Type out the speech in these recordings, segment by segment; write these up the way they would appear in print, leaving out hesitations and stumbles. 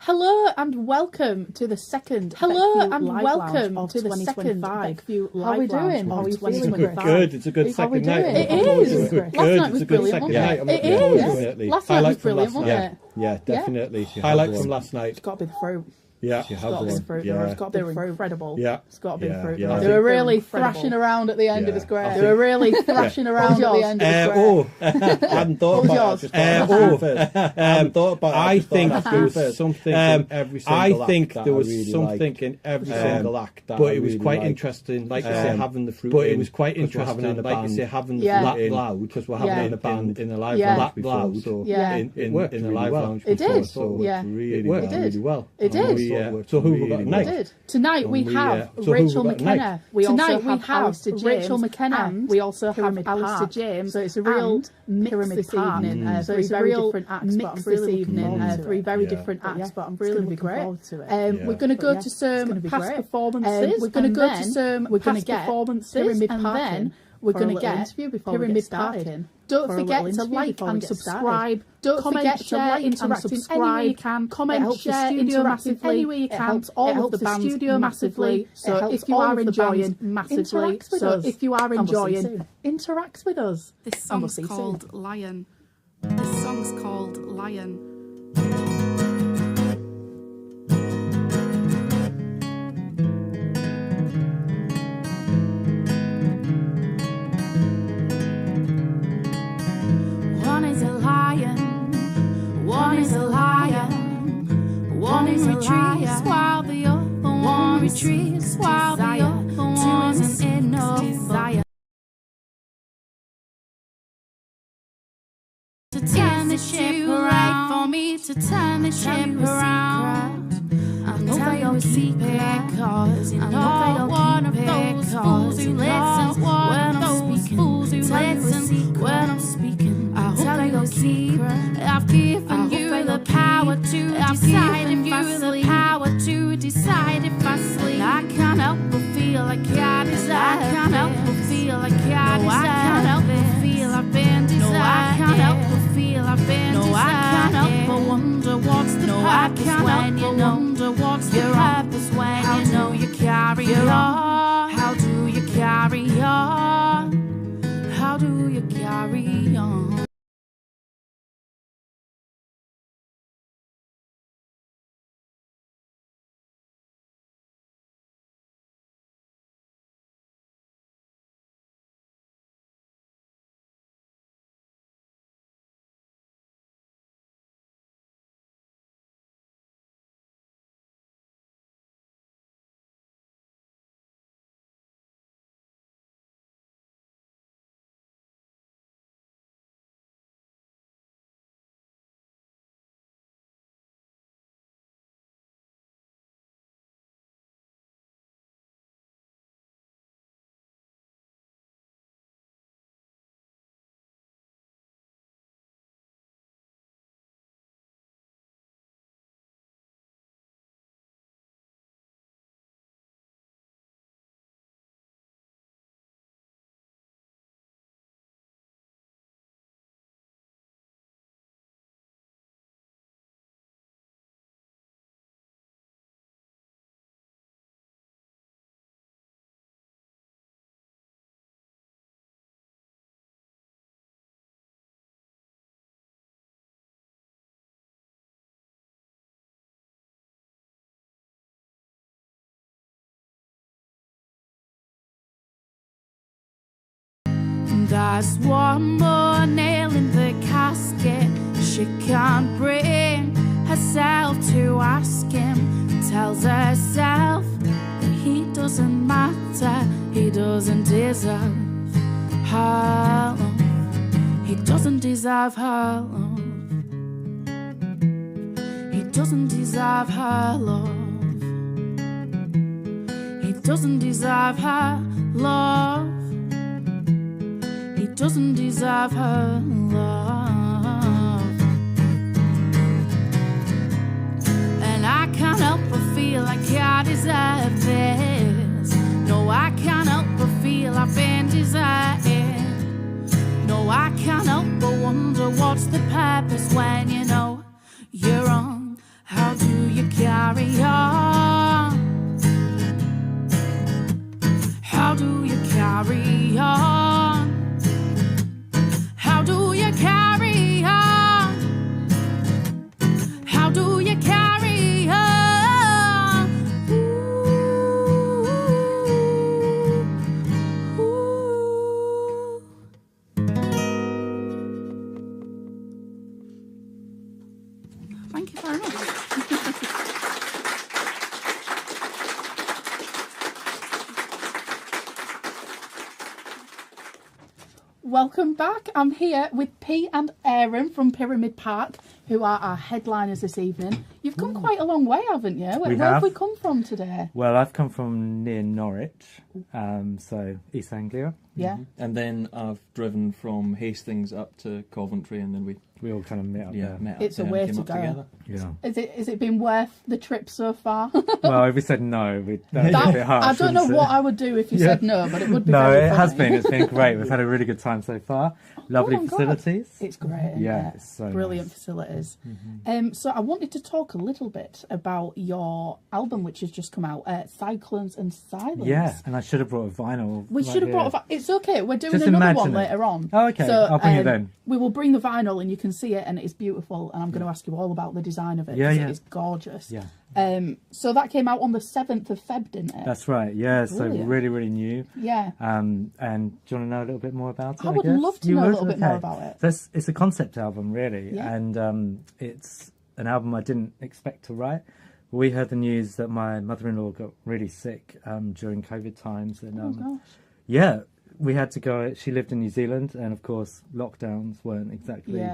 Hello and welcome to the second. Hello and welcome to the second Beckview Live. How are we doing? How are you feeling? Good. It's a good second night. It is. Last night was brilliant, wasn't it? It is. Last night was brilliant, wasn't it? Yeah, definitely. Highlight from last night. It's got to be the fruit. Yeah, it's got to be the fruit. It's got to be incredible. Yeah, it's got to be the fruit. Yeah. They were really thrashing around at the end of the square. They were really thrashing around at the end of the square. I hadn't thought about it. I think there was something in every single act. I think there was something in every single act. But it was quite interesting, like you say, having the fruit. But it was quite interesting, like you say, having the fruit loud because we're having a band in the live lounge before. So in the live lounge before. It did. So it worked really well. It did. So who we got tonight? Tonight we have Rachel McKenna. Tonight we have Rachel McKenna. We also have Alistair James. So it's a real mix this evening. So it's a real mix this evening. Three very different acts, but I'm really looking forward to it. We're going to go to some past performances. We're going to go to some past performances, and then we're going to get Pyramid Parking. Don't forget to like and subscribe. Don't forget to like and subscribe. You can comment, share, interact any way you can. It helps all of the studio massively. So if you are enjoying, massively. So if you are enjoying, interact with us. This song's called Lion. This song's called Lion. One is a lion, one is retreats while the other one retreats while the other one isn't enough desire to turn the ship around, for me to turn the ship around. I know they'll keep it, cause you know one of those fools who listens, one of those fools who listens when I'm speaking. I hope they'll keep. I've given you the power to decide if you the power to decide if I sleep. I can't help but feel like I desire. I can't help but feel like I desire. I can't help but feel I've been desired. No, I can't help but feel I've been desired. No, I can't help but wonder what's the purpose when you wonder what's the purpose when you know you carry on. How do you carry on? How do you carry on? That's one more nail in the casket. She can't bring herself to ask him. Tells herself that he doesn't matter. He doesn't deserve her love. He doesn't deserve her love. He doesn't deserve her love. He doesn't deserve her love. He doesn't deserve her love. And I can't help but feel like I deserve this. No, I can't help but feel I've been deserted. No, I can't help but wonder what's the purpose when you know you're wrong. How do you carry on? How do you carry on? How do you carry on? How do you carry on? Ooh, ooh. Thank you very much. Welcome back. I'm here with P and Aaron from Pyramid Park, who are our headliners this evening. You've come quite a long way, haven't you? Where have we come from today? Well, I've come from near Norwich, so East Anglia. Yeah. And then I've driven from Hastings up to Coventry, and then we all kind of met up there. It's a way to go. Together. Yeah. Has it been worth the trip so far? Well, if we said no, that would be a bit harsh. I don't know what I would do if you said no, but it would be very funny. It's been great. We've had a really good time so far. Lovely facilities. God. It's great. Yeah, it's so brilliant nice. Facilities. So I wanted to talk a little bit about your album, which has just come out, Cyclones and Silence. Yeah, and I should have brought a vinyl. We should have brought a It's okay. We're doing Just another one it. later on. Oh, okay. So, I'll bring it then. We will bring the vinyl and you can see it, and it's beautiful. And I'm going to ask you all about the design of it. Yeah. It is gorgeous. Yeah. So that came out on the 7th of Feb, didn't it? That's right. Yeah. Brilliant. So really, really new. Yeah. And do you want to know a little bit more about it? I would love to know a little bit more about it. So it's a concept album, really, Yeah. and it's an album I didn't expect to write. We heard the news that my mother-in-law got really sick during COVID times, and Oh gosh. yeah, we had to go. She lived in New Zealand, and of course, lockdowns weren't exactly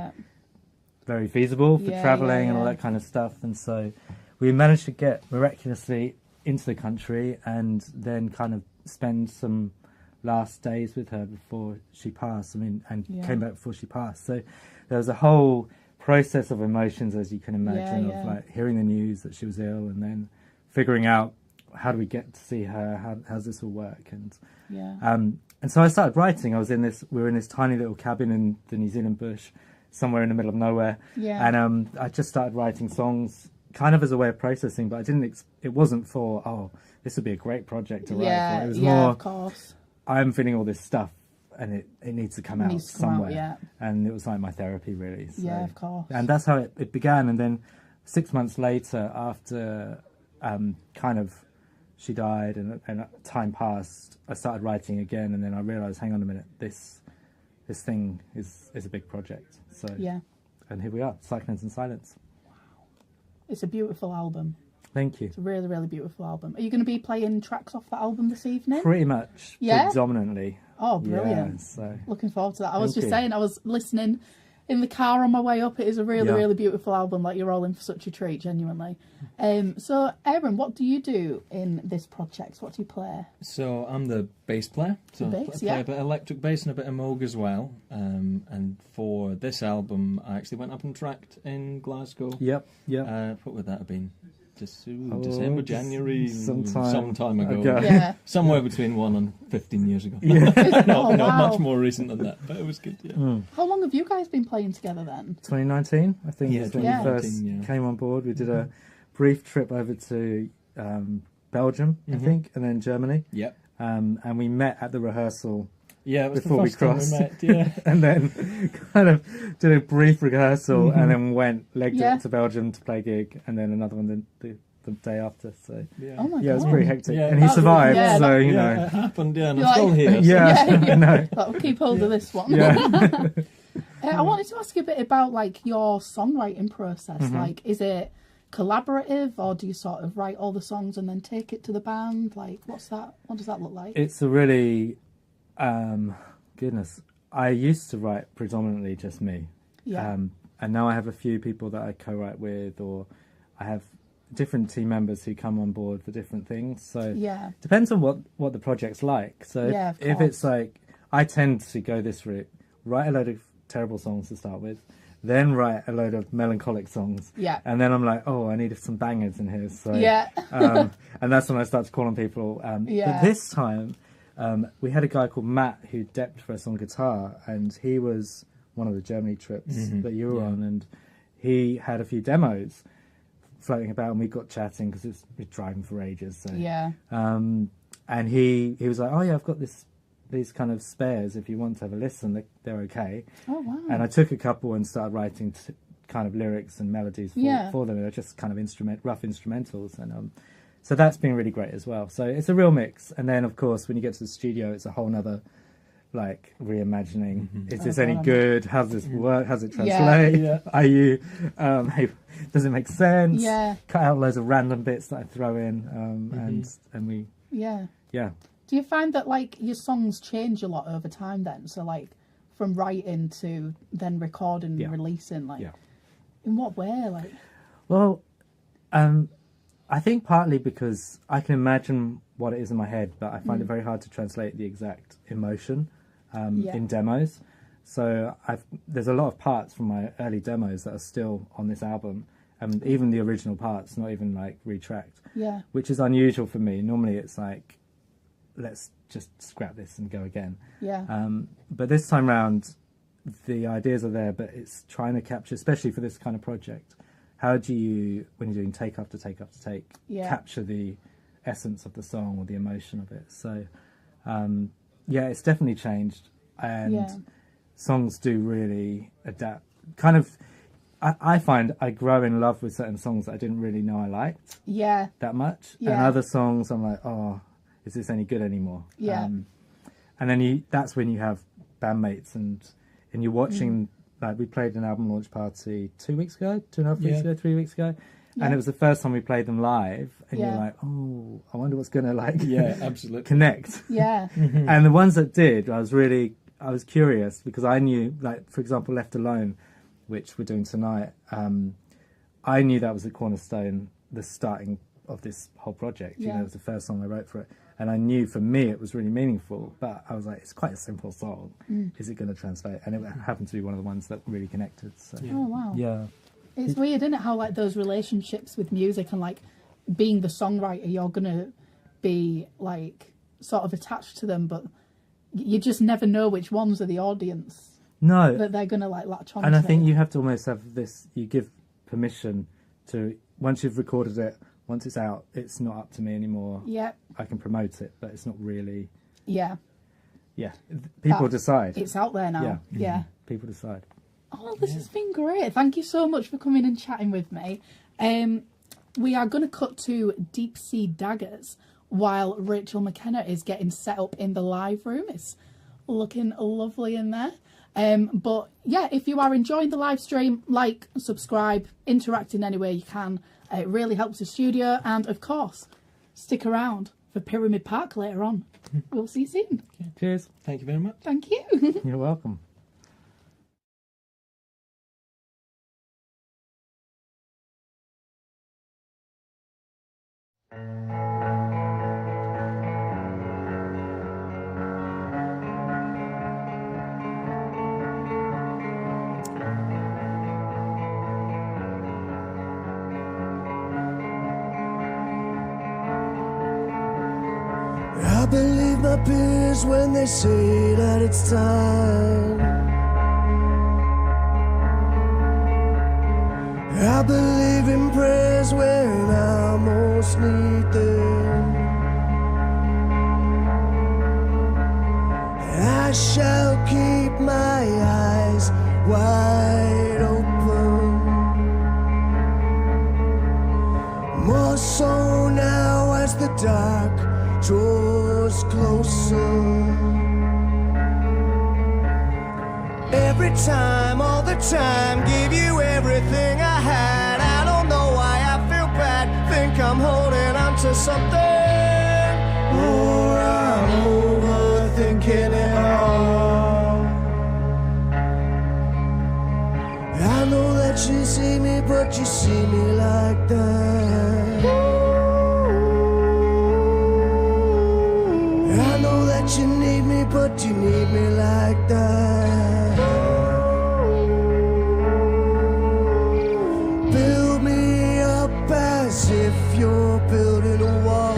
very feasible for travelling and all that kind of stuff. And so we managed to get miraculously into the country, and then kind of spend some last days with her before she passed. And came back before she passed. So there was a whole process of emotions, as you can imagine, of like hearing the news that she was ill, and then figuring out how do we get to see her, how's this all work, and so I started writing. We were in this tiny little cabin in the New Zealand bush, somewhere in the middle of nowhere, and I just started writing songs, kind of as a way of processing. But I didn't. It wasn't for this would be a great project to write for. It was more, of course. I'm feeling all this stuff, and it needs to come out somewhere. And it was like my therapy, really. So, yeah, of course. And that's how it began. And then 6 months later, after kind of she died and time passed, I started writing again. And then I realised, hang on a minute, this thing is a big project. So and here we are, Cyclones and Silence. Wow, it's a beautiful album. Thank you. It's a really, really beautiful album. Are you going to be playing tracks off that album this evening? Pretty much. Yeah? Predominantly. Oh, brilliant. Yeah, so. Looking forward to that. I was just saying, I was listening in the car on my way up. It is a really, really beautiful album. Like, you're all in for such a treat, genuinely. So, Aaron, what do you do in this project? What do you play? So I'm the bass player. So I play a bit of electric bass and a bit of Moog as well. And for this album, I actually went up and tracked in Glasgow. Yep. What would that have been? December, January, some time ago. Okay. Yeah. Somewhere between 1 and 15 years ago. Yeah. not much more recent than that, but it was good. Yeah. How long have you guys been playing together then? 2019, I think, is when we first 2019, came on board. We did a brief trip over to Belgium, I think, and then Germany. Yep. And we met at the rehearsal. Yeah, it was before the first time we met, yeah. And then kind of did a brief rehearsal and then legged it to Belgium to play a gig, and then another one the the day after. So oh my God. It was pretty hectic, and he survived. So you know, it happened. Yeah, and I'm still here. Yeah, no. I'll keep hold of this one. Yeah. I wanted to ask you a bit about like your songwriting process. Like, is it collaborative, or do you sort of write all the songs and then take it to the band? Like, what does that look like? It's a really, goodness. I used to write predominantly just me. Yeah. And now I have a few people that I co-write with, or I have different team members who come on board for different things. So depends on what the project's like. So if it's like, I tend to go this route, write a load of terrible songs to start with, then write a load of melancholic songs. Yeah. And then I'm like, oh, I need some bangers in here. So and that's when I start to call on people. But this time, we had a guy called Matt who depped for us on guitar, and he was one of the Germany trips that you were on, and he had a few demos floating about, and we got chatting because it's been driving for ages. So and he was like, oh yeah, I've got these kind of spares if you want to have a listen. They're okay. Oh wow. And I took a couple and started writing kind of lyrics and melodies for them. They're just kind of rough instrumentals, and so that's been really great as well. So it's a real mix. And then of course when you get to the studio, it's a whole nother like reimagining. Is this any good? How does this work? How does it translate? Are you hey, does it make sense? Cut out loads of random bits that I throw in, and we Do you find that like your songs change a lot over time then? So like from writing to then recording and releasing, like in what way? Like, well, I think partly because I can imagine what it is in my head, but I find it very hard to translate the exact emotion in demos. So there's a lot of parts from my early demos that are still on this album, and even the original parts, not even like retracked. Yeah. Which is unusual for me. Normally it's like, let's just scrap this and go again. Yeah. But this time round, the ideas are there, but it's trying to capture, especially for this kind of project, how do you, when you're doing take after take after take, capture the essence of the song or the emotion of it? So, it's definitely changed, and songs do really adapt. Kind of, I find I grow in love with certain songs that I didn't really know I liked that much, and other songs I'm like, oh, is this any good anymore? And then that's when you have bandmates and you're watching, like we played an album launch party 2 weeks ago, 2.5 weeks ago, 3 weeks ago. And it was the first time we played them live, and you're like, oh, I wonder what's going to like absolutely connect. And the ones that did, I was curious because I knew, like, for example, Left Alone, which we're doing tonight, I knew that was the cornerstone, the starting of this whole project. You know, it was the first song I wrote for it. And I knew for me it was really meaningful, but I was like, it's quite a simple song. Is it going to translate? And it happened to be one of the ones that really connected. So. Oh, wow. Yeah. It's weird, isn't it, how like those relationships with music and like being the songwriter, you're going to be like sort of attached to them, but you just never know which ones are the audience. No. That they're going to like latch on and to. I think you have to almost have this, you give permission to, once you've recorded it, once it's out, it's not up to me anymore. Yeah. I can promote it, but it's not really. Yeah. Yeah. People decide. It's out there now. Yeah. People decide. Oh, this has been great. Thank you so much for coming and chatting with me. We are going to cut to Deep Sea Daggers while Rachel McKenna is getting set up in the live room. It's looking lovely in there. But yeah, if you are enjoying the live stream, like, subscribe, interact in any way you can. It really helps the studio. And of course, stick around for Pyramid Park later on. We'll see you soon. Okay. Cheers. Thank you very much. Thank you. You're welcome. I believe my peers when they say that it's time. I believe in prayers when I most need them. I shall keep my eyes wide open. More so dark draws closer. Every time, all the time, give you everything I had. I don't know why I feel bad, think I'm holding on to something, or I'm overthinking it all. I know that you see me, but you see me like that. I know that you need me, but you need me like that. Build me up as if you're building a wall.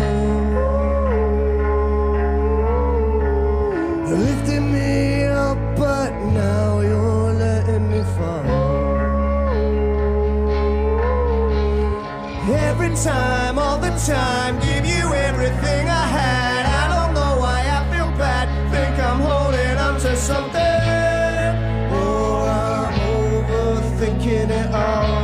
Lifting me up, but now you're letting me fall. Every time, all the time, give you everything I had. I don't know why I feel bad, think I'm holding on to something, or I'm overthinking it all.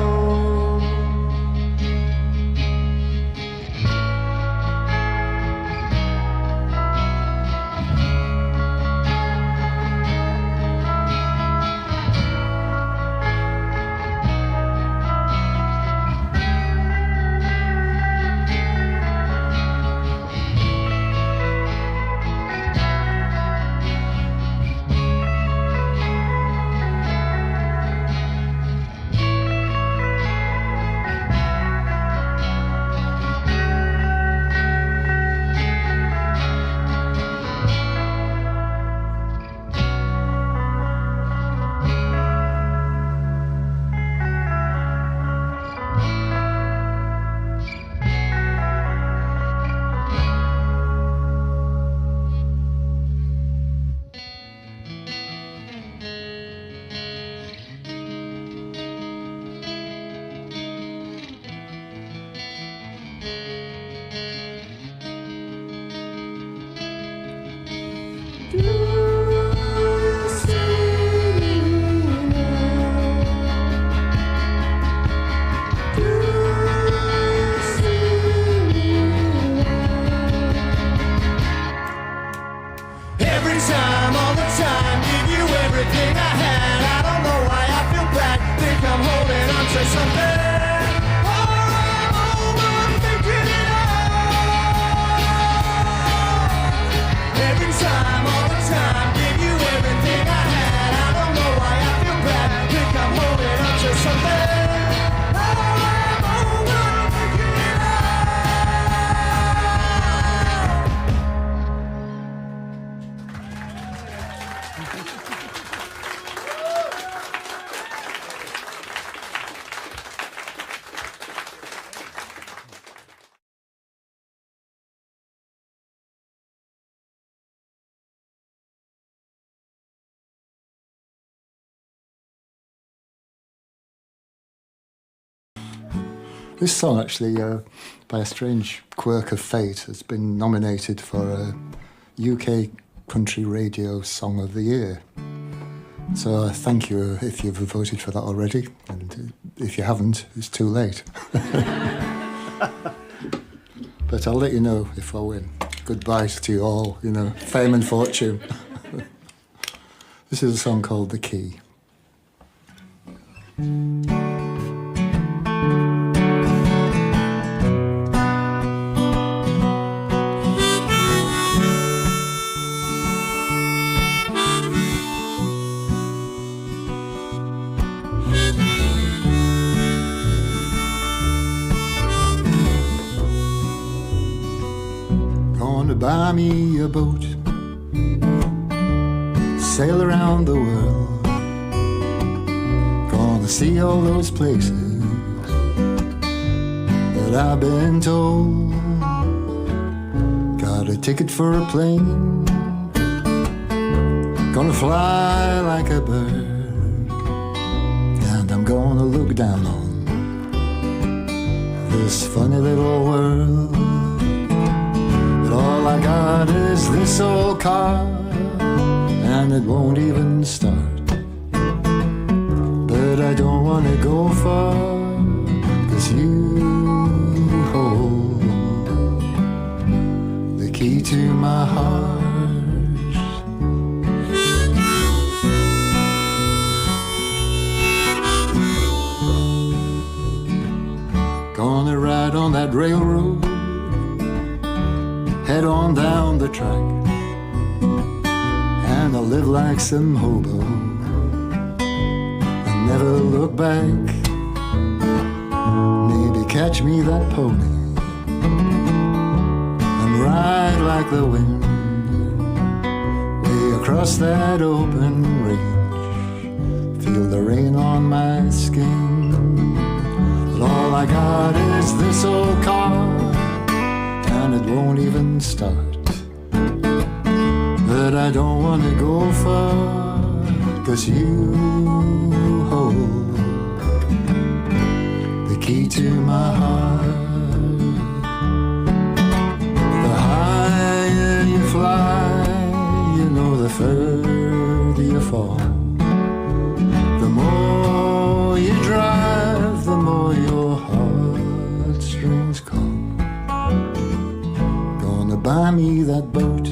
Every time, all the time, give you everything I had. I don't know why I feel bad, think I'm holding on to something, or I'm overthinking it all. Every time, all the time, give you everything I had. I don't know why I feel bad, think I'm holding on to something, or I'm overthinking it all. This song, actually, by a strange quirk of fate, has been nominated for a UK Country Radio Song of the Year. So thank you if you've voted for that already, and if you haven't, it's too late. But I'll let you know if I win. Goodbye to you all, you know, fame and fortune. This is a song called The Key. Gonna buy me a boat, sail around the world, gonna see all those places that I've been told. Got a ticket for a plane, gonna fly like a bird, and I'm gonna look down on this funny little world. All I got is this old car, and it won't even start. But I don't want to go far, 'cause you hold to my heart. Gonna ride on that railroad, head on down the track, and I'll live like some hobo and never look back. Maybe catch me that pony and ride like the wind way across that open range. Feel the rain on my skin. But all I got is this old car, and it won't even start. But I don't want to go far, 'cause you hold the key to my heart. The higher you fly, you know the further you fall. The more you drive, the more your heartstrings call. Gonna buy me that boat,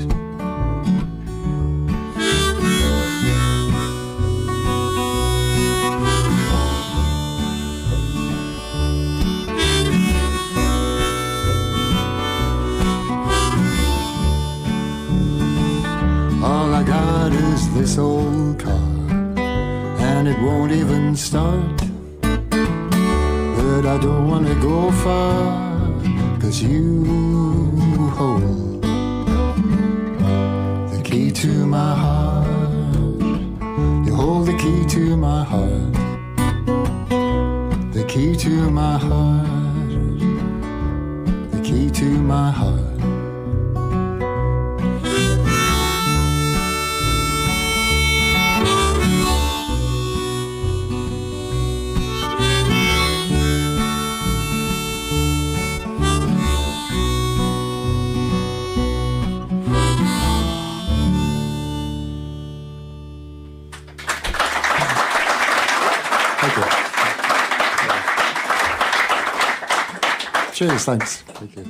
all I got is this old car, and it won't even start. But I don't want to go far, 'cause you hold the key to my heart. You hold the key to my heart, the key to my heart, the key to my heart. Cheers, thanks. Thank you.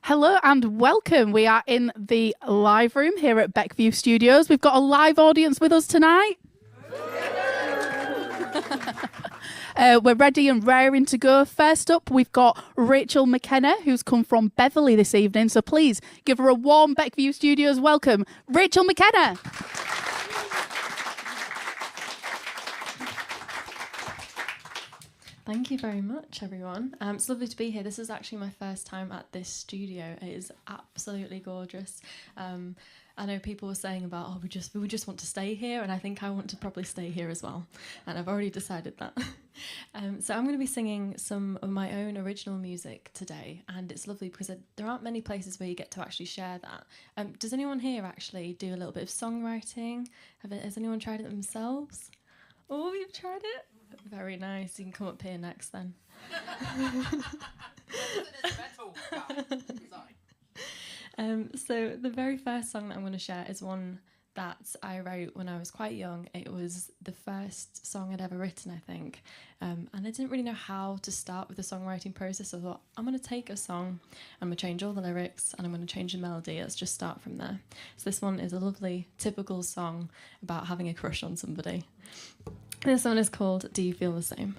Hello and welcome. We are in the live room here at Beckview Studios. We've got a live audience with us tonight. We're ready and raring to go. First up, we've got Rachel McKenna, who's come from Beverley this evening. So please give her a warm Beckview Studios welcome. Rachel McKenna. Thank you very much, everyone. It's lovely to be here. This is actually my first time at this studio. It is absolutely gorgeous. I know people were saying about, oh, we just want to stay here, and I think I want to probably stay here as well. And I've already decided that. So I'm going to be singing some of my own original music today, and it's lovely because there aren't many places where you get to actually share that. Does anyone here actually do a little bit of songwriting? Has anyone tried it themselves? Oh, you've tried it? Very nice. You can come up here next then. So the very first song that I'm going to share is one that I wrote when I was quite young. It was the first song I'd ever written, I think. And I didn't really know how to start with the songwriting process. So I thought, I'm going to take a song, I'm going to change all the lyrics, and I'm going to change the melody. Let's just start from there. So this one is a lovely, typical song about having a crush on somebody. This one is called Do You Feel the Same?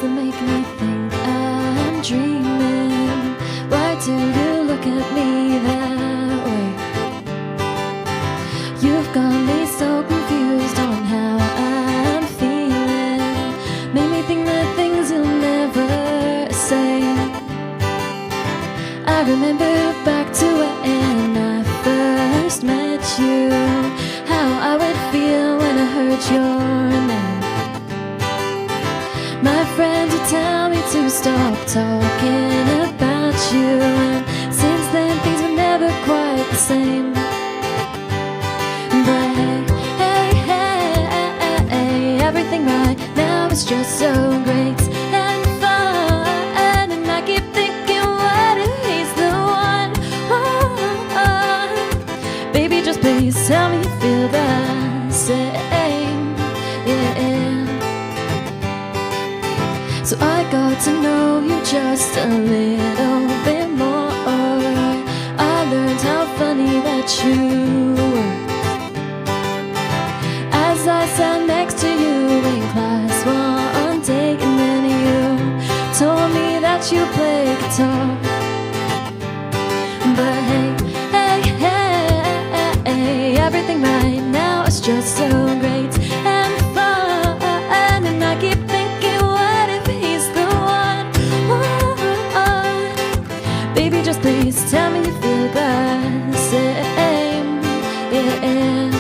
That make me think I'm dreaming. Why do you look at me that way? remember back to when I first met you, how I would feel when I heard your name. My friends would tell me to stop talking about you, and since then things were never quite the same. But hey, everything right now is just so great and fun, and I keep thinking, what if he's the one? Baby, just please tell me you feel the same. Yeah. So I got to know you just a little bit more. I learned how funny that you were as I sat next to you in class one day, and then you told me that you play guitar. But hey, everything right now is just so great and fun, and I keep thinking, what if he's the one? Baby, just please tell me you feel the same. Yeah.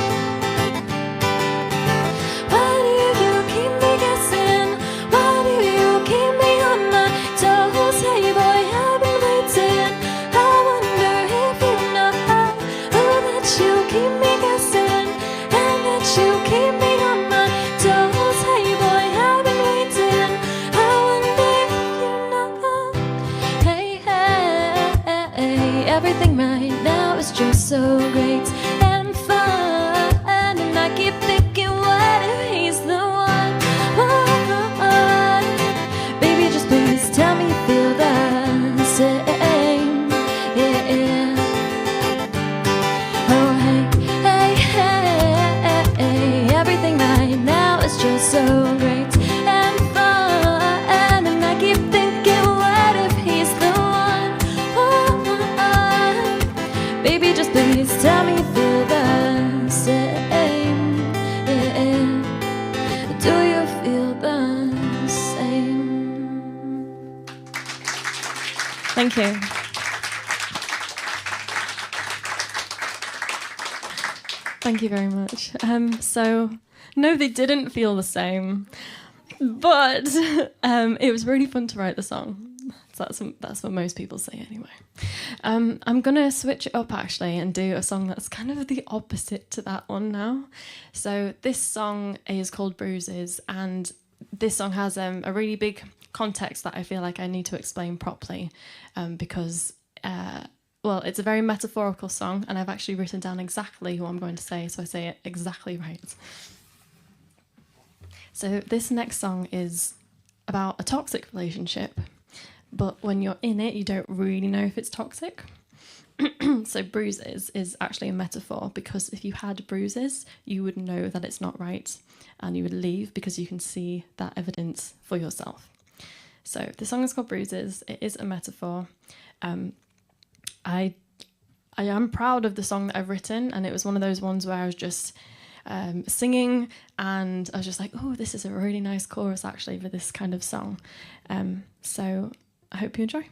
Why do you keep me guessing? Why do you keep me on my toes? Hey boy, I've been waiting. I wonder if you know that you keep me guessing, and that you keep me on my toes. Hey boy, I've been waiting. I wonder if you know. Hey, everything right now is just so great and fun, and I keep thinking, what if he's the one? Baby, just please tell me you feel the same. Yeah. Oh, hey, everything right now is just so great and fun, and I keep thinking, what if he's the one? Baby, just please tell me you feel the same. Yeah. Do you feel the same? Thank you. Thank you very much. So, no, they didn't feel the same, but it was really fun to write the song. So that's what most people say anyway. I'm going to switch it up actually and do a song that's kind of the opposite to that one now. So this song is called Bruises, and this song has a really big context that I feel like I need to explain properly because... well, it's a very metaphorical song, and I've actually written down exactly what I'm going to say, so I say it exactly right. So this next song is about a toxic relationship, but when you're in it, you don't really know if it's toxic. So bruises is actually a metaphor, because if you had bruises, you would know that it's not right, and you would leave because you can see that evidence for yourself. So the song is called Bruises. It is a metaphor. I am proud of the song that I've written, and it was one of those ones where I was just singing, and I was just like, oh, this is a really nice chorus actually for this kind of song. So I hope you enjoy.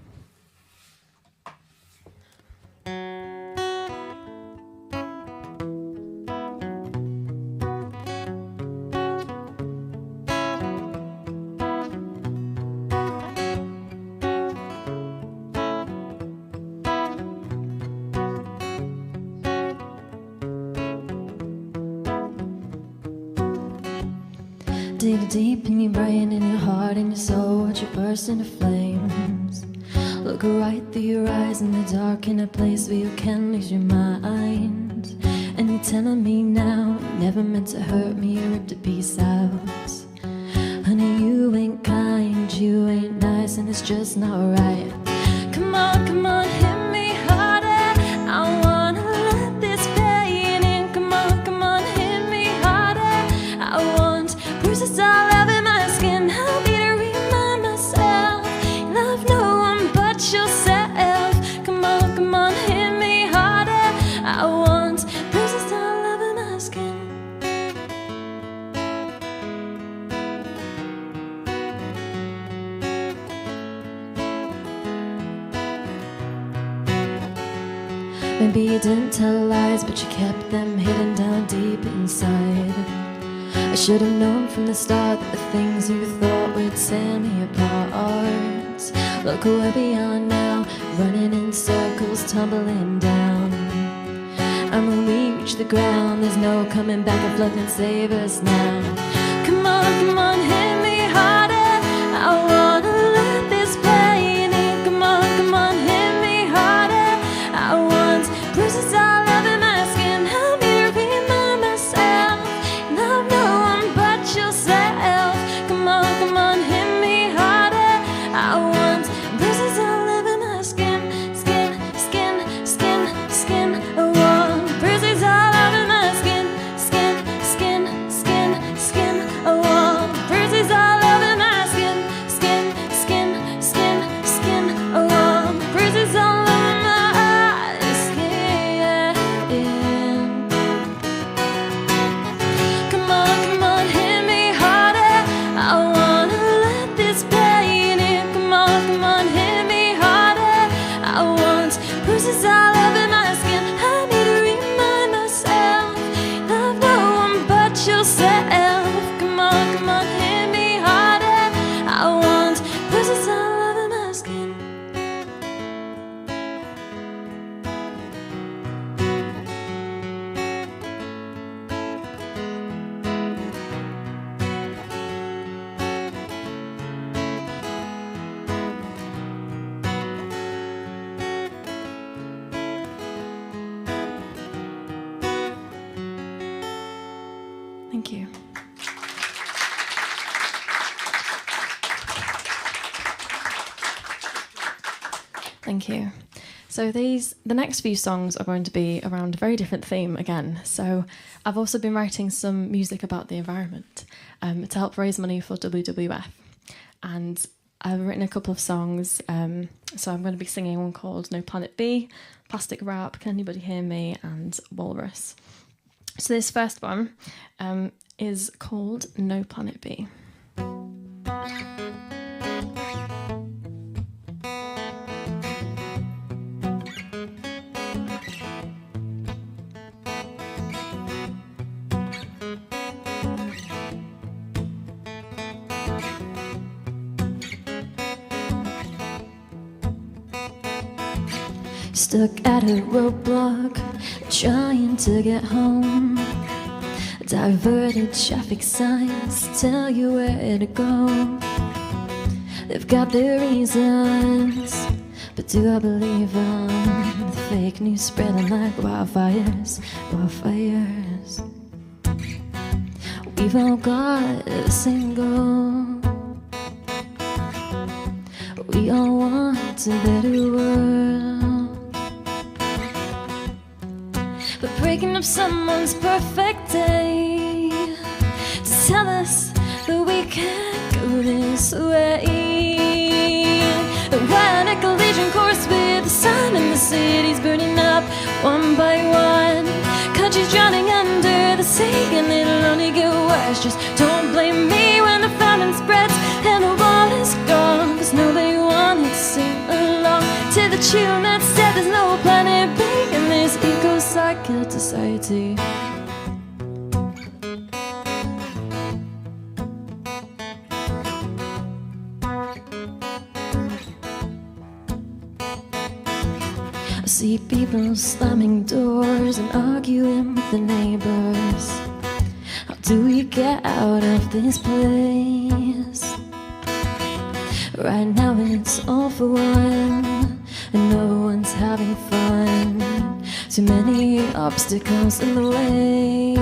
Dig deep in your brain and your heart and your soul, watch it burst into flames. Look right through your eyes in the dark, in a place where you can lose your mind. And you're telling me now, you never meant to hurt me, you ripped a piece out. Honey, you ain't kind, you ain't nice, and it's just not right. Come on, hit me harder. I wanna let this pain in. Come on, hit me harder. I want bruises all over my skin. I'll be to remind myself, you love no one but yourself. Come on, hit me harder. I want bruises all over my skin. Maybe you didn't tell lies, but you kept them hidden down deep inside. I should have known from the start that the things you thought would tear me apart. Look where we are now, running in circles, tumbling down. And when we reach the ground, there's no coming back, a flood can save us now. Come on, hit me harder, I wanna let this pain in. Come on, hit me harder, I want bruises all over my skin. Help me remind myself, love no one but yourself. Come on, hit me harder, I want bruises all over my skin. Skin, skin, skin, skin, I want bruises all over my skin. Skin, skin, skin, skin, I want bruises all over my skin. Skin, skin, skin, skin, I want bruises all over my skin. Come on, hit me harder, I wanna let this pain in. Come on, hit me harder, I want bruises all over my skin. I need to remind myself, love no one but yourself. Come on, hit me harder, I want bruises all over my skin. Thank you. Thank you. So the next few songs are going to be around a very different theme again. So I've also been writing some music about the environment to help raise money for WWF. And I've written a couple of songs. So I'm going to be singing one called No Planet B, Plastic Rap, Can Anybody Hear Me, and Walrus. So this first one is called No Planet B. Stuck at a roadblock, trying to get home. Diverted traffic signs tell you where to go. They've got their reasons, but do I believe them? The fake news spreading like wildfires, wildfires. We've all got the same goal. We all want a better world. But breaking up someone's perfect day to tell us that we can't go this way. We're on a collision course with the sun, and the city's burning up one by one. Countries drowning under the sea, and it'll only get worse. Just don't blame me when the famine spreads and the water's gone, 'cause nobody wanted to sing along to the tune that said there's no planet B in this eco-cycle society. I see people slamming doors and arguing with the neighbors. How do we get out of this place? Right now it's all for one, and no one's having fun. Too many obstacles in the way.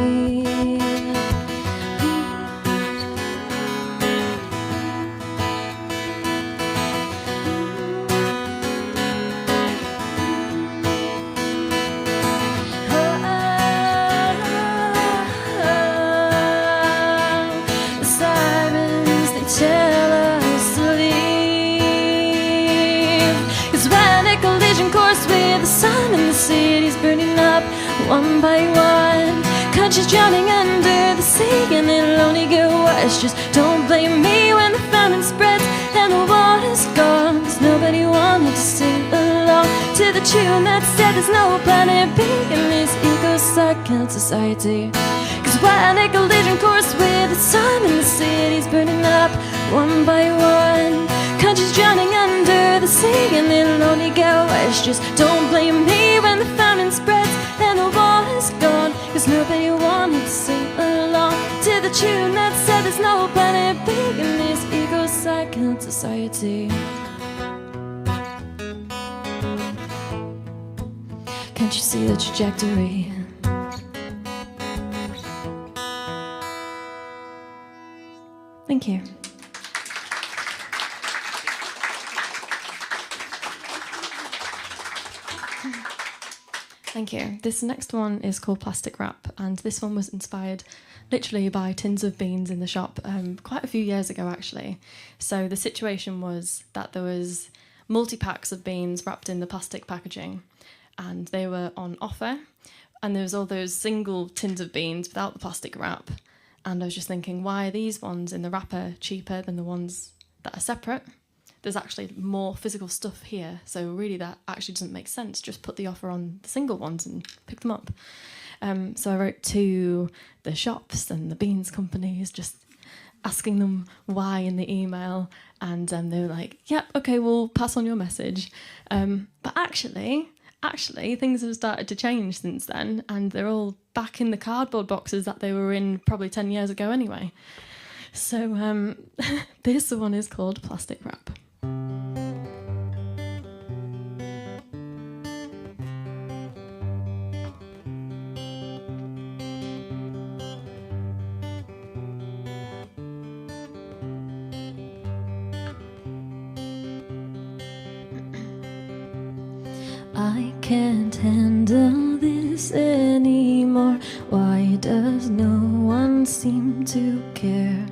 The sirens, they tell us to leave. 'Cause we're in a collision course with the sun, and the city's burning up one by one. Countries drowning under the sea, and it'll only get worse. Just don't blame me when the famine spreads and the water's gone, 'cause nobody wanted to sing along to the tune that said there's no planet B in this eco-second society. Cause when a collision course with the sun and the cities burning up one by one, countries drowning under the sea and it'll only get worse. Just don't blame me when the famine spreads and the war is gone, cause nobody wanted to sing along to the tune that said there's no planet B in this eco-second society. Can't you see the trajectory? Thank you. Thank you. This next one is called Plastic Wrap, and this one was inspired literally by tins of beans in the shop quite a few years ago, actually. So the situation was that there was multi-packs of beans wrapped in the plastic packaging, and they were on offer, and there was all those single tins of beans without the plastic wrap, and I was just thinking, why are these ones in the wrapper cheaper than the ones that are separate? There's actually more physical stuff here, so really that actually doesn't make sense. Just put the offer on the single ones and pick them up. So I wrote to the shops and the beans companies, just asking them why in the email, and they were like, yep, okay, we'll pass on your message. But actually, things have started to change since then, and they're all back in the cardboard boxes that they were in probably 10 years ago anyway. So this one is called Plastic Wrap. I can't handle this anymore. Why does no one seem to care?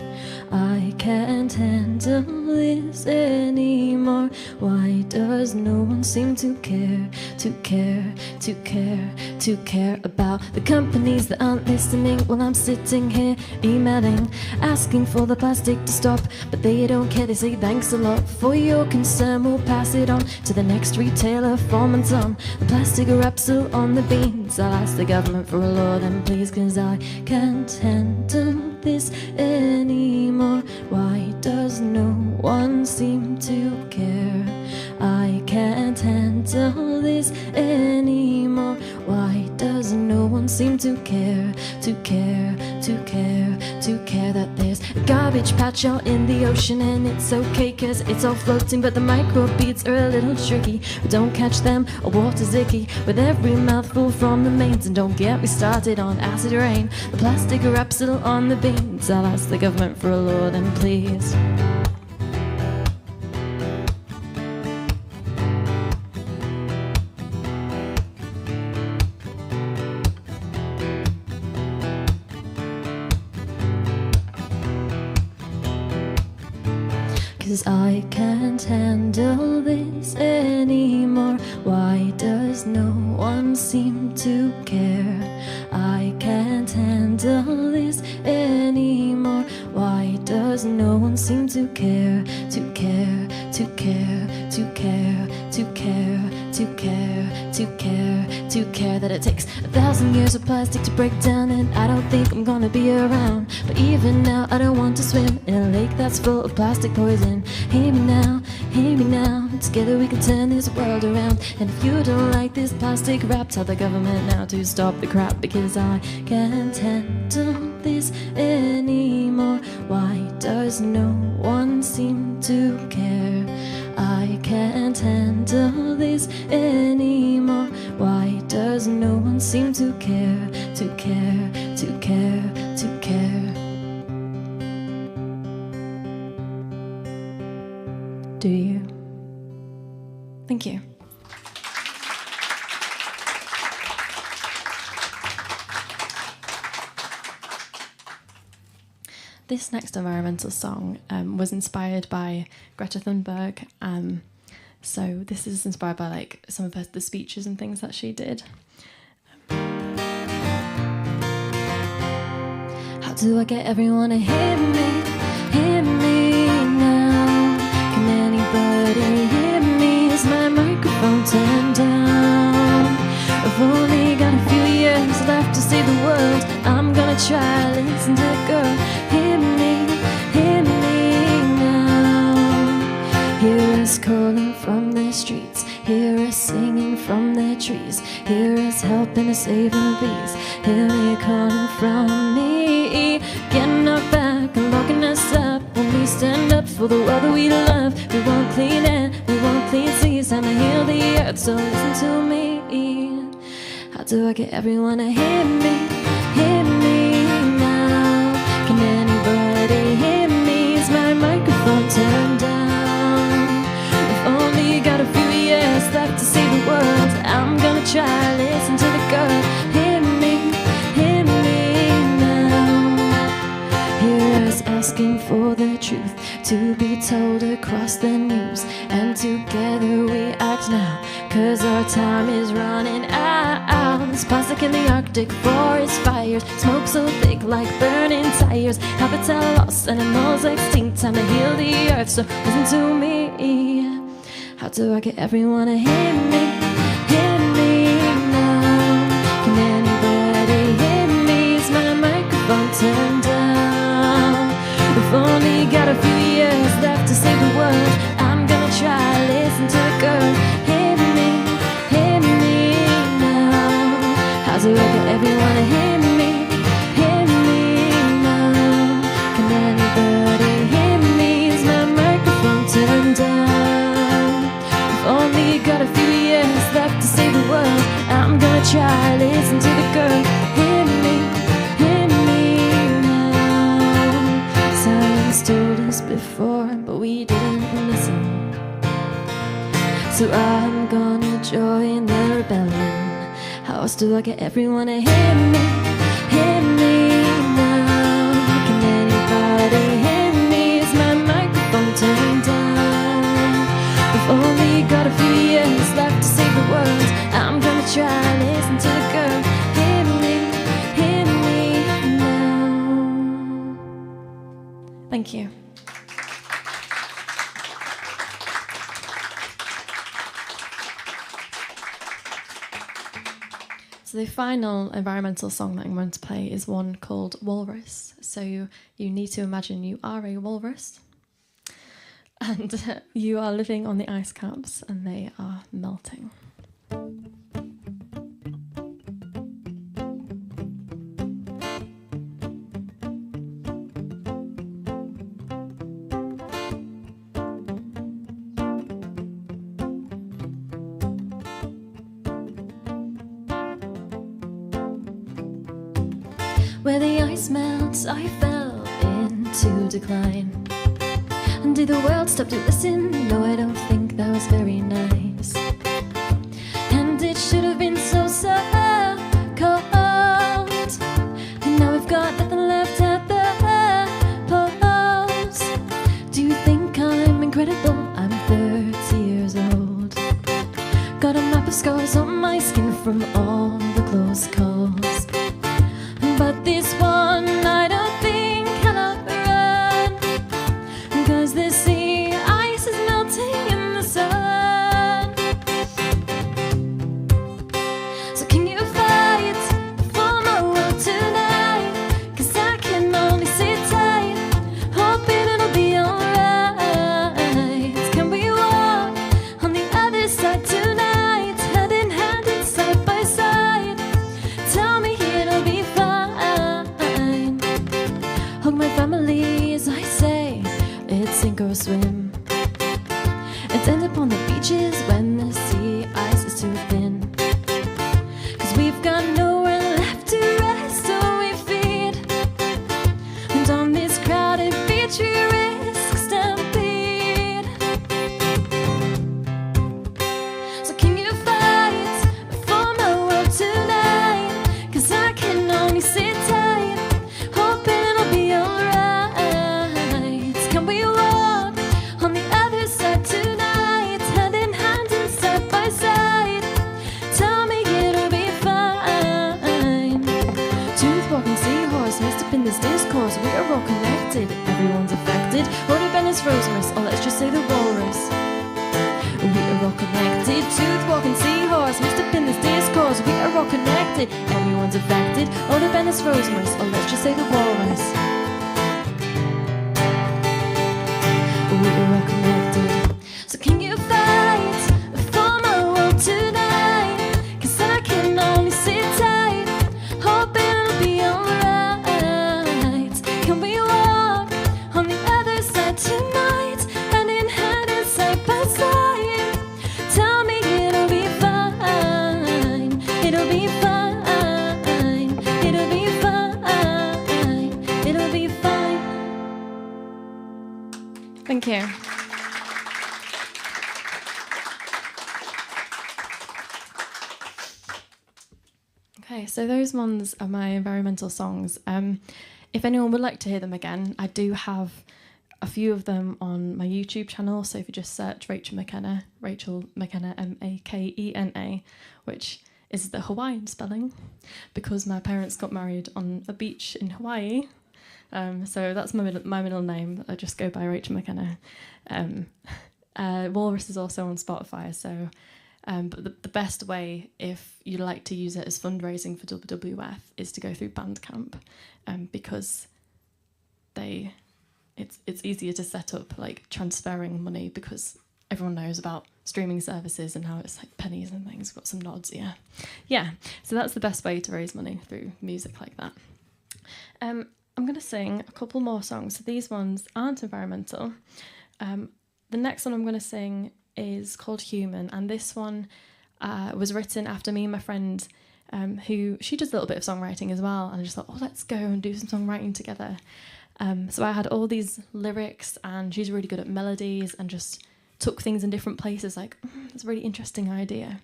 I can't handle this anymore. Why does no one seem to care? To care about the companies that aren't listening while I'm sitting here emailing, asking for the plastic to stop, but they don't care. They say thanks a lot for your concern, we'll pass it on to the next retailer for months on. The plastic wrap's still on the beans. I'll ask the government for a law then please, cause I can't handle this anymore. Why does no one seem to care? I can't handle this anymore. Why does no one seem to care? To care that there's a garbage patch out in the ocean, and it's okay cause it's all floating, but the microbeads are a little tricky. Don't catch them or water's icky with every mouthful from the mains. And don't get me started on acid rain. The plastic wrap's still on the beans. I'll ask the government for a law then please. Cause I can't handle this anymore. Why does no one seem to care? I can't handle this anymore. Why does no one seem to care? To care that it takes 1,000 years of plastic to break down, and I don't think I'm gonna be around. But even now I don't want to swim in a lake that's full of plastic poison. Hear me now, together we can turn this world around. And if you don't like this plastic wrap, tell the government now to stop the crap, because I can't handle this anymore. Why does no one seem to care? I can't handle this anymore. Why does no one seem to care? To care. Do you? Thank you. This next environmental song was inspired by Greta Thunberg. So this is inspired by like some of the speeches and things that she did. How do I get everyone to hear me now? Can anybody hear me? Is my microphone turned down? gonna try, listen to the girl. Hear me now. Hear us calling from the streets, hear us singing from the trees, hear us helping us save the bees, hear me calling from me. Getting our back and locking us up when we stand up for the world that we love. We want clean air, we want clean seas, and to heal the earth, so listen to me. How do I get everyone to hear me now? Can anybody hear me? Is my microphone turned down? I've only got a few years left to see the world. I'm gonna try, listen to the girl. Hear me now. Hear us asking for the truth to be told across the news, and together we act now, 'cause our time is running out. There's plastic in the Arctic, forest fires, smoke so thick like burning tires, habitat lost, animals extinct, time to heal the earth, so listen to me. How do I get everyone to hear me now? Can anybody hear me? Is my microphone turned down? We've only got a few years left to save the world. I'm gonna try, listen to the girl. Hear me now. How do I get everyone to hear me now? Can anybody hear me? Is my microphone turned down? We've only got a few years left to save the world. I'm gonna try, listen to the girl. Hear me now. Science told us before, but we didn't listen. So I'm gonna join the rebellion. How else do I get everyone to hear me now? Can anybody hear me? Is my microphone turned down? We've only got a few years left to save the world. I'm gonna try, listen to the girl. Hear me now. Thank you. So the final environmental song that I'm going to play is one called Walrus. So you need to imagine you are a walrus and you are living on the ice caps and they are melting. Where the ice melts, I fell into decline. And did the world stop to listen? No, I don't think that was very nice. And it should have been so cold. And now we've got nothing left at the poles. Do you think I'm incredible? I'm 30 years old. Got a map of scars on my skin from all the close calls. But this one I don't think cannot run, 'cause the sea ice is melting in the sun. So can you fight for my world tonight? 'Cause I can only sit tight, hoping it'll be alright. Can we walk on the other side tonight, hand in hand and side by side? Tell me it'll be fine. Hug my family as I say it's sink or swim, and end up on the beaches when the sea ice is too thin. 'Cause we've got nowhere left to rest or we feed, and on this crowded beach we risk stampede. So can you fight for my world tonight? 'Cause I can only sit tight, hoping it'll be alright. Can we walk on the other side tonight, hand in hand and side by side? Tell me it'll be fine. Tooth-walking seahorse mixed up in this discourse. We are all connected, everyone's affected. Holy Bennett's Rosemarys, or let's just say the walrus. We are all connected. Tooth-walking seahorse mixed up in this discourse. We are all connected. infected. Everyone's affected. Oh, the Venice Rosemas, or let's just say the walrus. We are all connected. So can you fight for my world tonight? 'Cause I can only sit tight, hope it'll be alright. Can we walk on the other side tonight, hand in hand and side by side? Tell me it'll be fine, it'll be fine, it'll be fine, it'll be fine. Thank you. Okay, so those ones are my environmental songs. If anyone would like to hear them again, I do have a few of them on my YouTube channel. So if you just search Rachel McKenna, Makena, which is the Hawaiian spelling, because my parents got married on a beach in Hawaii. So that's my middle name. I just go by Rachel McKenna. Walrus is also on Spotify, so... but the best way, if you like to use it as fundraising for WWF, is to go through Bandcamp, because it's easier to set up, like, transferring money, because everyone knows about streaming services and how it's like pennies and things. Got some nods, yeah. So that's the best way to raise money, through music like that. I'm going to sing a couple more songs. So these ones aren't environmental. The next one I'm going to sing is called Human, and this one was written after me and my friend, who, she does a little bit of songwriting as well, and I just thought, oh, let's go and do some songwriting together. So I had all these lyrics, and she's really good at melodies, and just took things in different places, like, it's a really interesting idea.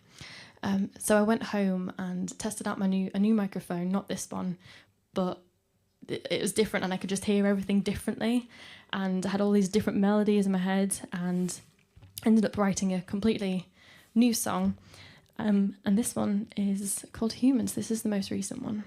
So I went home and tested out a new microphone, not this one, but it was different, and I could just hear everything differently, and I had all these different melodies in my head, and ended up writing a completely new song, and this one is called Humans. This is the most recent one.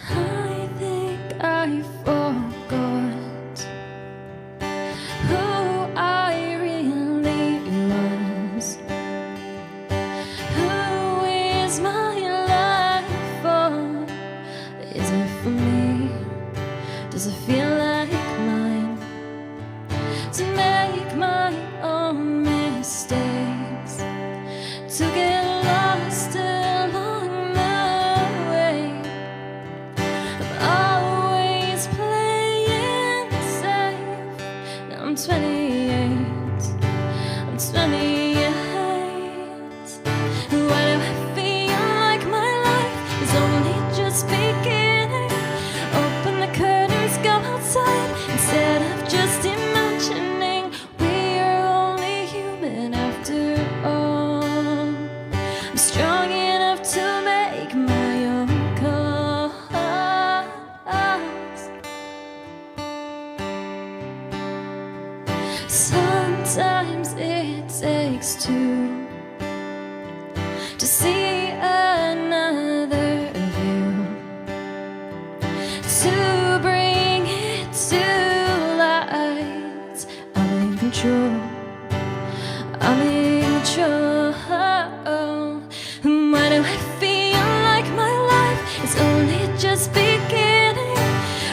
I think I forgot who I really was. Who is my life for? Is it for me? Does it feel like mine? To make my own mistakes, to get lost along the way. I'm always playing safe. Now I'm 28. I'm 28. Why do I feel like my life is only just beginning? Open the curtains, go outside, instead of just imagining we're only human after all. I'm strong enough to make my own calls. Sometimes it takes two to see another view, to bring it to light. I'm in control. I'm in control. Why do I feel like my life is only just beginning?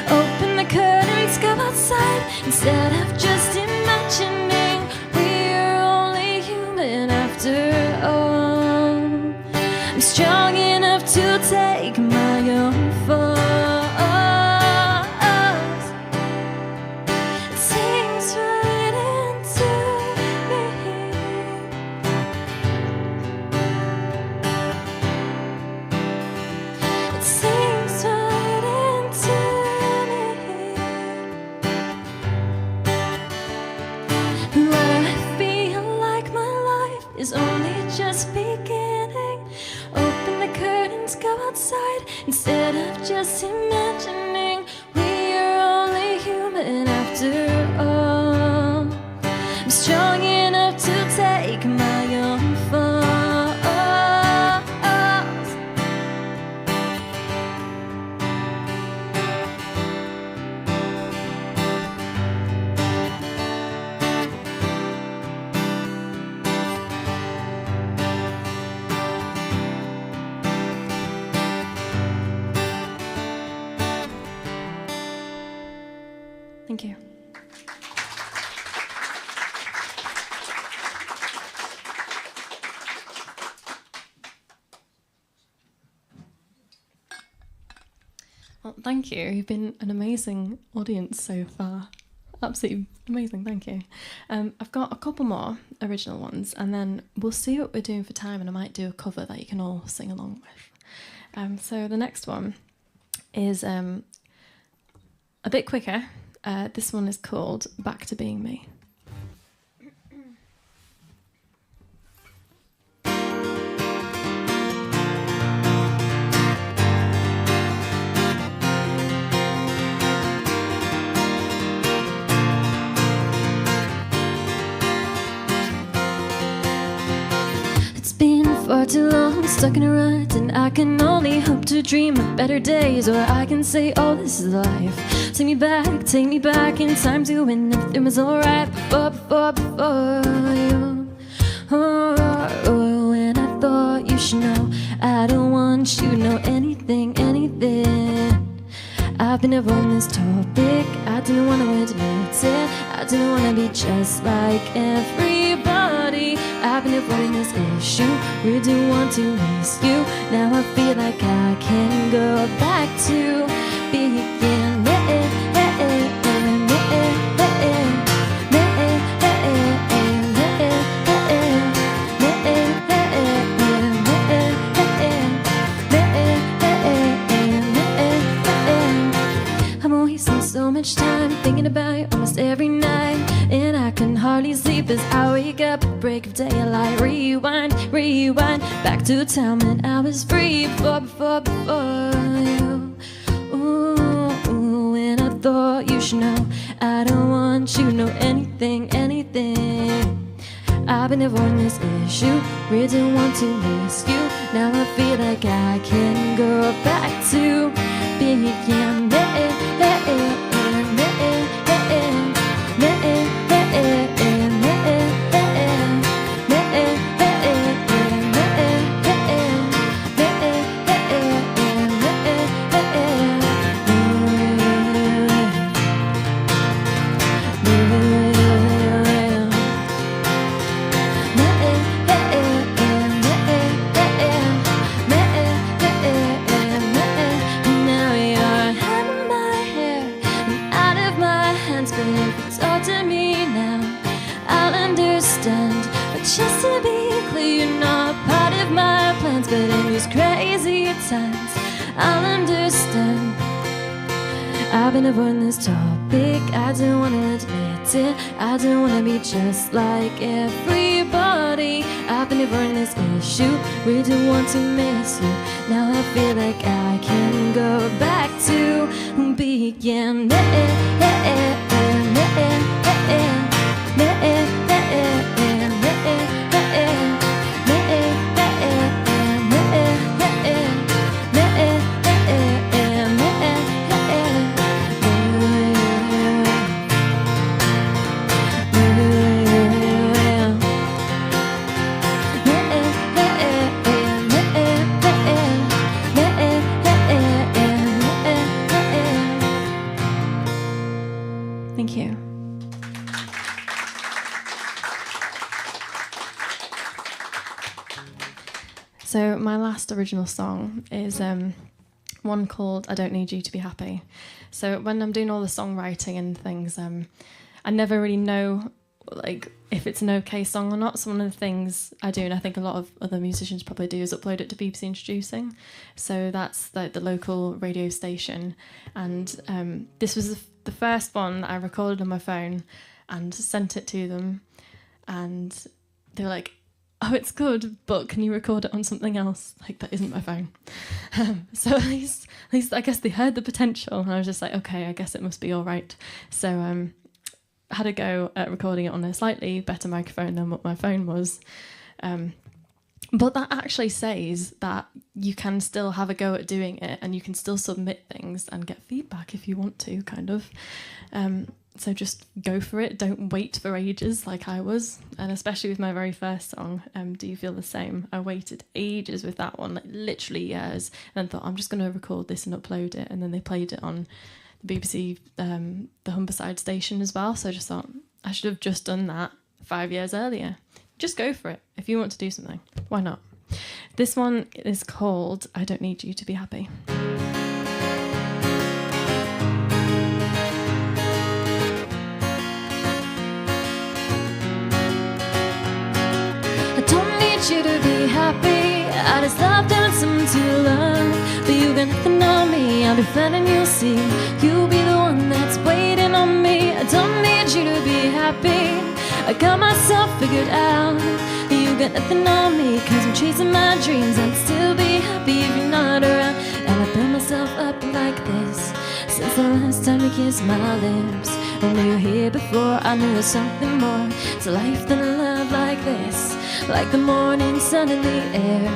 Open the curtains, go outside, instead of just imagining we're only human after all. I'm strong enough to take my own falls. It sinks right into me. It sinks right into me. Why I feel like my life is only just beginning. Open the curtains, go outside, instead of just imagining we're only human after all. I'm strong enough to take my own falls. Well, thank you. You've been an amazing audience so far. Absolutely amazing, thank you. I've got a couple more original ones, and then we'll see what we're doing for time, and I might do a cover that you can all sing along with. So the next one is a bit quicker. This one is called Back to Being Me. Far too long, stuck in a rut, and I can only hope to dream of better days, or I can say, oh, this is life. Take me back in time to when everything was alright before you. When I thought you should know, I don't want you to know anything. I've been up on this topic, I didn't want to admit it, I didn't want to be just like everybody. I've been avoiding this issue, really do want to miss you. Now I feel like I can go back to being I'm wasting so much time thinking about you almost every night, and I can hardly sleep as I wake up at break of daylight. Rewind back to the time when I was free before you. Ooh, when I thought you should know, I don't want you to know anything. I've been avoiding this issue, really didn't want to miss you. Now I feel like I can go back to being I'll understand. I've been avoiding this topic, I don't want to admit it, I don't want to be just like everybody. I've been avoiding this issue, really do want to miss you. Now I feel like I can go back to being Thank you. So my last original song is one called I Don't Need You to Be Happy. So when I'm doing all the songwriting and things, I never really know like if it's an okay song or not. So one of the things I do, and I think a lot of other musicians probably do, is upload it to BBC Introducing. So that's the local radio station. And this was the first one that I recorded on my phone and sent it to them. And they were like, oh, it's good, but can you record it on something else? Like, that isn't my phone. So at least I guess they heard the potential. And I was just like, okay, I guess it must be all right. So I had a go at recording it on a slightly better microphone than what my phone was. But that actually says that you can still have a go at doing it, and you can still submit things and get feedback if you want to, kind of. So just go for it. Don't wait for ages like I was. And especially with my very first song, Do You Feel the Same? I waited ages with that one, like literally years, and thought, I'm just going to record this and upload it. And then they played it on the BBC, the Humberside station as well. So I just thought, I should have just done that 5 years earlier. Just go for it. If you want to do something, why not? This one is called I Don't Need You to Be Happy. you to be happy. I just love having someone to love, but you got nothing on me. I'll be fine and you'll see. You'll be the one that's waiting on me. I don't need you to be happy. I got myself figured out. You got nothing on me, cause I'm chasing my dreams. I'd still be happy if you're not around. And I build myself up like this since the last time you kissed my lips. When we were here before, I knew there's something more to life than a love like this. Like the morning sun in the air,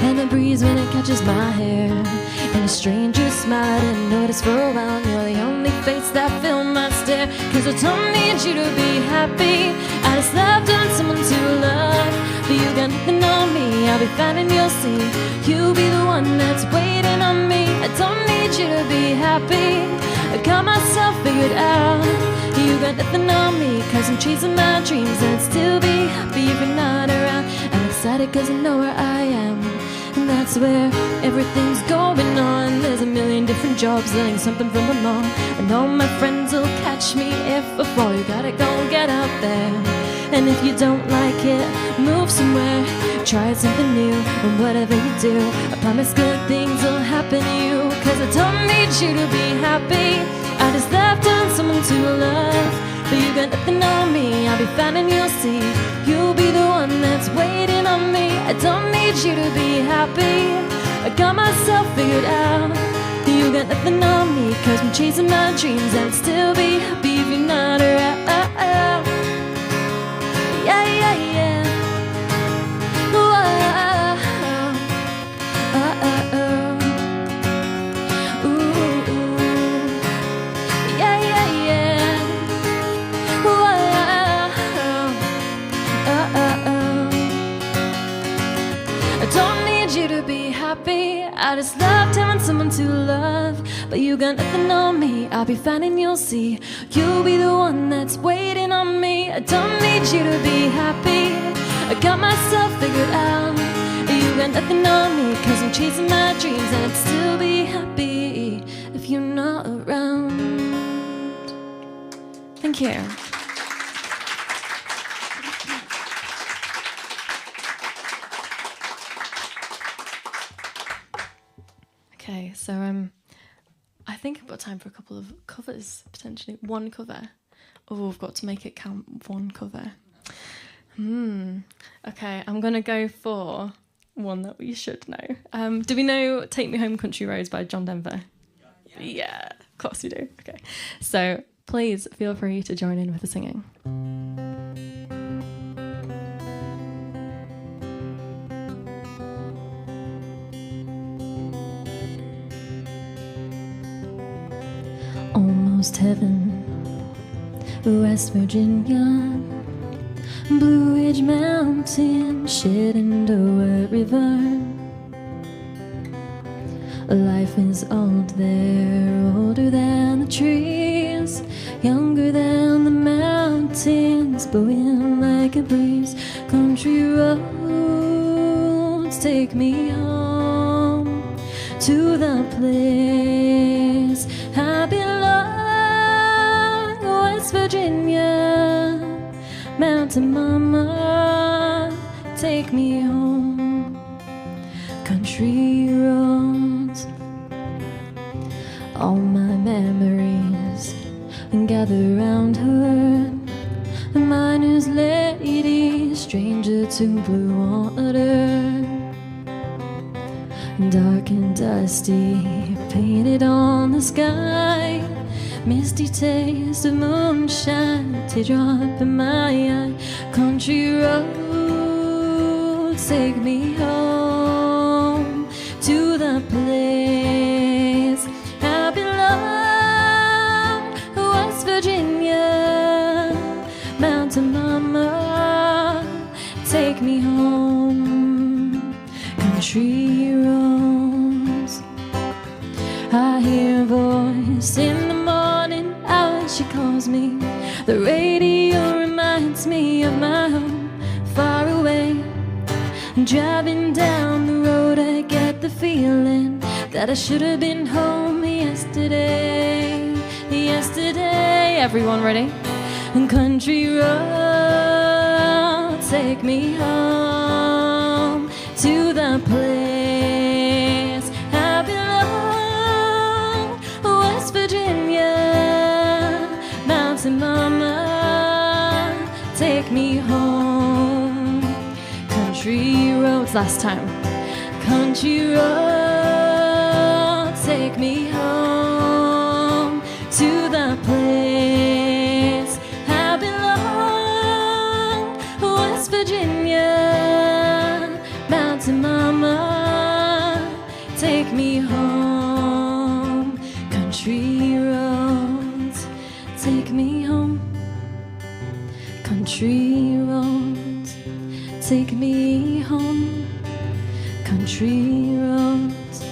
and the breeze when it catches my hair, and a stranger smile I didn't notice for a while. And you're the only face that filled my stare. Cause I don't need you to be happy. I just love having someone to love, but you got nothing on me. I'll be fine and you'll see. You'll be the one that's waiting on me. I don't need you to be happy. I got myself figured out. You got nothing on me, cause I'm chasing my dreams. I'd still be happy if you're not around. I'm excited cause I know where I am, and that's where everything's going on. There's a million different jobs, learning something from them all. And all my friends will catch me if I fall. You gotta go and get out there. And if you don't like it, move somewhere. Try something new, and whatever you do, I promise good things will happen to you. Cause I don't need you to be happy. I just love having someone to love, but you got nothing on me. I'll be fine and you'll see. You'll be the one that's waiting on me. I don't need you to be happy. I got myself figured out. You got nothing on me, cause I'm chasing my dreams. I'd still be happy if you're not around. Yeah, yeah, yeah. Whoa. Ooh. Yeah, yeah, yeah. Whoa. I don't need you to be happy. I just loved having someone to love, but you got nothing on me. I'll be fine and you'll see. You'll be the one that's waiting on me. I don't need you to be happy. I got myself figured out. You got nothing on me, cause I'm chasing my dreams. And I'd still be happy if you're not around. Thank you. Okay, so I think I've got time for a couple of covers, potentially. One cover. Oh, I've got to make it count. One cover. Okay, I'm going to go for one that we should know. Do we know Take Me Home Country Roads by John Denver? Yeah, of course we do. Okay, so please feel free to join in with the singing. Almost heaven, West Virginia, Blue Ridge Mountain, Shenandoah River. Life is old there, older than the trees, younger than the mountains, blowing like a breeze. Country roads take me home to the place I belong. West Virginia, Mountain Mama, take me home. Country roads, all my memories gather round her. The miner's lady, stranger to blue water. Dark and dusty, painted on the sky. Misty taste of moonshine, teardrop in my eye. Country roads take me home to the place I belong. West Virginia, Mountain Mama, take me home. Country roads, I hear a voice in the morning hour. She calls me. The radio reminds me of my home far away. Driving down the road, I get the feeling that I should have been home yesterday. Yesterday, everyone ready? And country roads take me home. It's last time. Country road, take me home to the place I belong. West Virginia, Mountain Mama, take me home. Country roads, take me home. Country roads, take me home. Country roads.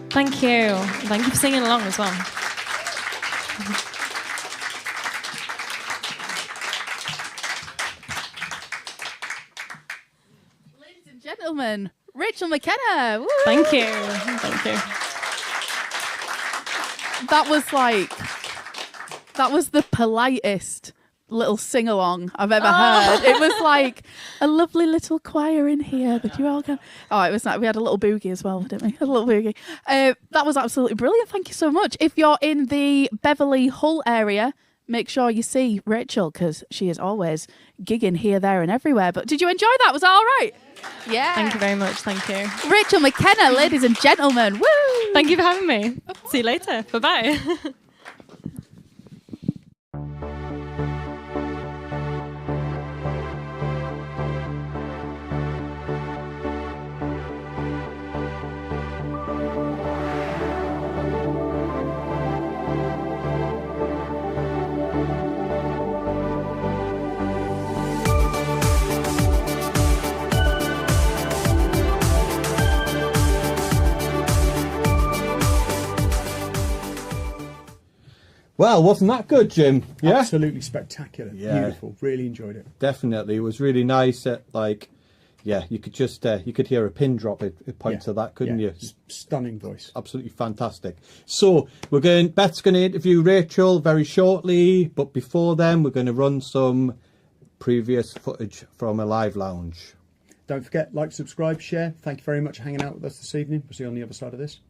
Thank you. Thank you for singing along as well. Ladies and gentlemen, Rachel McKenna. Woo! Thank you. Thank you. That was the politest little sing-along I've ever heard. It was like a lovely little choir in here that you all can... Oh, it was nice. We had a little boogie as well, didn't we? A little boogie. That was absolutely brilliant. Thank you so much. If you're in the Beverley Hull area, make sure you see Rachel, because she is always gigging here, there and everywhere. But did you enjoy that? Was that all right? Yeah. Thank you very much. Thank you. Rachel McKenna, ladies and gentlemen. Woo! Thank you for having me. See you later. Bye-bye. Well, wasn't that good, Jim? Yeah, absolutely spectacular. Yeah. Beautiful. Really enjoyed it. Definitely, it was really nice. You could just you could hear a pin drop at points of that, couldn't you? Stunning voice. Absolutely fantastic. So Beth's going to interview Rachel very shortly, but before then, we're going to run some previous footage from a live lounge. Don't forget, like, subscribe, share. Thank you very much for hanging out with us this evening. We'll see you on the other side of this.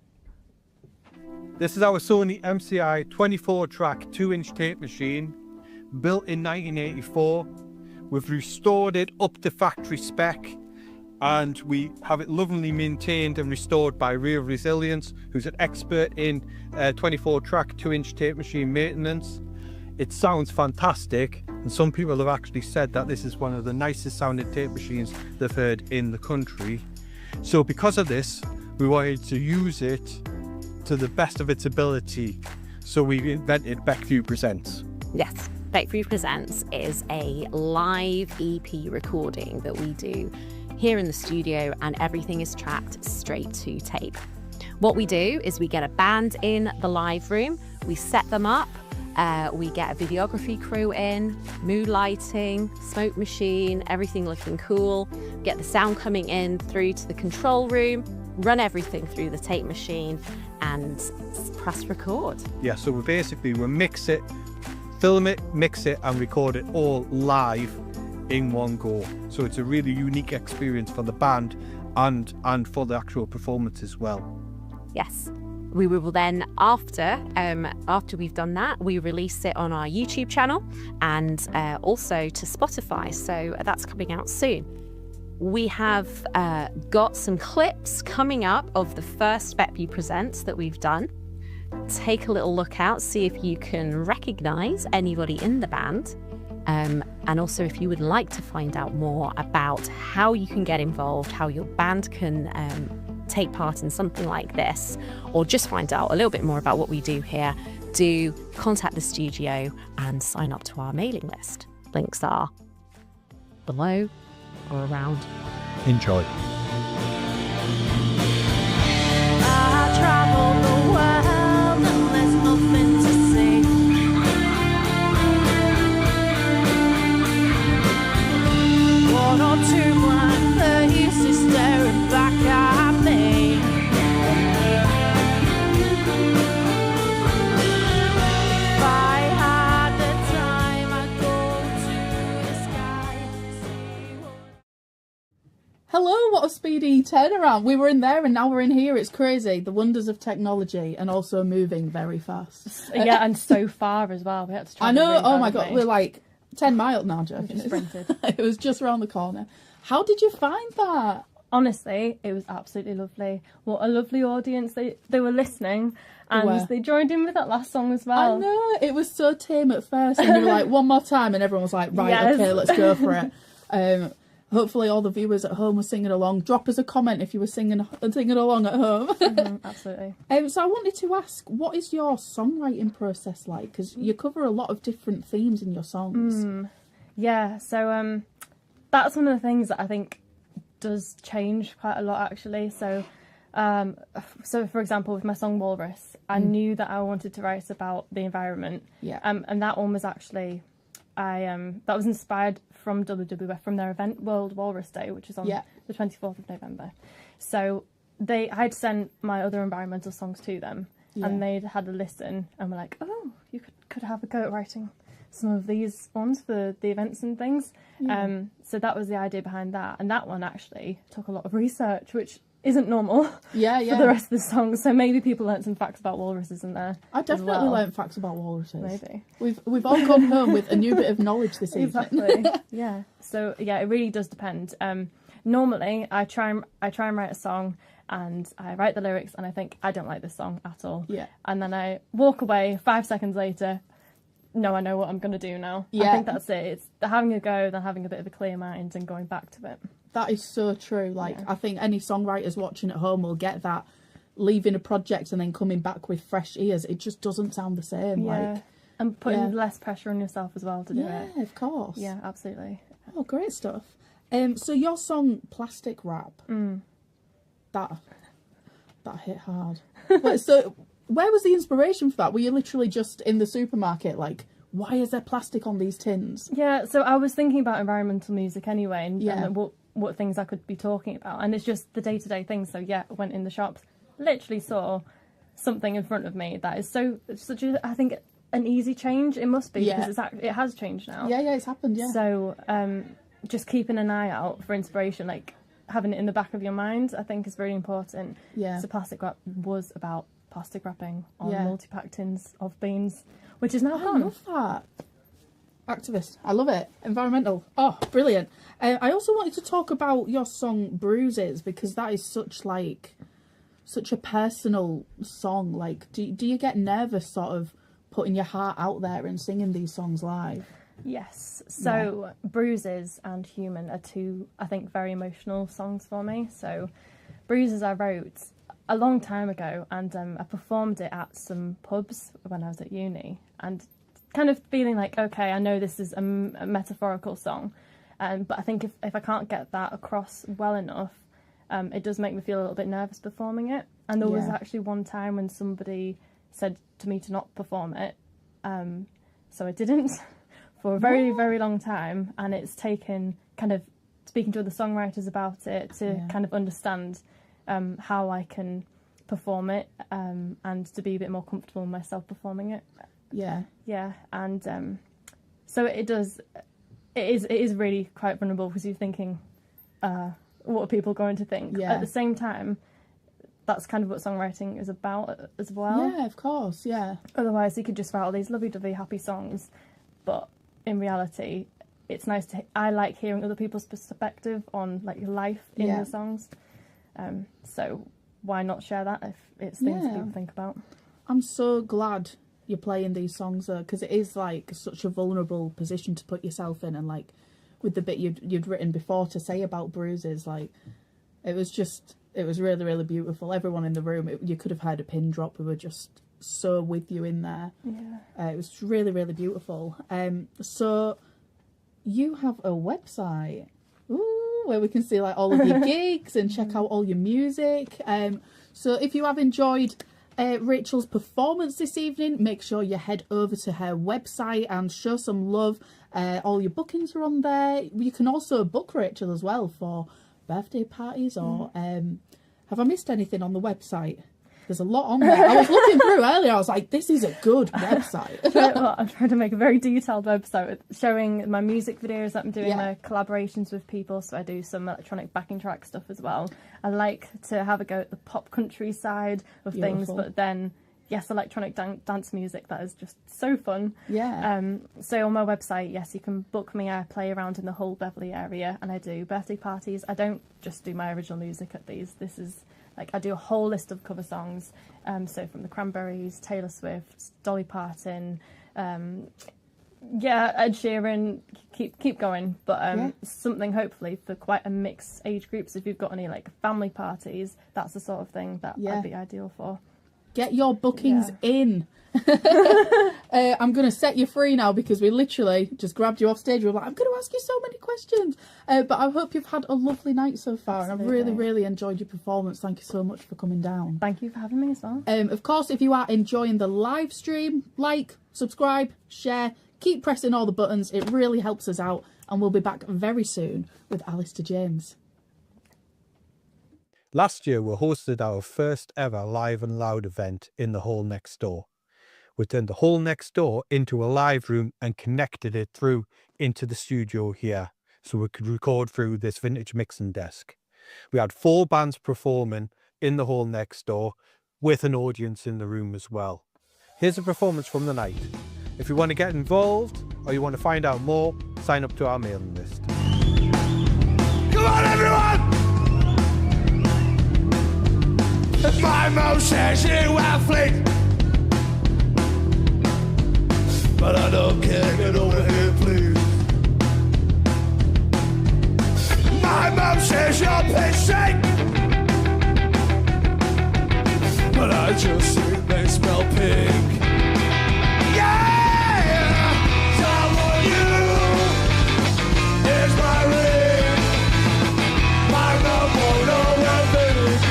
This is our Sony MCI 24-track 2-inch tape machine, built in 1984. We've restored it up to factory spec, and we have it lovingly maintained and restored by Real Resilience, who's an expert in 24-track 2-inch tape machine maintenance. It sounds fantastic, and some people have actually said that this is one of the nicest sounding tape machines they've heard in the country. So because of this, we wanted to use it to the best of its ability, so we invented Beckview Presents. Yes, Beckview Presents is a live EP recording that we do here in the studio, and everything is tracked straight to tape. What we do is we get a band in the live room, we set them up, we get a videography crew in, mood lighting, smoke machine, everything looking cool, get the sound coming in through to the control room, run everything through the tape machine and press record. Yeah, so we mix it, film it, mix it and record it all live in one go. So it's a really unique experience for the band and for the actual performance as well. Yes. We will then, after we've done that, we release it on our YouTube channel and also to Spotify. So that's coming out soon. We have got some clips coming up of the first Beckview Presents that we've done. Take a little look out, see if you can recognise anybody in the band. And also if you would like to find out more about how you can get involved, how your band can take part in something like this, or just find out a little bit more about what we do here, do contact the studio and sign up to our mailing list. Links are below or around. Enjoy. I travel the world and there's nothing to see. One or two blind faces staring back at me. If I had the time, I'd go to the sky and see what... Hello, what a speedy turnaround. We were in there and now we're in here. It's crazy. The wonders of technology and also moving very fast. Yeah, and so far as well. We had to I know, really oh my God, we're like 10 miles now, Jeff. We just sprinted. It was just around the corner. How did you find that? Honestly, it was absolutely lovely. What a lovely audience. They were listening, and they joined in with that last song as well. I know, it was so tame at first, and you were like, one more time, and everyone was like, right, okay, let's go for it. Hopefully all the viewers at home were singing along. Drop us a comment if you were singing along at home. Absolutely. So I wanted to ask, what is your songwriting process like? Because you cover a lot of different themes in your songs. Yeah, so that's one of the things that I think does change quite a lot, actually. So for example, with my song Walrus, I knew that I wanted to write about the environment. Yeah. And that one was actually, that was inspired from WWF, from their event World Walrus Day, which is on the 24th of November. So I'd sent my other environmental songs to them, and they'd had a listen and were like, oh, you could have a go at writing some of these ones for the events and things. So that was the idea behind that. And that one actually took a lot of research, which isn't normal for the rest of the song. So maybe people learnt some facts about walruses in there. I definitely learnt facts about walruses. Maybe. We've all come home with a new bit of knowledge this evening. Exactly. Yeah. So yeah, it really does depend. Normally I try and write a song, and I write the lyrics and I think, I don't like this song at all. Yeah. And then I walk away 5 seconds later. No, I know what I'm going to do now. Yeah. I think that's it. It's having a go, then having a bit of a clear mind and going back to it. That is so true. Like, I think any songwriters watching at home will get that. Leaving a project and then coming back with fresh ears, it just doesn't sound the same. Yeah. Like, and putting less pressure on yourself as well to do it. Yeah, of course. Yeah, absolutely. Oh, great stuff. So your song Plastic Wrap, that hit hard. So where was the inspiration for that? Were you literally just in the supermarket like, why is there plastic on these tins? Yeah, so I was thinking about environmental music anyway, and what things I could be talking about, and it's just the day-to-day things. So I went in the shops, literally saw something in front of me that is such a, I think, an easy change. It must be, because it has changed now. Yeah, it's happened. Yeah. So just keeping an eye out for inspiration, like having it in the back of your mind, I think is really important. Yeah. So Plastic Wrap was about plastic wrapping on multi-pack tins of beans, which is now gone. I love that. Activist. I love it. Environmental. Oh, brilliant. I also wanted to talk about your song Bruises, because that is such a personal song. Like, do you get nervous sort of putting your heart out there and singing these songs live? Yes. So Bruises and Human are two, I think, very emotional songs for me. So Bruises I wrote a long time ago, and I performed it at some pubs when I was at uni, and kind of feeling like, okay, I know this is a metaphorical song, but I think if I can't get that across well enough, it does make me feel a little bit nervous performing it. And there was actually one time when somebody said to me to not perform it, so I didn't for a very, very long time, and it's taken kind of speaking to other songwriters about it to kind of understand how I can perform it, and to be a bit more comfortable in myself performing it. Yeah, and so it is really quite vulnerable, because you're thinking, what are people going to think? At the same time, that's kind of what songwriting is about as well. Yeah, of course, yeah. Otherwise, you could just write all these lovey-dovey happy songs, but in reality, it's nice I like hearing other people's perspective on like life in the songs. So why not share that if it's things that people think about? I'm so glad you're playing these songs, though, because it is like such a vulnerable position to put yourself in, and like with the bit you'd written before to say about Bruises, like it was really, really beautiful. Everyone in the room, you could have heard a pin drop. We were just so with you in there. It was really, really beautiful. So you have a website where we can see like all of your gigs and check out all your music. So if you have enjoyed Rachel's performance this evening, make sure you head over to her website and show some love. All your bookings are on there. You can also book Rachel as well for birthday parties, or have I missed anything on the website? There's a lot on there. I was looking through earlier, I was like, this is a good website. Well, I'm trying to make a very detailed website showing my music videos that I'm doing, my collaborations with people, so I do some electronic backing track stuff as well. I like to have a go at the pop country side of things, but then, electronic dance music that is just so fun. Yeah. So on my website, yes, you can book me. I play around in the whole Beverley area, and I do birthday parties. I don't just do my original music at these. This is like I do a whole list of cover songs. So from the Cranberries, Taylor Swift, Dolly Parton, Ed Sheeran. Keep going, but something hopefully for quite a mixed age groups. If you've got any like family parties, that's the sort of thing that I'd be ideal for. Get your bookings in. I'm going to set you free now because we literally just grabbed you off stage. We were like, I'm going to ask you so many questions. But I hope you've had a lovely night so far. Absolutely. And I've really, really enjoyed your performance. Thank you so much for coming down. Thank you for having me as well. Of course, if you are enjoying the live stream, like, subscribe, share, keep pressing all the buttons. It really helps us out. And we'll be back very soon with Alistair James. Last year, we hosted our first ever Live and Loud event in the hall next door. We turned the hall next door into a live room and connected it through into the studio here so we could record through this vintage mixing desk. We had 4 bands performing in the hall next door with an audience in the room as well. Here's a performance from the night. If you want to get involved or you want to find out more, sign up to our mailing list. Come on, everyone! My mouth says you athlete, but I don't care, get over here please. My mouth says you're pissing, but I just think they smell pink. Yeah, some of you is my ring. My mouth won't know everything.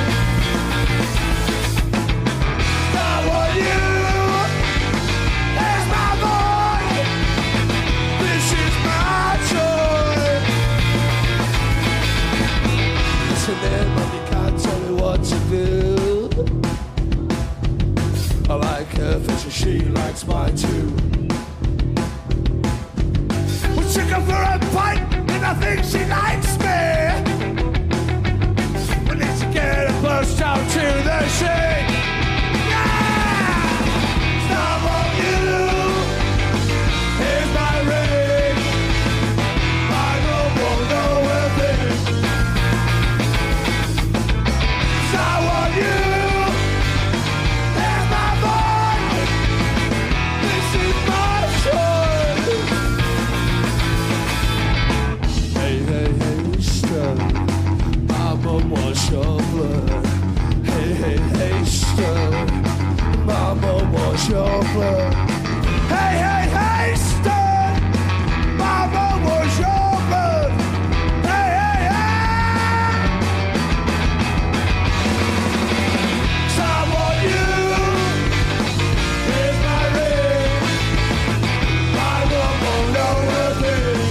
But you can't tell me what to do. I like her fish and she likes mine too. We took her for a pint and I think she likes me. We need to get a bus down to the sea. Yeah! Some of you, here's my ring. I don't know where this is. Wash your blood. Hey, hey, hey, stir. Mama, wash your blood. Hey, hey, hey, stir. Mama, wash your blood. Hey, hey, hey. Some of you is my ring. My mama know everything.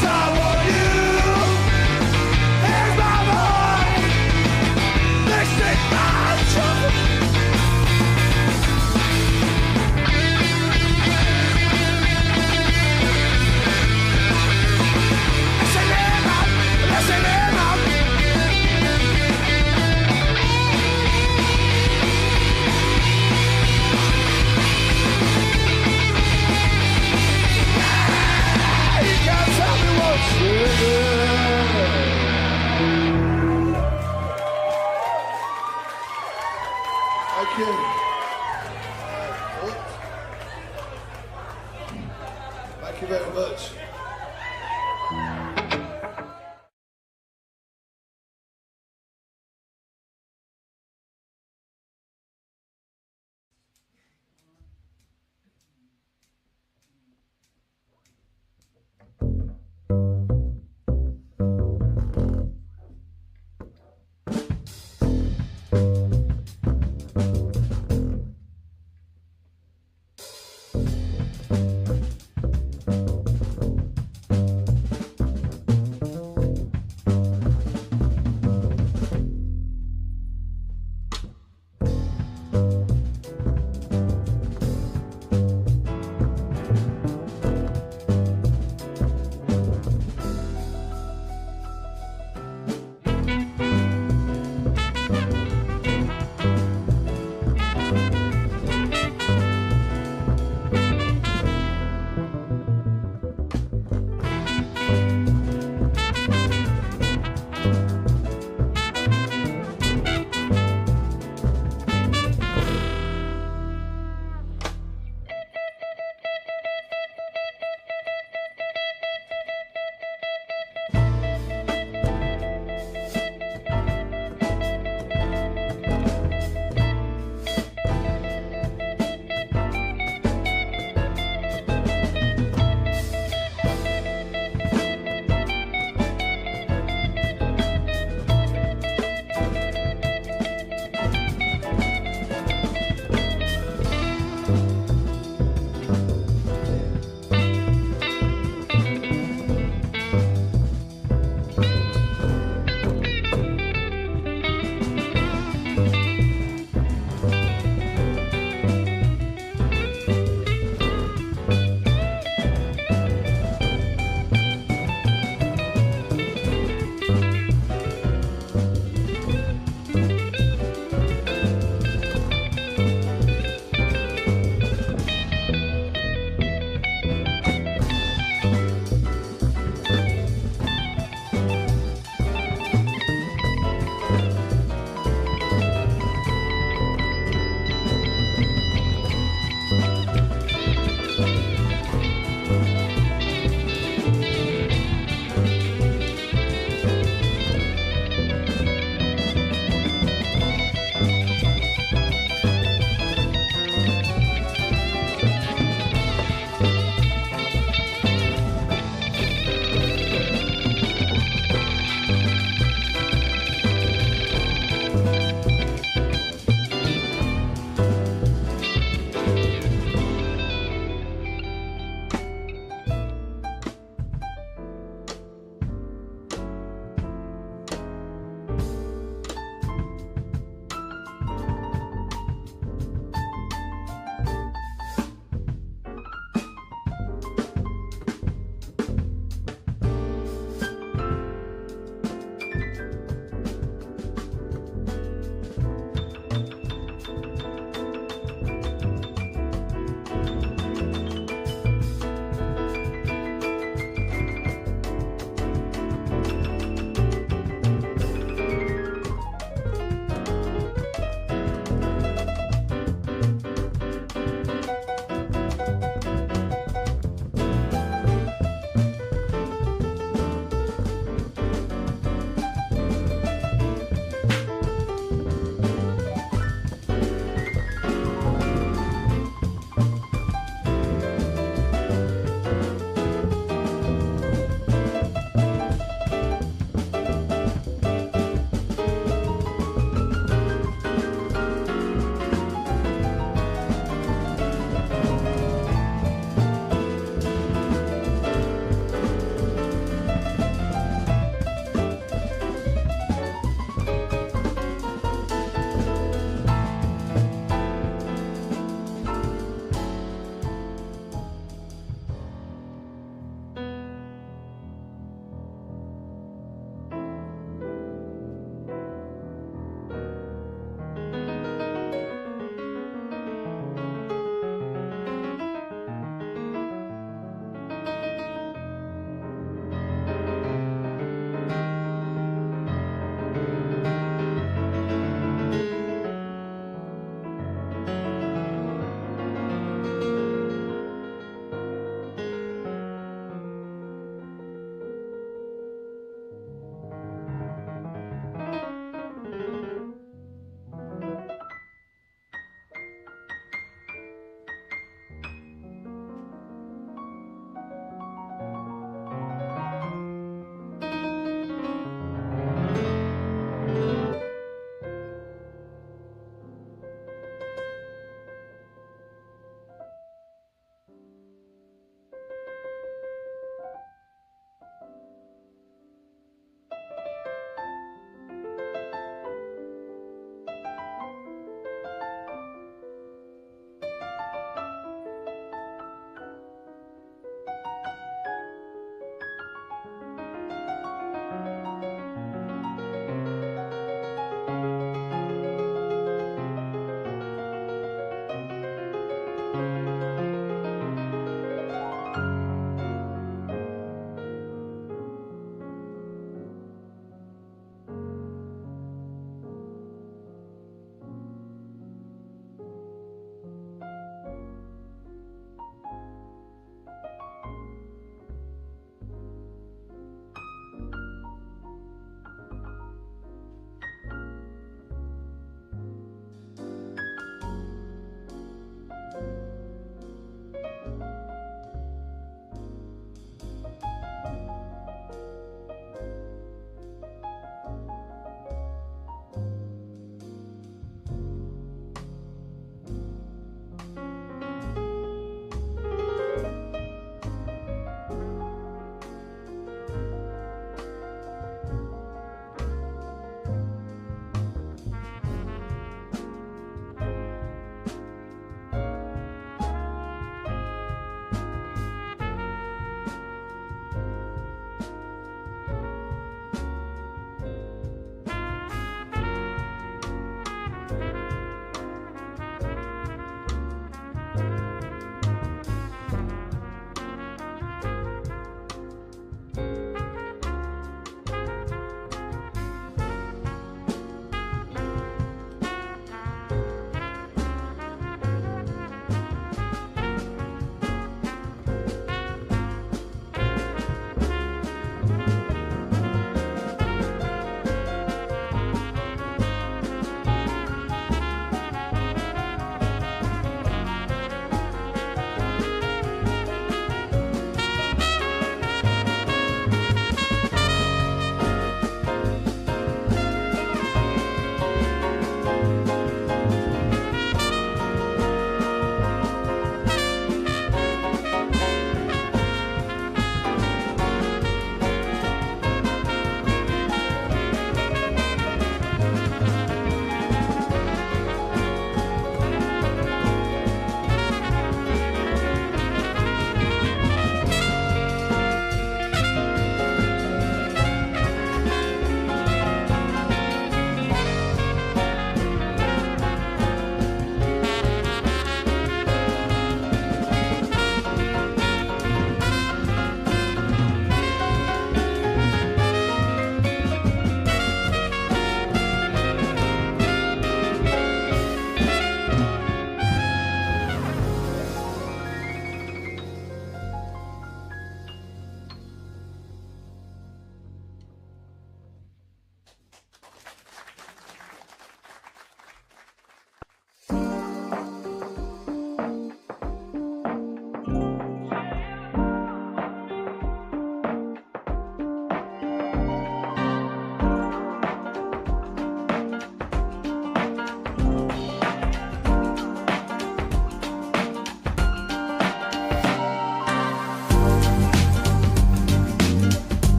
Some of you.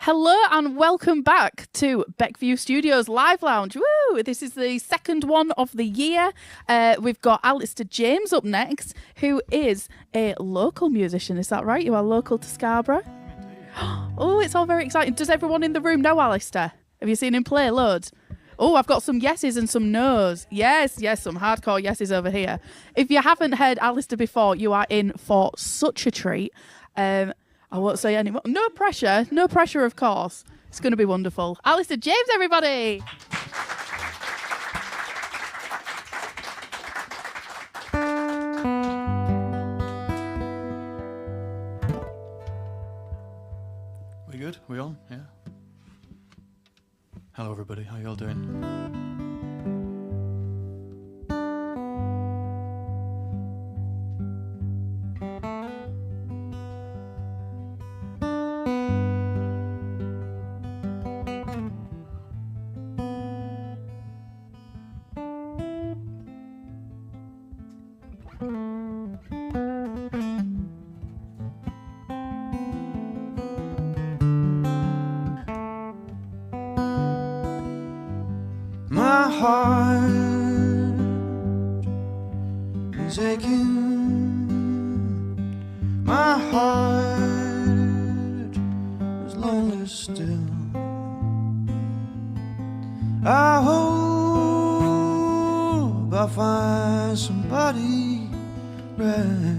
Hello and welcome back to Beckview Studios Live Lounge. Woo! This is the second one of the year. We've got Alistair James up next, who is a local musician. Is that right? You are local to Scarborough? Oh, it's all very exciting. Does everyone in the room know Alistair? Have you seen him play loads? Oh, I've got some yeses and some nos. Yes, some hardcore yeses over here. If you haven't heard Alistair before, you are in for such a treat. I won't say any more. No pressure, of course. It's going to be wonderful. Alistair James, everybody. We good? We on? Yeah. Hello, everybody. How y'all doing? My heart is aching. My heart is lonely still. I hope I find somebody right.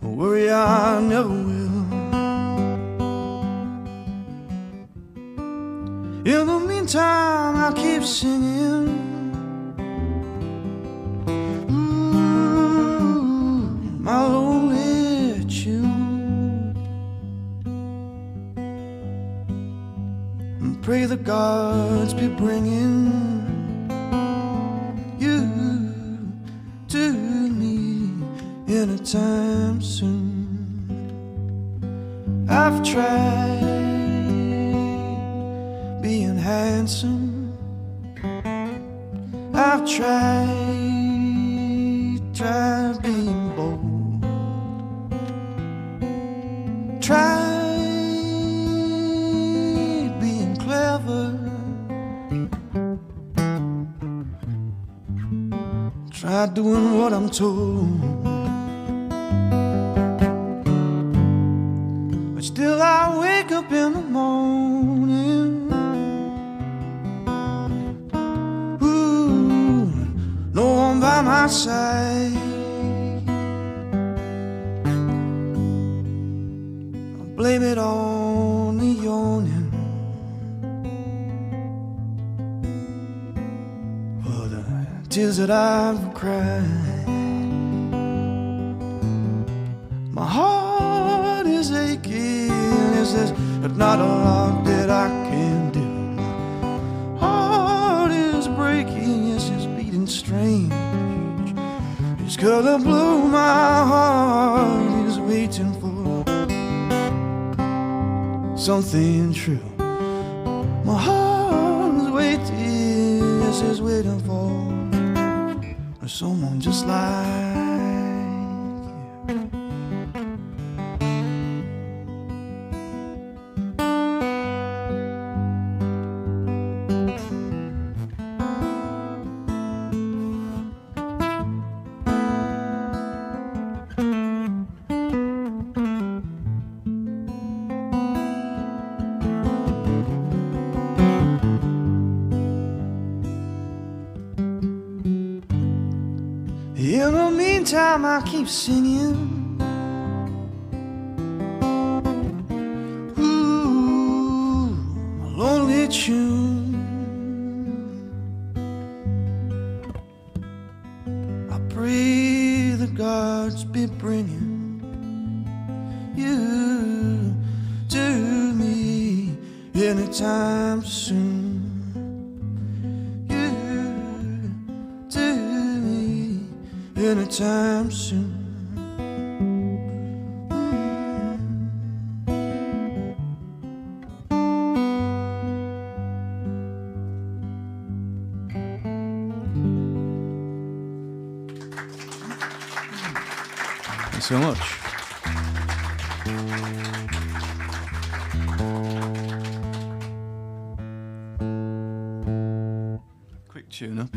Don't worry, I never will. In the meantime, I'll keep singing. My lonely tune. And pray the gods be bringing you to me anytime soon. I've tried being handsome. I've tried being bold. Tried being clever. Tried doing what I'm told. But still I wake up in the morning. No one by my side. I blame it on the yawning for the tears that I've cried. My heart is aching. Is this not a lot that I can do? My heart is breaking. Yes, it's strange. It's color blue. My heart is waiting for something true. My heart is waiting. Yes, it's waiting for someone just like you. In the meantime, I keep singing. Ooh, a lonely tune. I pray the gods be bringing you to me anytime soon. Anytime soon. Thanks so much. tune up.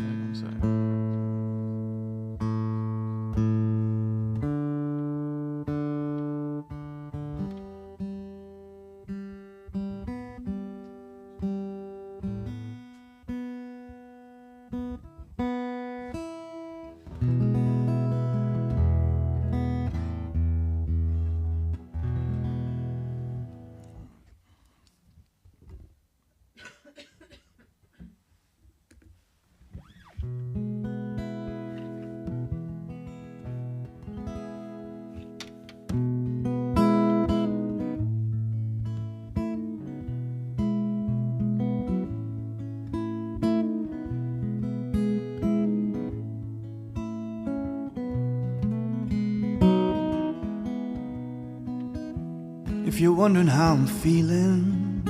If you're wondering how I'm feeling,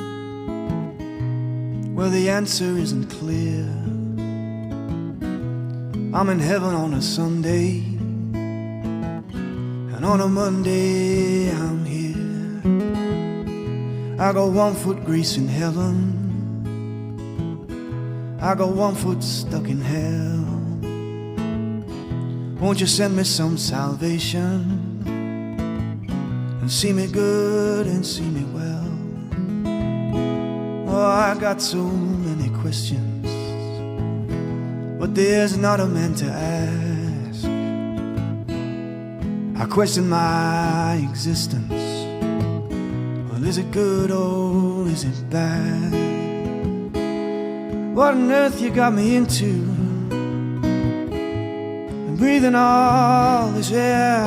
well, the answer isn't clear. I'm in heaven on a Sunday, and on a Monday I'm here. I got 1 foot grease in heaven, I got 1 foot stuck in hell. Won't you send me some salvation, and see me good and see me well? Oh, I got so many questions, but there's not a man to ask. I question my existence. Well, is it good or is it bad? What on earth you got me into, and breathing all this air,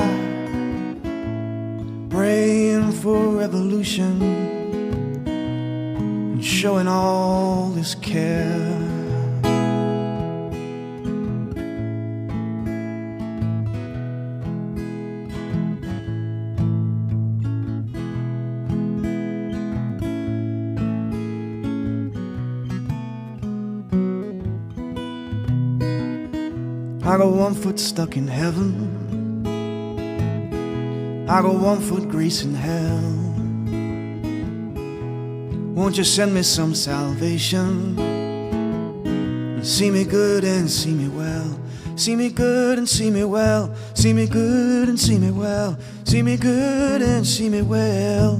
praying for evolution and showing all this care. I got 1 foot stuck in heaven, I got 1 foot grease in hell. Won't you send me some salvation, and see me good and see me well? See me good and see me well, see me good and see me well, see me good and see me well.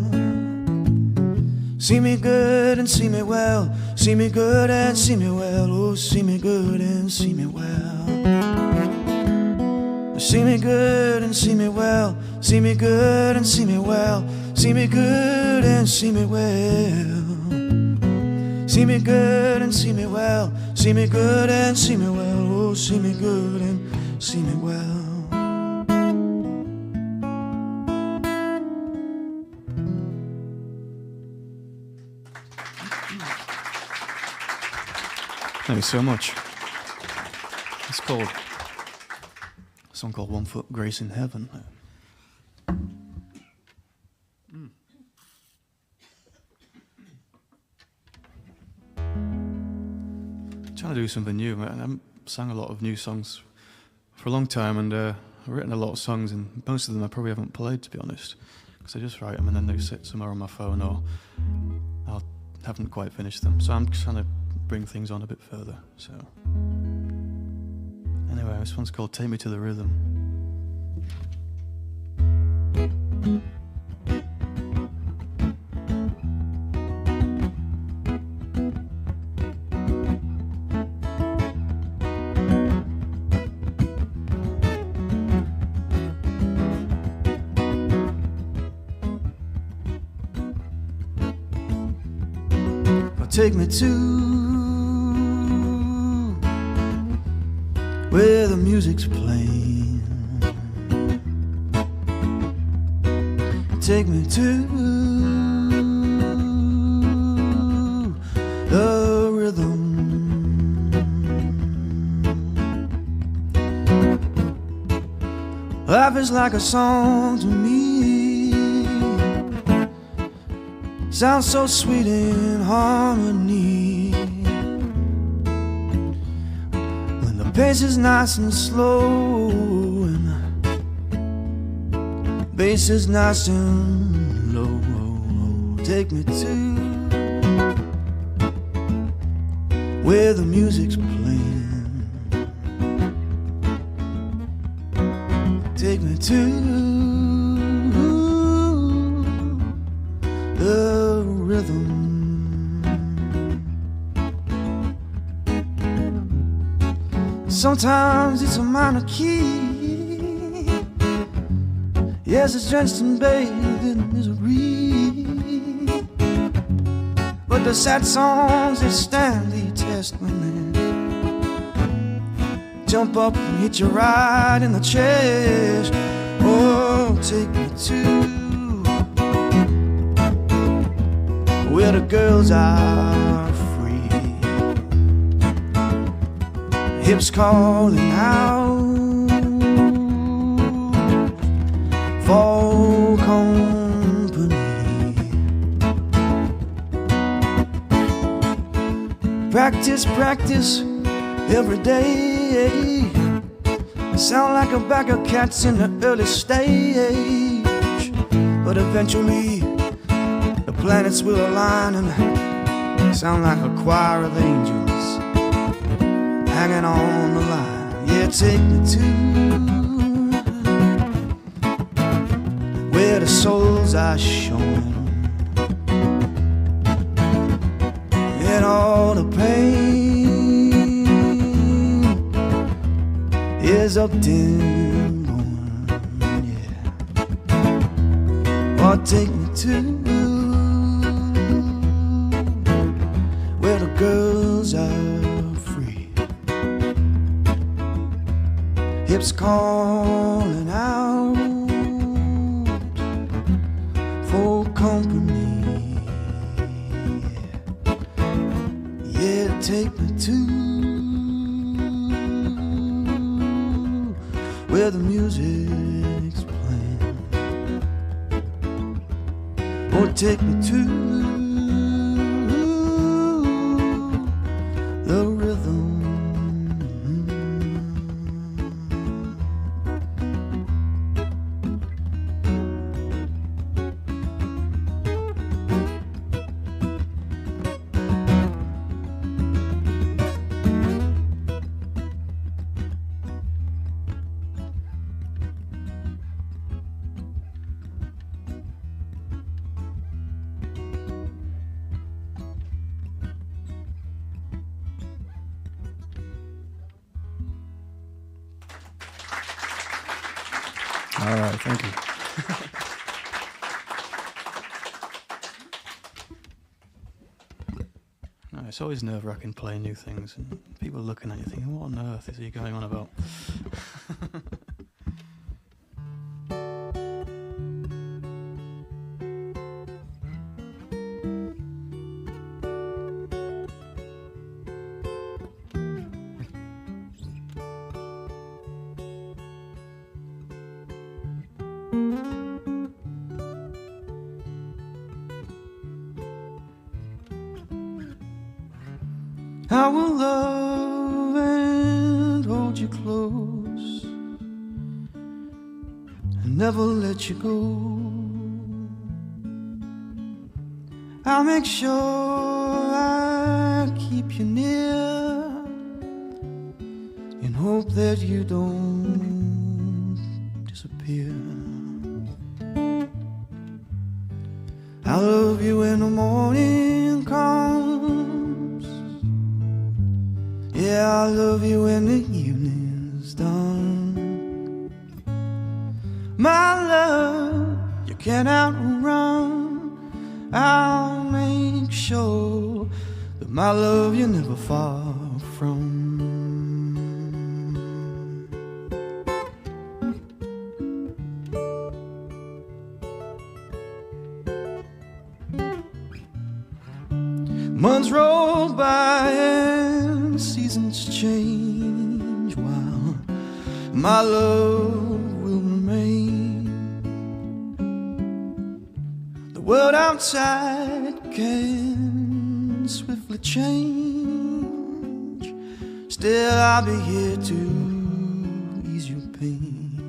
See me good and see me well, see me good and see me well, oh, see me good and see me well. See me good and see me well, see me good and see me well, see me good and see me well. See me good and see me well, see me good and see me well, oh, see me good and see me well. Thank you so much. It's called a song called 1 Foot Grace in Heaven. Trying to do something new. I haven't sang a lot of new songs for a long time, and I've written a lot of songs, and most of them I probably haven't played, to be honest, because I just write them and then they sit somewhere on my phone, or I haven't quite finished them. So I'm trying to bring things on a bit further. So anyway, this one's called Take Me to the Rhythm. Take me to where the music's playing. Take me to the rhythm. Life is like a song to me. Sounds so sweet in harmony. When the pace is nice and slow, and the bass is nice and low. Take me to where the music's playing. take me to the rhythm. Sometimes it's a minor key. Yes, it's drenched and bathed in misery. But the sad songs that stand the test when they jump up and hit you right in the chest. Oh, take me to where the girls are free. Hips calling out for company. Practice, practice every day. Sound like a bag of cats in the early stage, but eventually the planets will align and sound like a choir of angels hanging on the line. Yeah, take me to where the souls are showing, and all the pain is up and going, yeah. Or take me to where the girls are free. Hips calling out for company, yeah, take me to where the music's playing. Or take me to the rhythm. All right, thank you. No, it's always nerve-wracking playing new things, and people looking at you thinking, what on earth is he going on about? I will love and hold you close and never let you go. I'll make sure I keep you near in hope that you don't disappear. I love you when the morning comes. Yeah, I love you when the evening's done. My love, you can't outrun. I'll make sure that my love you're never far from. Months roll by and seasons change while my love will remain. The world outside can swiftly change, still I'll be here to ease your pain.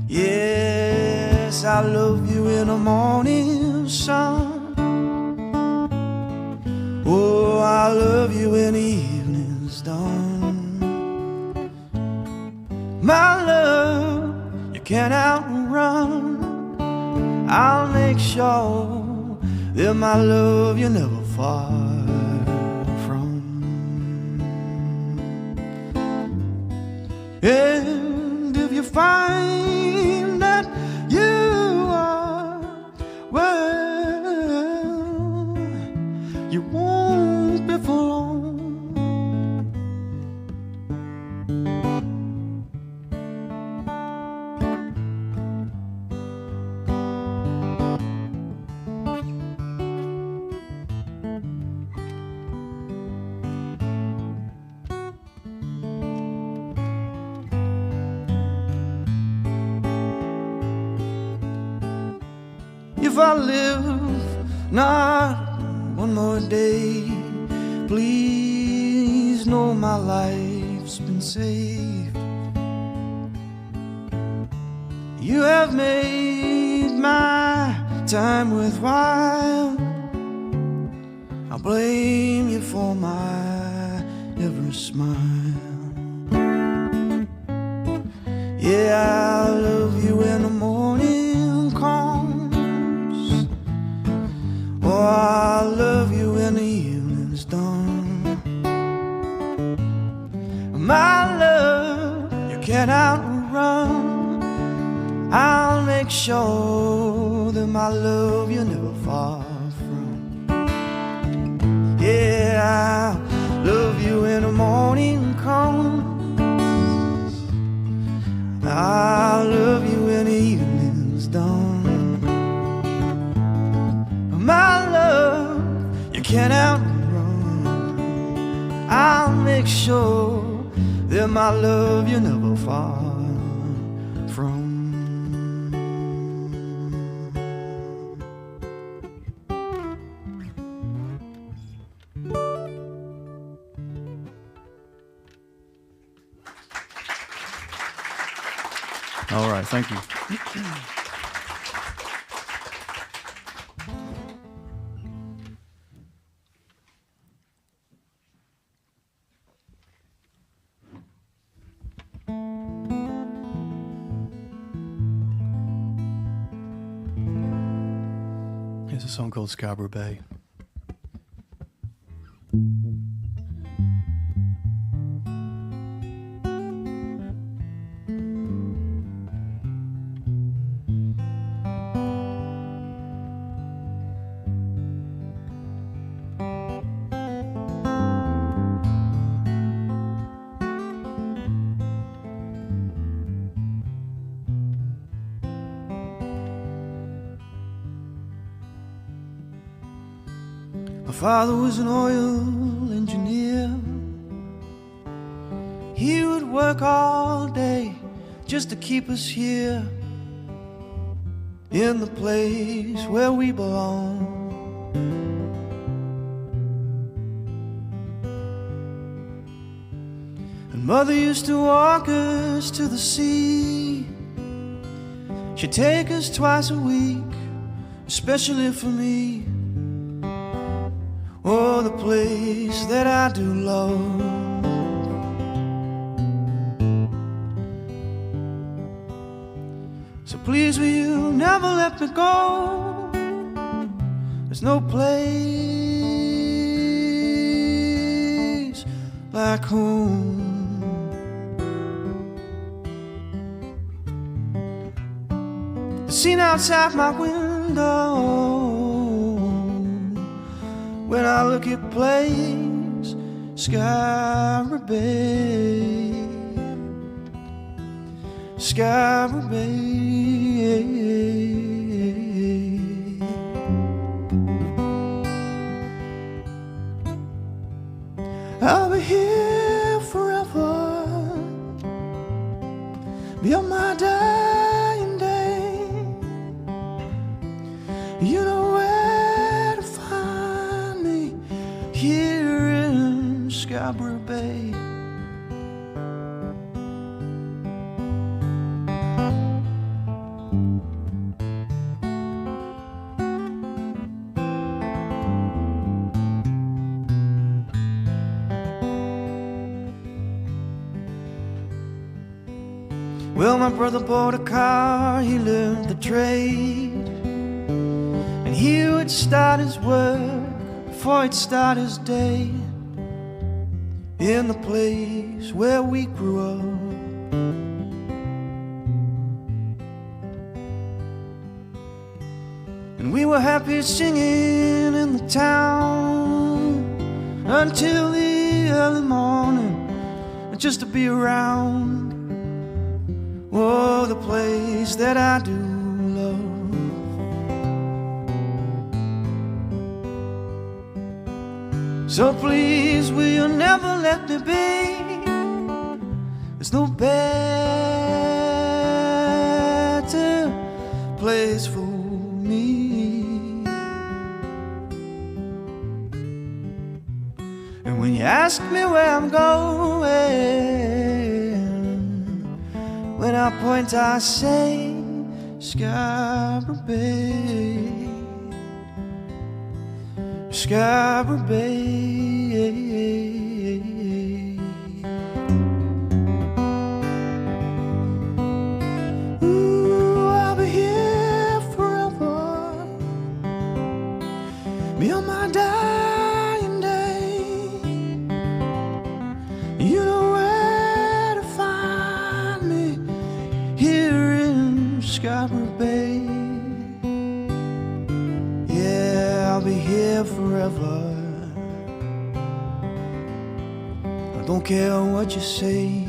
Yes, I love you in the morning sun. Oh, I love you when the evening's done. My love, you can't outrun. I'll make sure that my love you're never far from. And if you find that you are, well, you won't be for long. If I live not one more day, please know my life's been saved. You have made my time worthwhile. I blame you for my every smile. Yeah, I love you in the morning comes. Oh, I love you when the evening's done. My love, you can't outrun. I'll make sure that my love you're never far from. Yeah, I love you when the morning comes. I love you when the evening's done. My love, you can't outrun. I'll make sure that my love you're never far from. All right, thank you. Here's a song called Scarborough Bay. My father was an oil engineer. He would work all day just to keep us here in the place where we belong. And Mother used to walk us to the sea. She'd take us twice a week, especially for me. Oh, the place that I do love. So please will you never let me go. There's no place like home. The scene outside my window, when I look at place, Scarborough Bay, Scarborough Bay. I'll be here forever, beyond my dying day. You know where to find me, here in Scarborough Bay. Well, my brother bought a car, he learned the trade, and he would start his work before he'd start his day in the place where we grew up. And we were happy singing in the town until the early morning, just to be around, oh, the place that I do love. So please, will you never let me be? There's no better place for me. And when you ask me where I'm going, when I point I say Scarborough Bay, Scarborough Bay. Ooh, I'll be here forever, beyond my dying day. You know where to find me, here in Scarborough Bay. Yeah, I'll be here forever. I don't care what you say.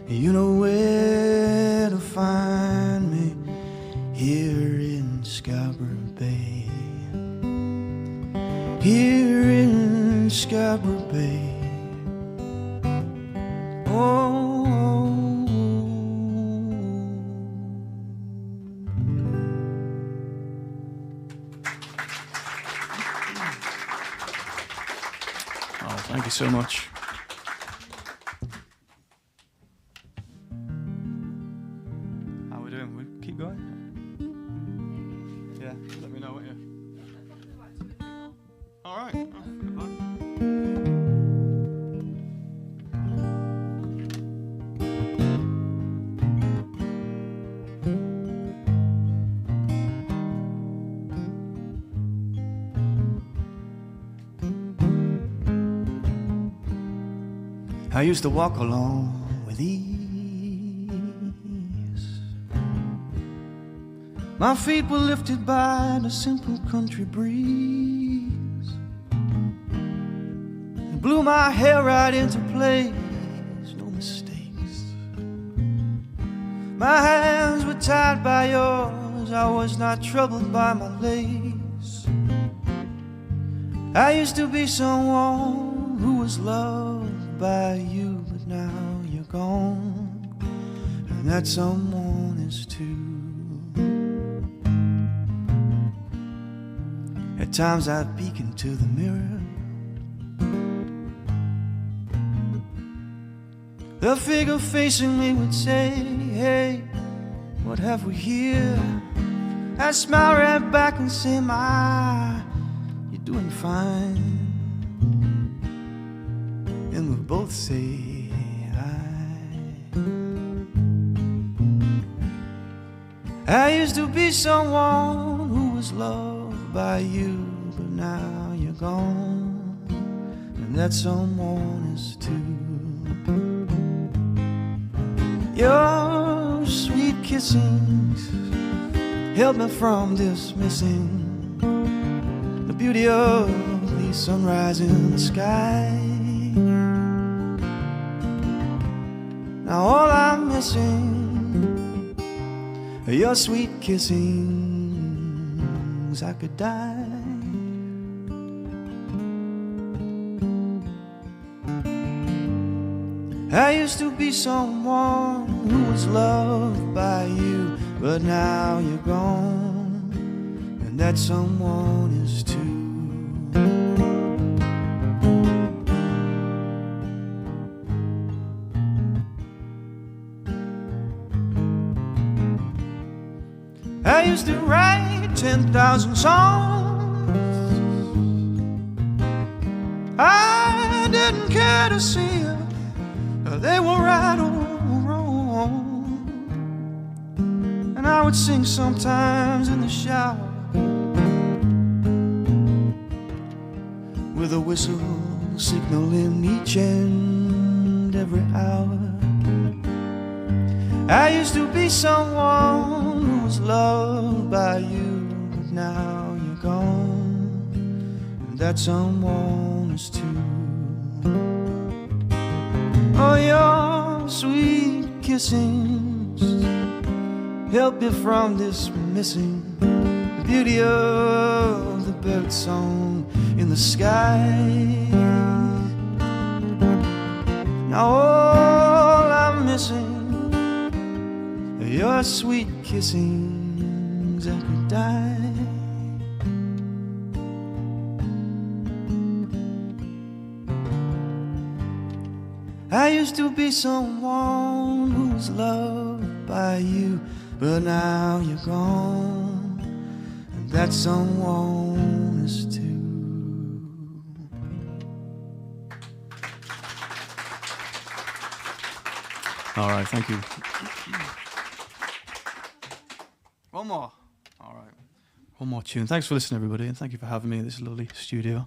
You know where to find me, here in Scarborough Bay. Here in Scarborough Bay. Oh. Thank you so much. How are we doing? We keep going? Yeah, let me know, won't you? All right. Good luck. I used to walk along with ease. My feet were lifted by the simple country breeze. It blew my hair right into place, no mistakes. My hands were tied by yours, I was not troubled by my lace. I used to be someone who was loved by you, but now you're gone, and that someone is too. At times I'd peek into the mirror. The figure facing me would say, hey, what have we here? I'd smile right back and say, my, you're doing fine. And we both say I used to be someone who was loved by you, but now you're gone, and that someone is too. Your sweet kissings held me from dismissing the beauty of the sunrise in the sky. Now all I'm missing are your sweet kissings. I could die. I used to be someone who was loved by you, but now you're gone, and that someone is too. I used to write 10,000 songs. I didn't care to see they were right or wrong. And I would sing sometimes in the shower with a whistle signaling each and every hour. I used to be someone who was loved by you, but now you're gone, and that someone is too. Oh, your sweet kissings help me from dismissing the beauty of the bird song in the sky. Now all I'm missing are your sweet kissings that could die. I used to be someone who was loved by you, but now you're gone, and that someone is too. All right, thank you. One more. All right. One more tune. Thanks for listening, everybody, and thank you for having me in this lovely studio.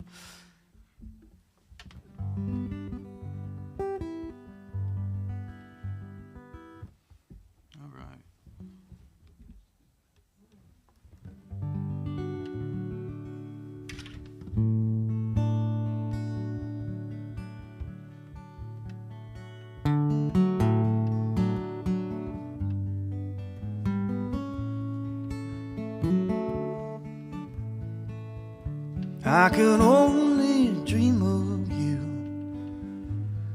I can only dream of you,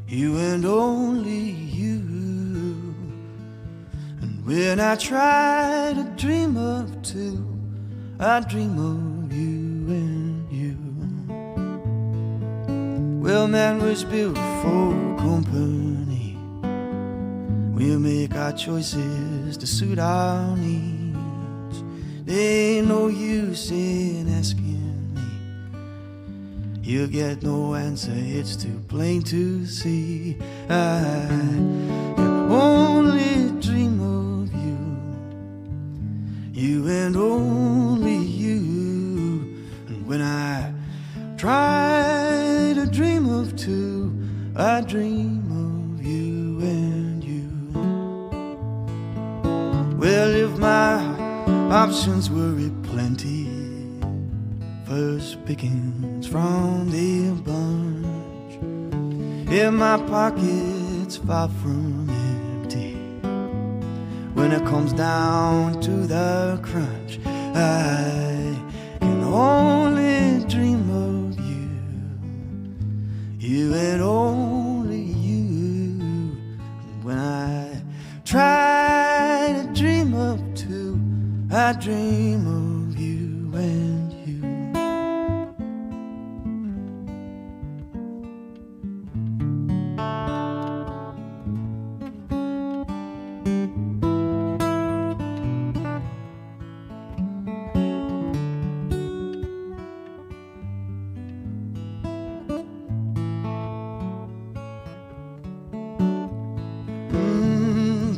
you and only you. And when I try to dream of two, I dream of you and you. Well, man was built for company. We'll make our choices to suit our needs. There ain't no use in asking. You'll get no answer, it's too plain to see. I can only dream of you, you and only you. And when I try to dream of two, I dream of you and you. Well, if my options were plenty, first pickings from the bunch, in my pockets far from empty. When it comes down to the crunch, I can only dream of you, you and only you. And when I try to dream of two, I dream of you and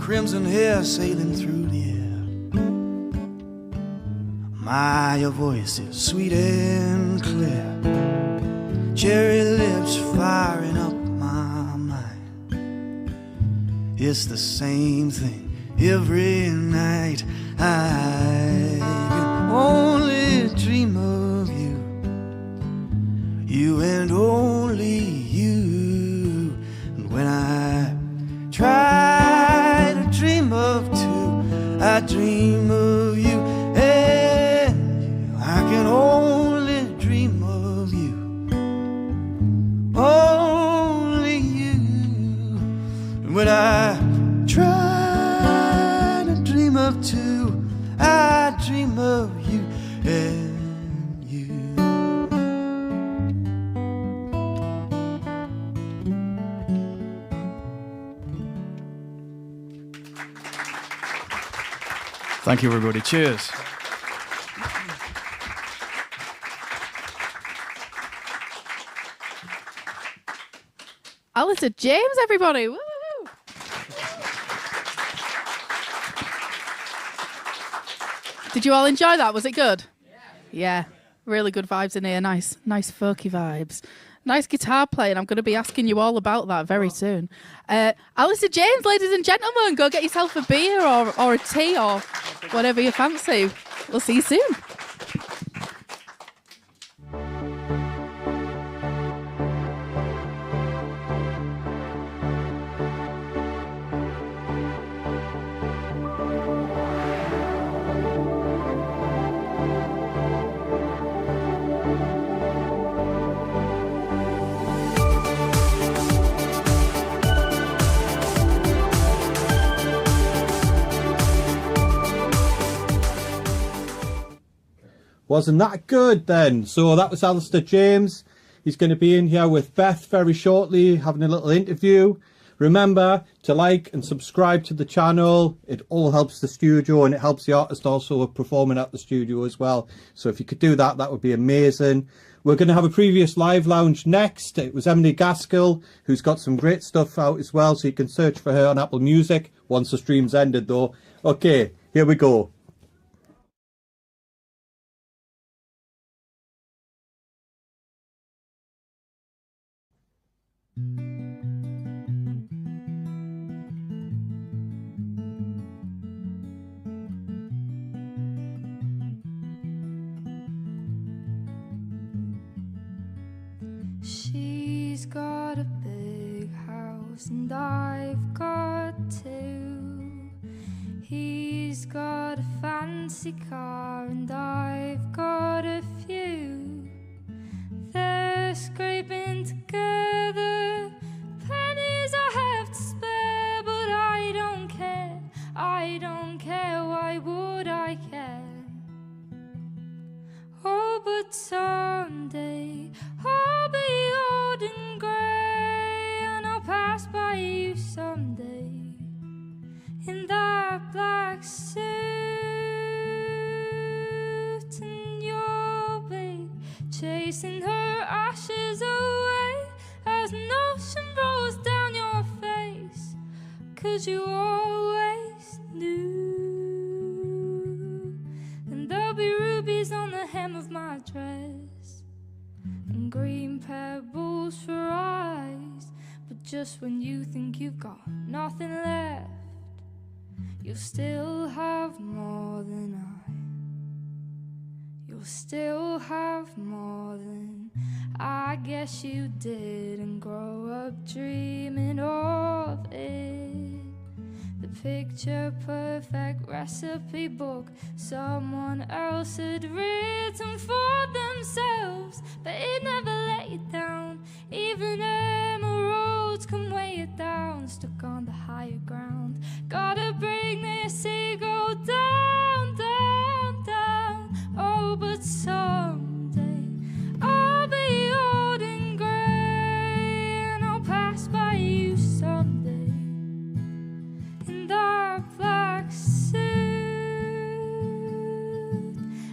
crimson hair sailing through the air. My, your voice is sweet and clear. Cherry lips firing up my mind. It's the same thing every night. I can only dream of you, you and only you. And when I try to dream of two, I dream of you and you. I can only dream of you, only you. And when I try to dream of two, I dream of you and you. Thank you, everybody. Cheers. Alistair James, everybody. Woo! Did you all enjoy that? Was it good? Yeah. Really good vibes in here. Nice folky vibes. Nice guitar playing. I'm going to be asking you all about that very soon. Alistair James, ladies and gentlemen, go get yourself a beer or a tea or whatever you fancy. We'll see you soon. Wasn't that good then? So that was Alistair James. He's going to be in here with Beth very shortly, having a little interview. Remember to like and subscribe to the channel. It all helps the studio and it helps the artist also performing at the studio as well. So if you could do that, that would be amazing. We're going to have a previous live lounge next. It was Emily Gaskell, who's got some great stuff out as well. So you can search for her on Apple Music once the stream's ended though. Okay, here we go. She's got a big house and I've got two. He's got a fancy car and I've got a few. They're scraping together pennies I have to spare, but I don't care. I don't care, why would I care? Oh, but someday I'll be old and grey, and I'll pass by you someday in that black suit, and you'll be chasing her ashes away as an ocean rolls down your face, 'cause you always knew. And there'll be rubies on the hem of my dress and green pebbles for eyes, but just when you think you've got nothing left, you'll still have more than I. You'll still have more than I guess you didn't grow up dreaming of it. The picture perfect recipe book someone else had written for themselves, but it never let you down. Even emeralds can weigh it down, stuck on the higher ground. Gotta bring this ego down, down, down. Oh, but someday I'll be old and grey, and I'll pass by you someday in that black suit,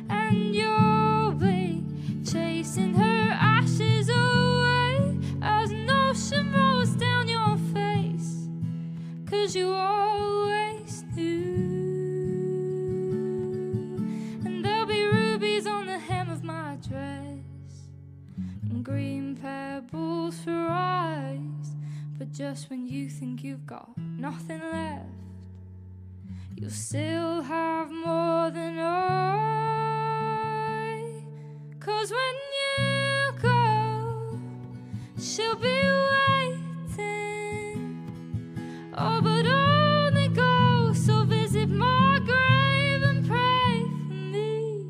and you'll be chasing her ashes away as an ocean rolls down your face, 'cause you always knew. And there'll be rubies on the hem of my dress and green pebbles for eyes, but just when you think you've got nothing left, you'll still have more than I. 'Cause when you go, she'll be waiting. Oh, but only go, so visit my grave and pray for me.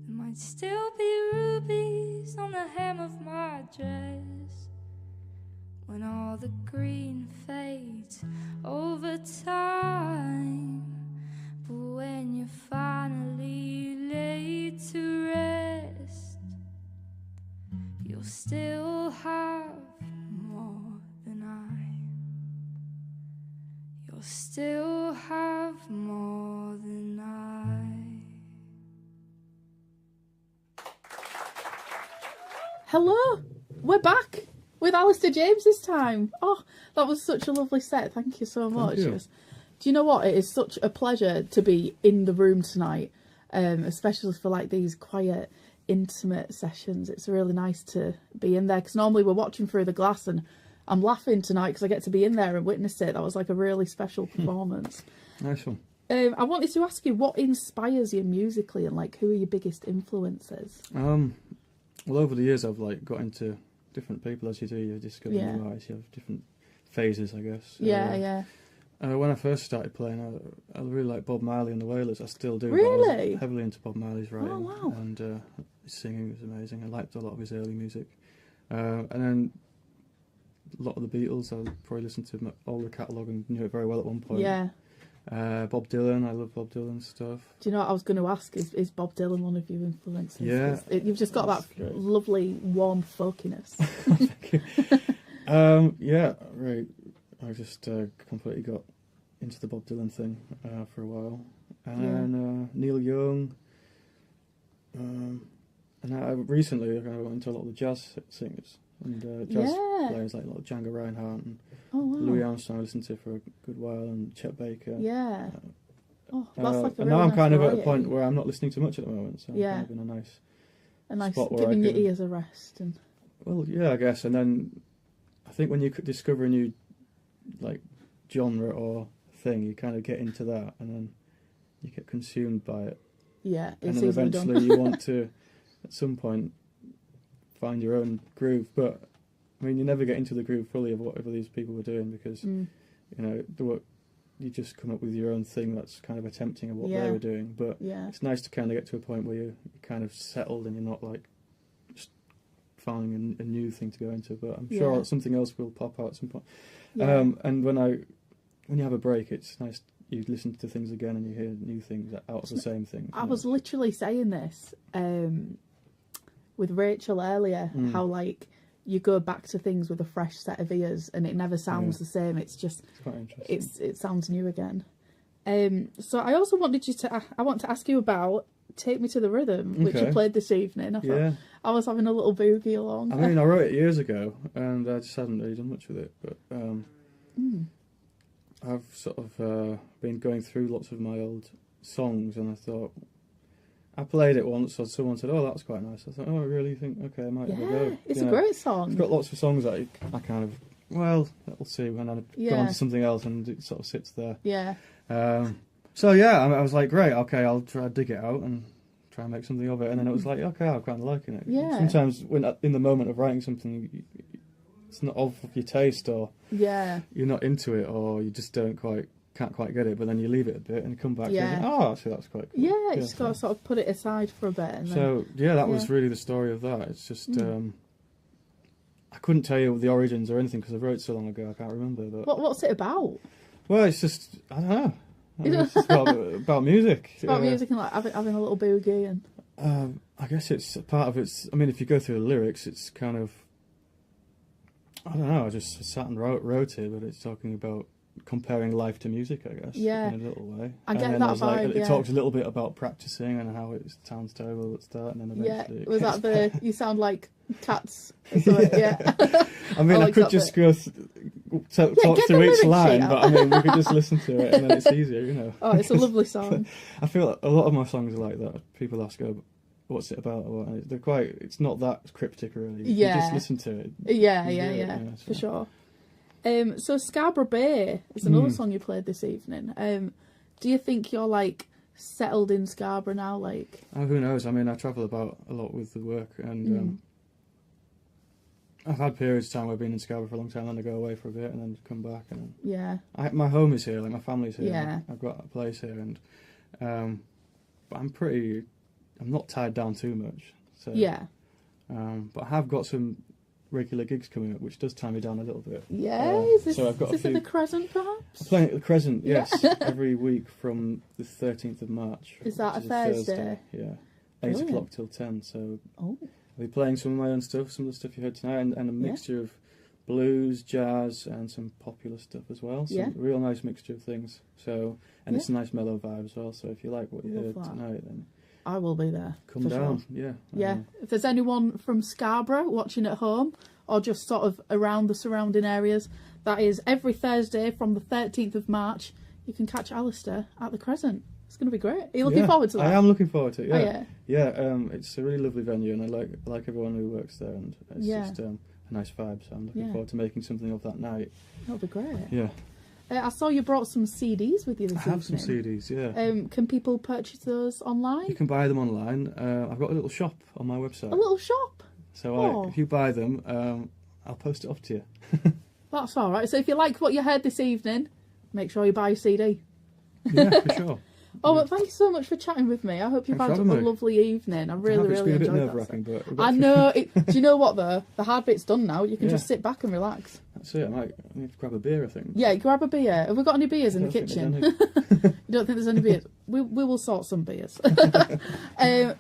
There might still be rubies on the hem of my dress when all the green fades over time. But when you're finally laid to rest, you'll still have more than I. You'll still have more than I. Hello, we're back with Alistair James this time. Oh, that was such a lovely set. Thank you so much. You. It was Do you know what? It is such a pleasure to be in the room tonight, especially for like these quiet, intimate sessions. It's really nice to be in there, because normally we're watching through the glass, and I'm laughing tonight because I get to be in there and witness it. That was like a really special performance. Nice one. I wanted to ask you, what inspires you musically, and like who are your biggest influences? Well, over the years I've like got into different people, as you do. You discover new artists. You have different phases, I guess. When I first started playing, I really liked Bob Marley and the Wailers. I still do. Really? But I was heavily into Bob Marley's writing. Oh, wow. And his singing was amazing. I liked a lot of his early music. And then a lot of the Beatles. I probably listened to all the catalogue and knew it very well at one point. Yeah. Bob Dylan. I love Bob Dylan's stuff. Do you know what I was going to ask? Is Bob Dylan one of your influences? Yeah. You've just got that lovely, warm folkiness. Thank you. Yeah, right. I just completely got into the Bob Dylan thing for a while. And then Neil Young. And I recently went into a lot of the jazz singers and jazz players, like a lot of Django Reinhardt and Louis Armstrong I listened to for a good while, and Chet Baker. Yeah. That's like a and now I'm kind of at a point where I'm not listening to much at the moment, so I'm kind of in a nice spot giving your ears a rest. And well, yeah, I guess. And then I think when you could discover a new like genre or thing, you kind of get into that, and then you get consumed by it. Yeah, and then eventually you want to, at some point, find your own groove. But I mean, you never get into the groove fully of whatever these people were doing, because you know you just come up with your own thing that's kind of attempting of what they were doing. But it's nice to kind of get to a point where you're kind of settled and you're not like just finding a new thing to go into. But I'm sure something else will pop out at some point. And when you have a break, it's nice. You listen to things again and you hear new things out of the same thing. I was literally saying this with Rachel earlier, how like you go back to things with a fresh set of ears and it never sounds the same. It's just it's quite interesting. It sounds new again. So I also wanted I want to ask you about Take Me to the Rhythm, which you played this evening. I thought I was having a little boogie along. I mean, I wrote it years ago and I just hadn't really done much with it, but I've sort of been going through lots of my old songs, and I thought, I played it once, and someone said, "Oh, that's quite nice." I thought, "Oh, I really think, okay, I might have a go." It's a great song. I've got lots of songs that I kind of, well, we'll see when I go on to something else, and it sort of sits there. Yeah. So yeah, I was like, great, okay, I'll try to dig it out and try and make something of it, and then it was like, okay, I'm kind of liking it. Yeah. Sometimes when in the moment of writing something, it's not of your taste, or you're not into it, or you just can't quite get it, but then you leave it a bit and come back and think, oh, actually that's quite cool. Yeah, you just got to sort of put it aside for a bit. And so that was really the story of that. It's just I couldn't tell you the origins or anything because I wrote it so long ago, I can't remember. But what's it about? Well, it's just, I don't know. It's just about music. It's about music and like having a little boogie. And I guess it's part of it's. I mean, if you go through the lyrics, it's kind of, I don't know. I just sat and wrote it, but it's talking about comparing life to music, I guess. Yeah, in a little way. I get that vibe. It talks a little bit about practicing and how it sounds terrible at the start, and then eventually. Yeah, was that you sound like cats? Yeah. I mean, I could just go talk through each line, but I mean, we could just listen to it, and then it's easier, you know. Oh, it's a lovely song. I feel like a lot of my songs are like that. People ask, what's it about? They're quite. It's not that cryptic, really. You just listen to it. Yeah, for sure. So Scarborough Bay is another song you played this evening. Do you think you're like settled in Scarborough now? Like, who knows? I mean, I travel about a lot with the work, and I've had periods of time where I've been in Scarborough for a long time, and then I go away for a bit, and then come back. And my home is here, like my family's here. Yeah, I've got a place here, and but I'm not tied down too much. So but I have got some regular gigs coming up, which does tie me down a little bit. So I've got is this at the Crescent, perhaps? I'm playing at the Crescent, yes, every week from the 13th of March. Is that a Thursday? Yeah, 8 o'clock till 10. So I'll be playing some of my own stuff, some of the stuff you heard tonight, and a mixture of blues, jazz, and some popular stuff as well. So a real nice mixture of things. So it's a nice mellow vibe as well. So if you like what you heard tonight, then I will be there. Come down, yeah. If there's anyone from Scarborough watching at home, or just sort of around the surrounding areas, that is every Thursday from the 13th of March. you can catch Alistair at the Crescent. It's going to be great. Are you looking forward to that? I am looking forward to it. Yeah, oh, yeah. It's a really lovely venue, and I like everyone who works there, and it's just a nice vibe. So I'm looking forward to making something of that night. That'll be great. Yeah. I saw you brought some CDs with you this evening. I have some CDs, yeah. Can people purchase those online? You can buy them online. I've got a little shop on my website. A little shop? So if you buy them, I'll post it up to you. That's all right. So if you like what you heard this evening, make sure you buy a CD. Yeah, for sure. But thank you so much for chatting with me. I hope you've had a lovely evening. I really enjoyed that. It's been a bit nerve-wracking, but I know. Do you know what, though? The hard bit's done now. You can just sit back and relax. That's it. I need to grab a beer, I think. Yeah, grab a beer. Have we got any beers in the kitchen? You don't think there's any beers? We will sort some beers. So yeah,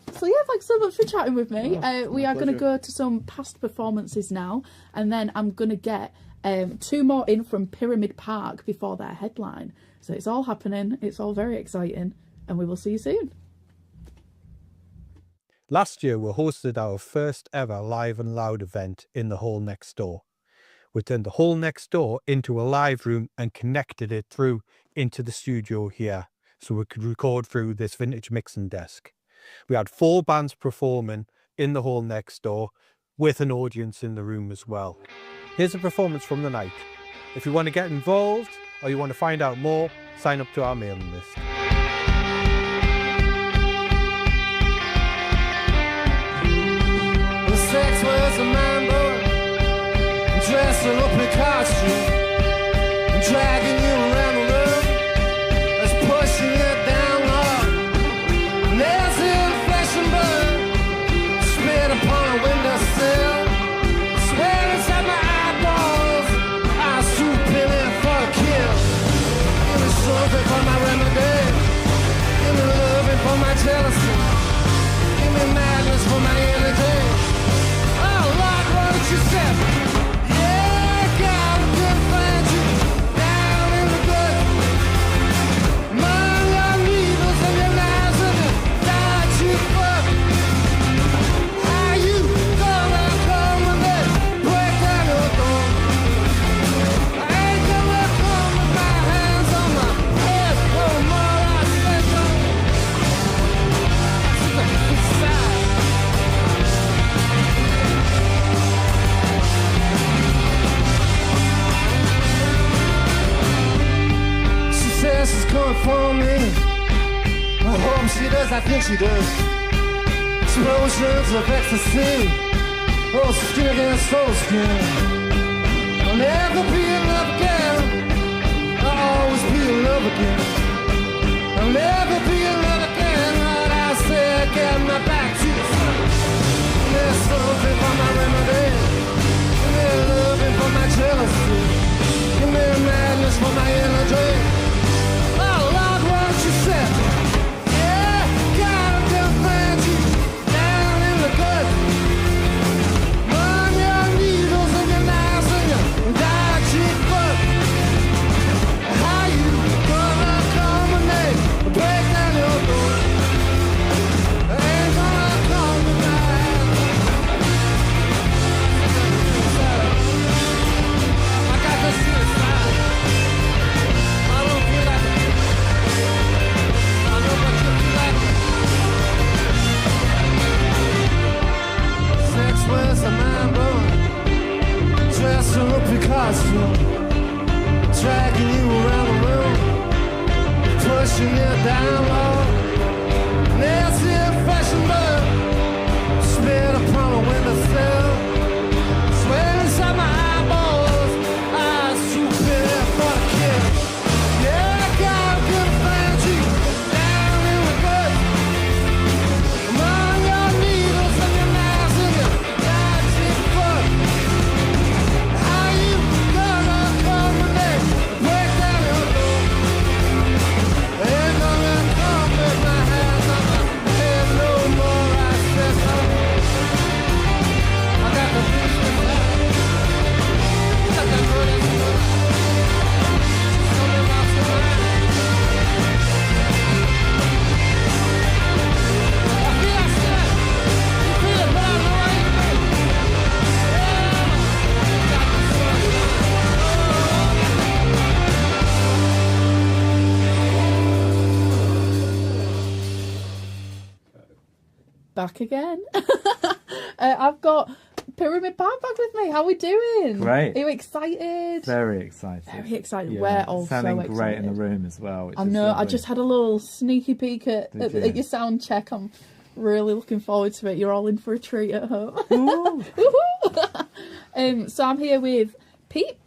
thanks so much for chatting with me. We are going to go to some past performances now, and then I'm going to get 2 more in from Pyramid Park before their headline. So it's all happening. It's all very exciting, and we will see you soon. Last year, we hosted our first ever Live and Loud event in the hall next door. We turned the hall next door into a live room and connected it through into the studio here, so we could record through this vintage mixing desk. We had 4 bands performing in the hall next door with an audience in the room as well. Here's a performance from the night. If you want to get involved or you want to find out more, sign up to our mailing list. The sex was a man boy, dressing up in costume, dragging you around the room, that's pushing it down low. Nails in flesh and blood, spit upon a windowsill, swear inside my eyeballs, I was swooping in for a kill. Give me something for my remedy, give me loving for my jealousy, give me madness for my energy. Oh Lord, what did you say? Is coming for me. I hope she does, I think she does. Explosions of ecstasy, oh, skin against soul skin. I'll never be in love again, I'll always be in love again. I'll never be in love again, but I say get my back to the sun. There's something for my remedy, give me loving for my jealousy, give me madness for my energy. Yeah, gotta defend you down in the gut. Burn your needles and your knives and your die cheap butt. How you gonna come with me? Break down your door. Ain't gonna come with I got the suicide. I don't feel like sex was a man boy, dressed up in costume, dragging you around the room, pushing you down low. Nails in flesh and blood, spit upon a windowsill, swear inside my eyeballs, I swoop in for a kill. Yeah, God, good find you down in the gut. Among your needles and your knives and your dodgy foot. How you gonna come with me? Break down your door. Ain't gonna come. back again. I've got Pyramid Park back with me. How are we doing? Great. Are you excited? Very excited. Very excited. Yeah. We're all sounding so excited. great in the room as well. I know. I just had a little sneaky peek at your sound check. I'm really looking forward to it. You're all in for a treat at home. So I'm here with Pete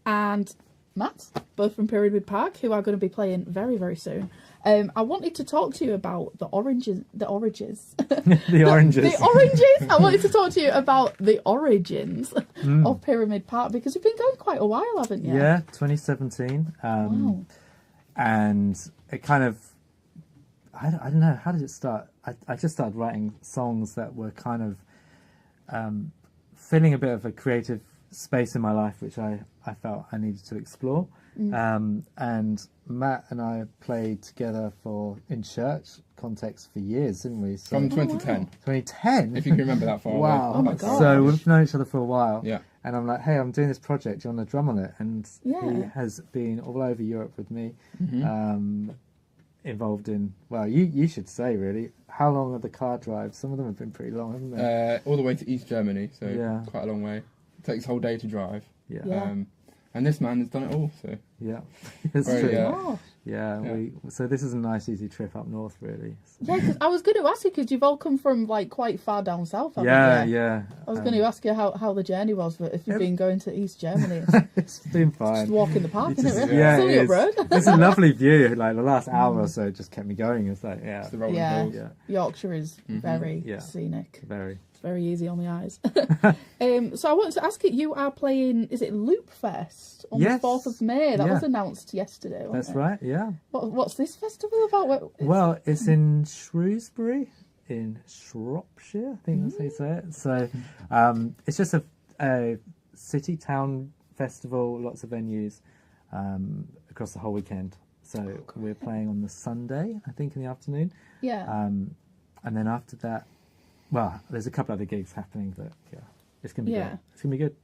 and Matt, both from Pyramid Park, who are going to be playing very, very soon. I wanted to talk to you about the oranges. The oranges. The oranges. I wanted to talk to you about the origins of Pyramid Park, because you've been going quite a while, haven't you? Yeah, 2017. Wow. And it kind of, I don't know, how did it start? I just started writing songs that were kind of filling a bit of a creative space in my life, which I felt I needed to explore. And Matt and I played together in church context for years, didn't we? So, from 2010. 2010? If you can remember that far. Wow. Oh my God. So we've known each other for a while. Yeah. And I'm like, hey, I'm doing this project. Do you want to drum on it? And Yeah. he has been all over Europe with me, involved in, well, you should say, really, how long are the car drives? Some of them have been pretty long, haven't they? All the way to East Germany, so quite a long way. It takes a whole day to drive. Yeah. And this man has done it all, so... Yeah, it's Very, true. Yeah, so this is a nice, easy trip up north, really. So. Yeah, because I was going to ask you, because you've all come from like quite far down south, haven't you? Yeah. I was going to ask you how the journey was, but if you've been going to East Germany, it's been fine. Just walk in the park, isn't it? Really? Yeah, it's only up road. It's a lovely view. Like the last hour or so just kept me going. It's like, It's the rolling hills. Yorkshire is very scenic. Very. It's very easy on the eyes. So I wanted to ask you are playing, is it Loop Fest on the 4th of May? That was announced yesterday, wasn't That's it? right, yeah. What's this festival about? Well, it's in Shrewsbury, in Shropshire, I think that's how you say it. So it's just a city-town festival, lots of venues across the whole weekend. So we're playing on the Sunday, I think, in the afternoon. Yeah. And then after that, well, there's a couple other gigs happening, but it's going to be good. It's going to be good.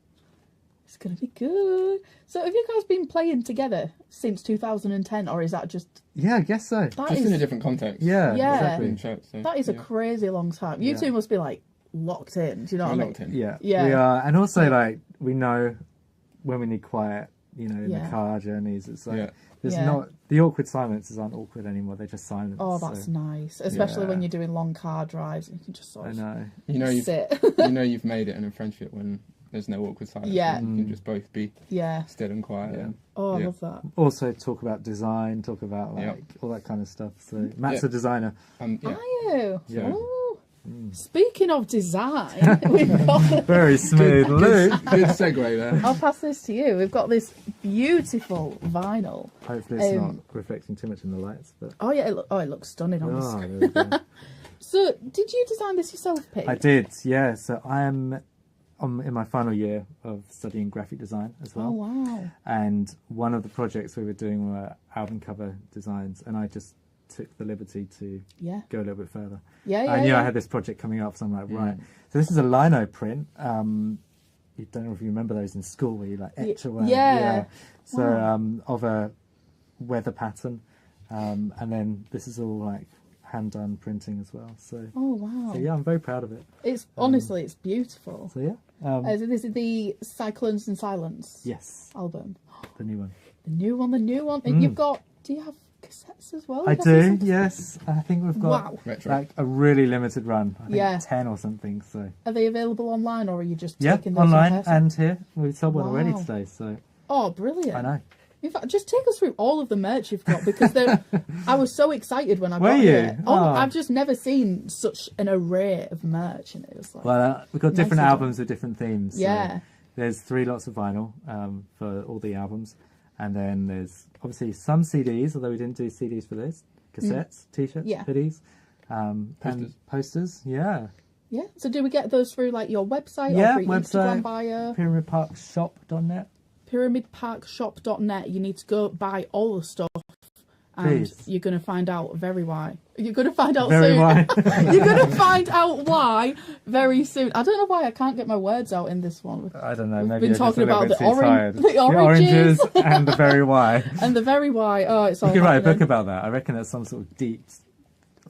It's going to be good. So have you guys been playing together since 2010, or is that just... Yeah, I guess so. Just in a different context. Yeah, exactly. Church, so, that is a crazy long time. You two must be, like, locked in. Do you know what I mean? Locked in. Yeah, we are. And also, like, we know when we need quiet, you know, in the car journeys. It's like... There's not the awkward silences aren't awkward anymore. They're just silent. Oh, that's nice, especially when you're doing long car drives and you can just sort of sit. You've made it in a friendship when there's no awkward silence. Yeah, you can just both be still and quiet. Yeah. Oh, I love that. Also, talk about design, talk about like all that kind of stuff. So Matt's a designer. Are you? Yeah. Oh. Speaking of design, we've got very smooth loop. Good segue there. I'll pass this to you. We've got this beautiful vinyl. Hopefully, it's not reflecting too much in the lights. But it looks stunning on the screen. There we go. So, did you design this yourself, Pete? I did. Yeah. So I am in my final year of studying graphic design as well. Oh wow! And one of the projects we were doing were album cover designs, and I just took the liberty to go a little bit further. I knew I had this project coming up, so I'm like, right. So this is a lino print. You don't know if you remember those in school where you like etch away. Yeah. So of a weather pattern, and then this is all like hand done printing as well. So So yeah, I'm very proud of it. It's honestly, it's beautiful. So yeah. So this is the Cyclones and Silence album. The new one. The new one. And you've got. Do you have cassettes as well? I do, yes. I think we've got Retro. a really limited run. I think 10 or something. So are they available online, or are you just taking those online and here? We sold one already today. So brilliant! I know. In fact, just take us through all of the merch you've got, because I was so excited when I got it. I've just never seen such an array of merch, and it was like. Well, we've got different albums with different themes. Yeah. So there's 3 lots of vinyl for all the albums. And then there's obviously some CDs, although we didn't do CDs for this. Cassettes, T-shirts, hoodies, and posters. Yeah. Yeah. So do we get those through like your website or through Instagram bio? pyramidparkshop.net. pyramidparkshop.net. You need to go buy all the stuff. And you're going to find out You're going to find out soon. You're going to find out why very soon. I don't know why I can't get my words out in this one. I don't know. We've maybe been talking about the oranges and the very why. And the very why. Oh, it's all. You could write a book about that. I reckon that's some sort of deep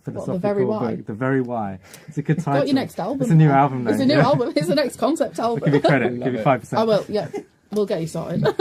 philosophical the very why? book. The Very Why. It's a good title. Got your next album. It's a new album name. It's a new album. It's the next concept album. I'll give you credit. Give you 5%. I will, yeah. We'll get you sorted. But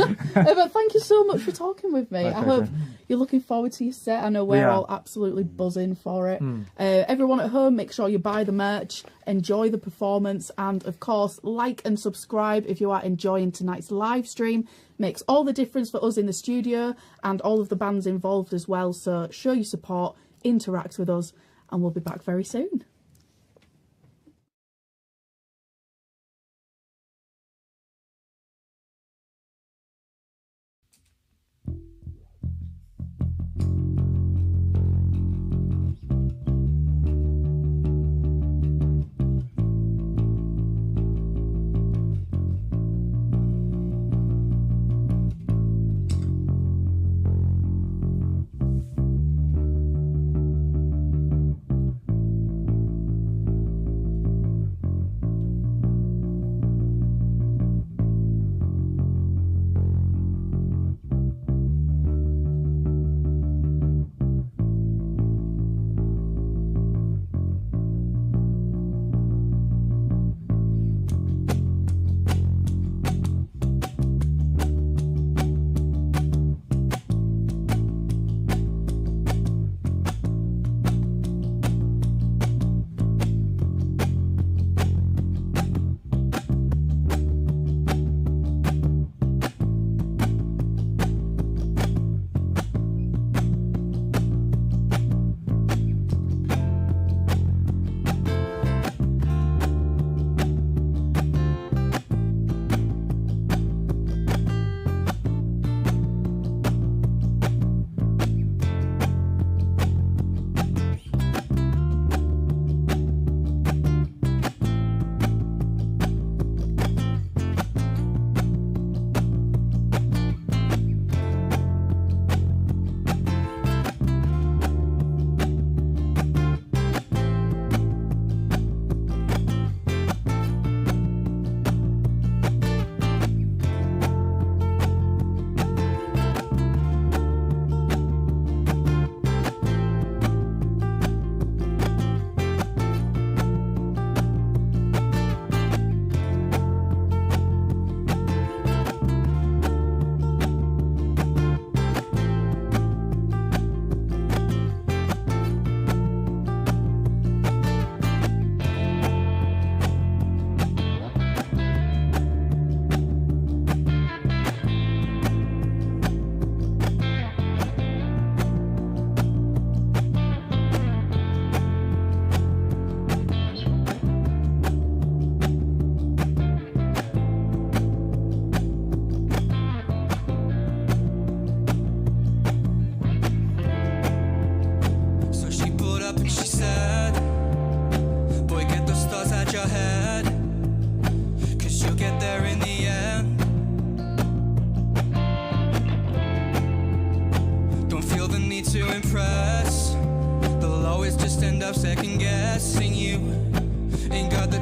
thank you so much for talking with me. I hope you're looking forward to your set. I know we're all absolutely buzzing for it. Everyone at home, make sure you buy the merch, enjoy the performance, and of course, like and subscribe if you are enjoying tonight's live stream. Makes all the difference for us in the studio and all of the bands involved as well. So show your support, interact with us, and we'll be back very soon.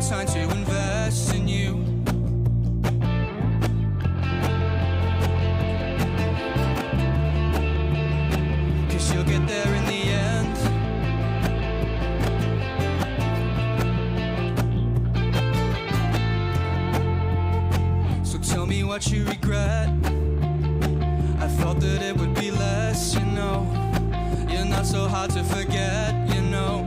time to invest in you. Cause you'll get there in the end. So tell me what you regret. I thought that it would be less, you know. You're not so hard to forget, you know.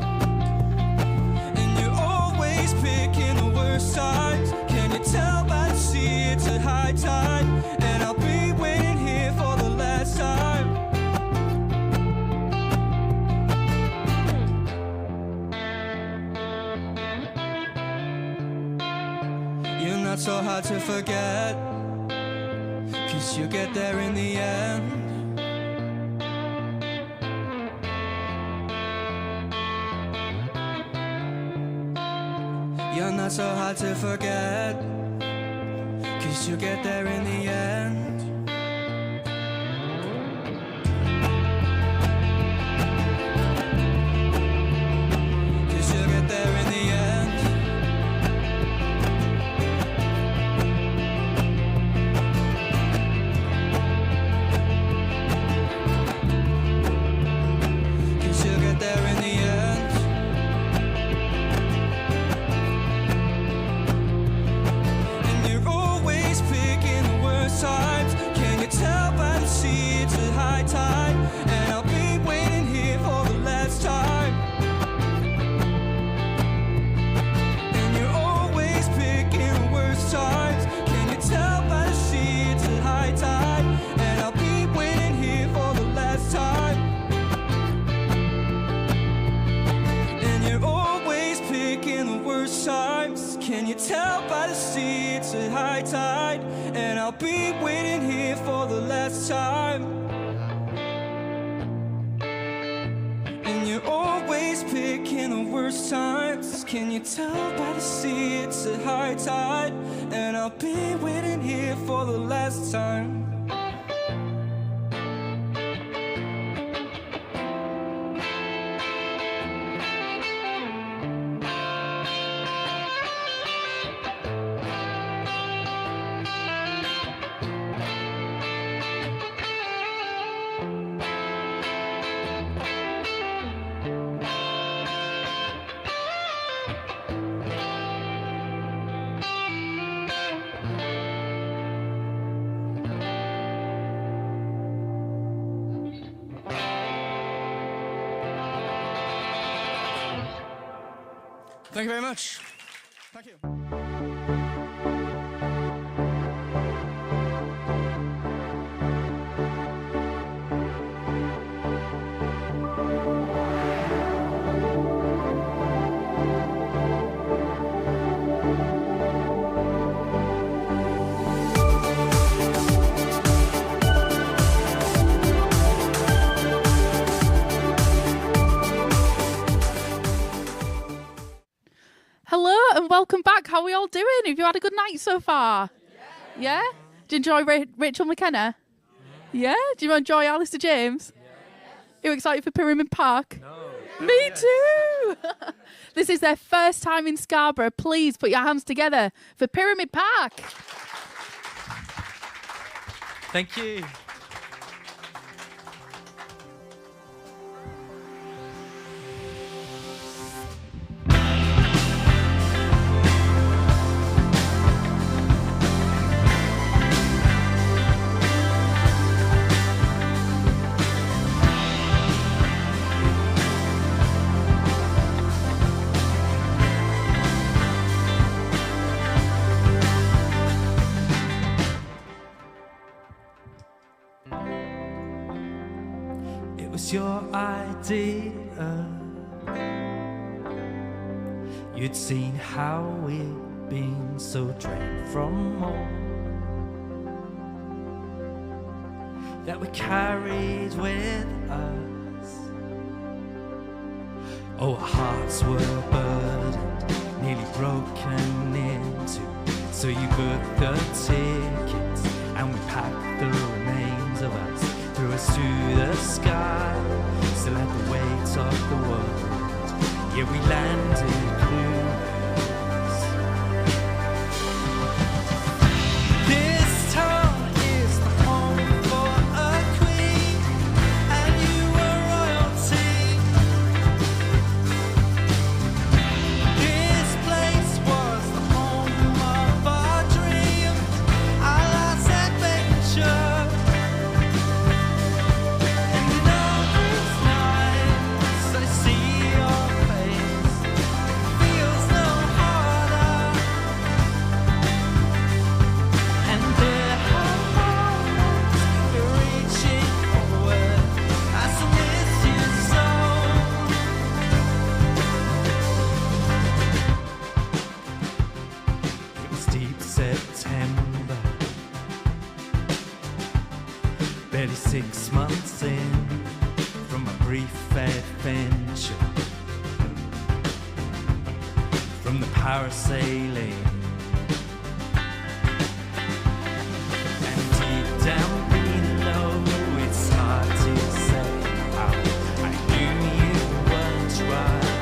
And you're always picking the worst sides. Can you tell by the sea it's a high tide? And I'll be waiting here for the last time. You're not so hard to forget. Cause you'll get there in the end. You're not so hard to forget. Cause you'll get there in the end. Cause you'll get there in the end. Cause you'll get there in the end. tell by the sea it's a high tide, and I'll be waiting here for the last time. And you're always picking the worst times. Can you tell by the sea it's a high tide, and I'll be waiting here for the last time. Thank you very much. Thank you. Hello and welcome back. How are we all doing? Have you had a good night so far? Yeah? Do you enjoy Rachel McKenna? Yeah? Do you enjoy Alistair James? Are you excited for Pyramid Park? No. Me too! This is their first time in Scarborough. Please put your hands together for Pyramid Park. Thank you. Your idea. You'd seen how we'd been so drained from more that we carried with us. Oh, our hearts were burdened, nearly broken into. So you booked the tickets and we packed the remains of us. Threw us to the sky, still had the weight of the world. Yeah, we landed clueless. This town is the home for a queen, and you were royalty. This place was the home of our dreams, our last adventure. Barely 6 months in from a brief adventure, from the parasailing, and deep down below it's hard to say how I knew you weren't right,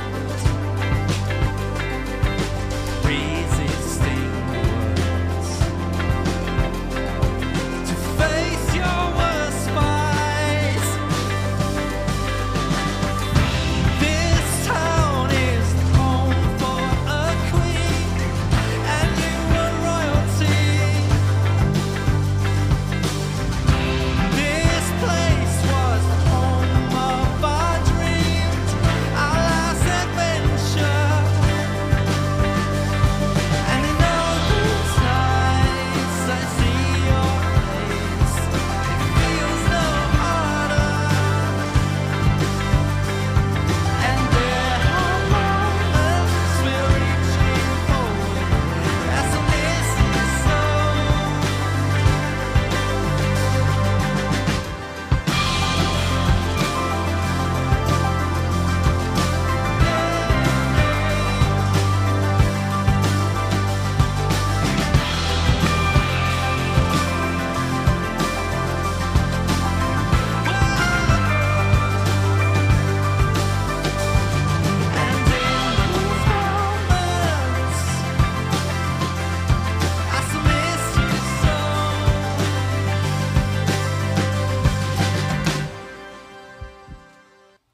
resisting words to face your worst fights. This town is the home for a queen,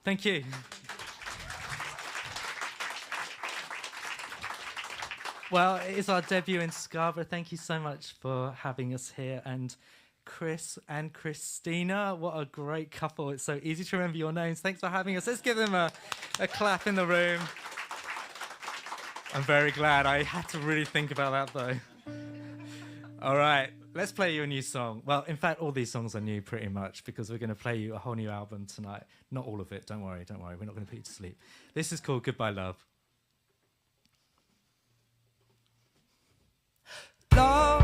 Thank you. Well, it is our debut in Scarborough. Thank you so much for having us here. And Chris and Christina, what a great couple. It's so easy to remember your names. Thanks for having us. Let's give them a clap in the room. I'm very glad. I had to really think about that, though. All right, let's play you a new song. Well, in fact, all these songs are new pretty much because we're going to play you a whole new album tonight. Not all of it, don't worry. We're not going to put you to sleep. This is called Goodbye Love. Love,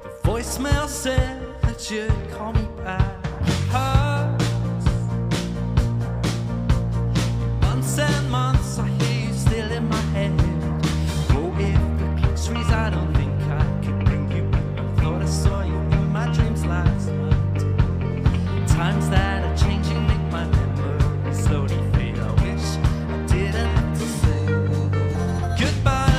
the voicemail said that you'd call me back. Hurts. Months and months I hear you still in my head. Oh, if the clock trees, I don't think I could bring you back. I thought I saw you in my dreams last night. Times that are changing make my memory slowly fade. I wish I didn't have to say goodbye.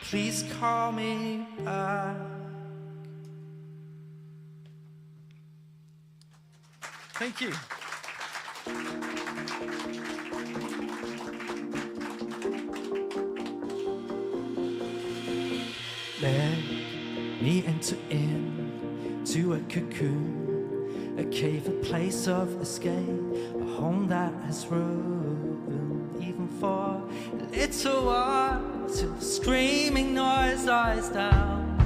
Please call me back. Thank you. Let me enter into a cocoon, a cave, a place of escape, a home that has room even for a little while, till the screaming noise dies down.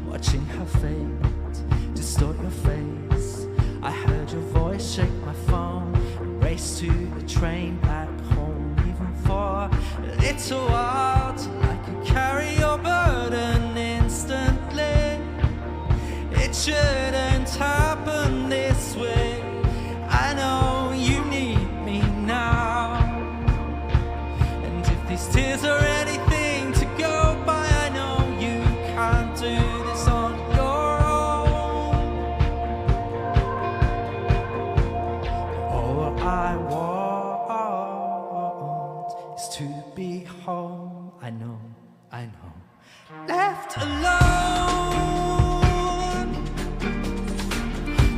Watching her fade, distort your face, I heard your voice shake my phone, race to the train back home, even for a little while, till I could carry your burden instantly. It shouldn't happen this way. I know you need me now, and if these tears are anything to go by, I know you can't do this on your own. All I want is to be home. I know, left alone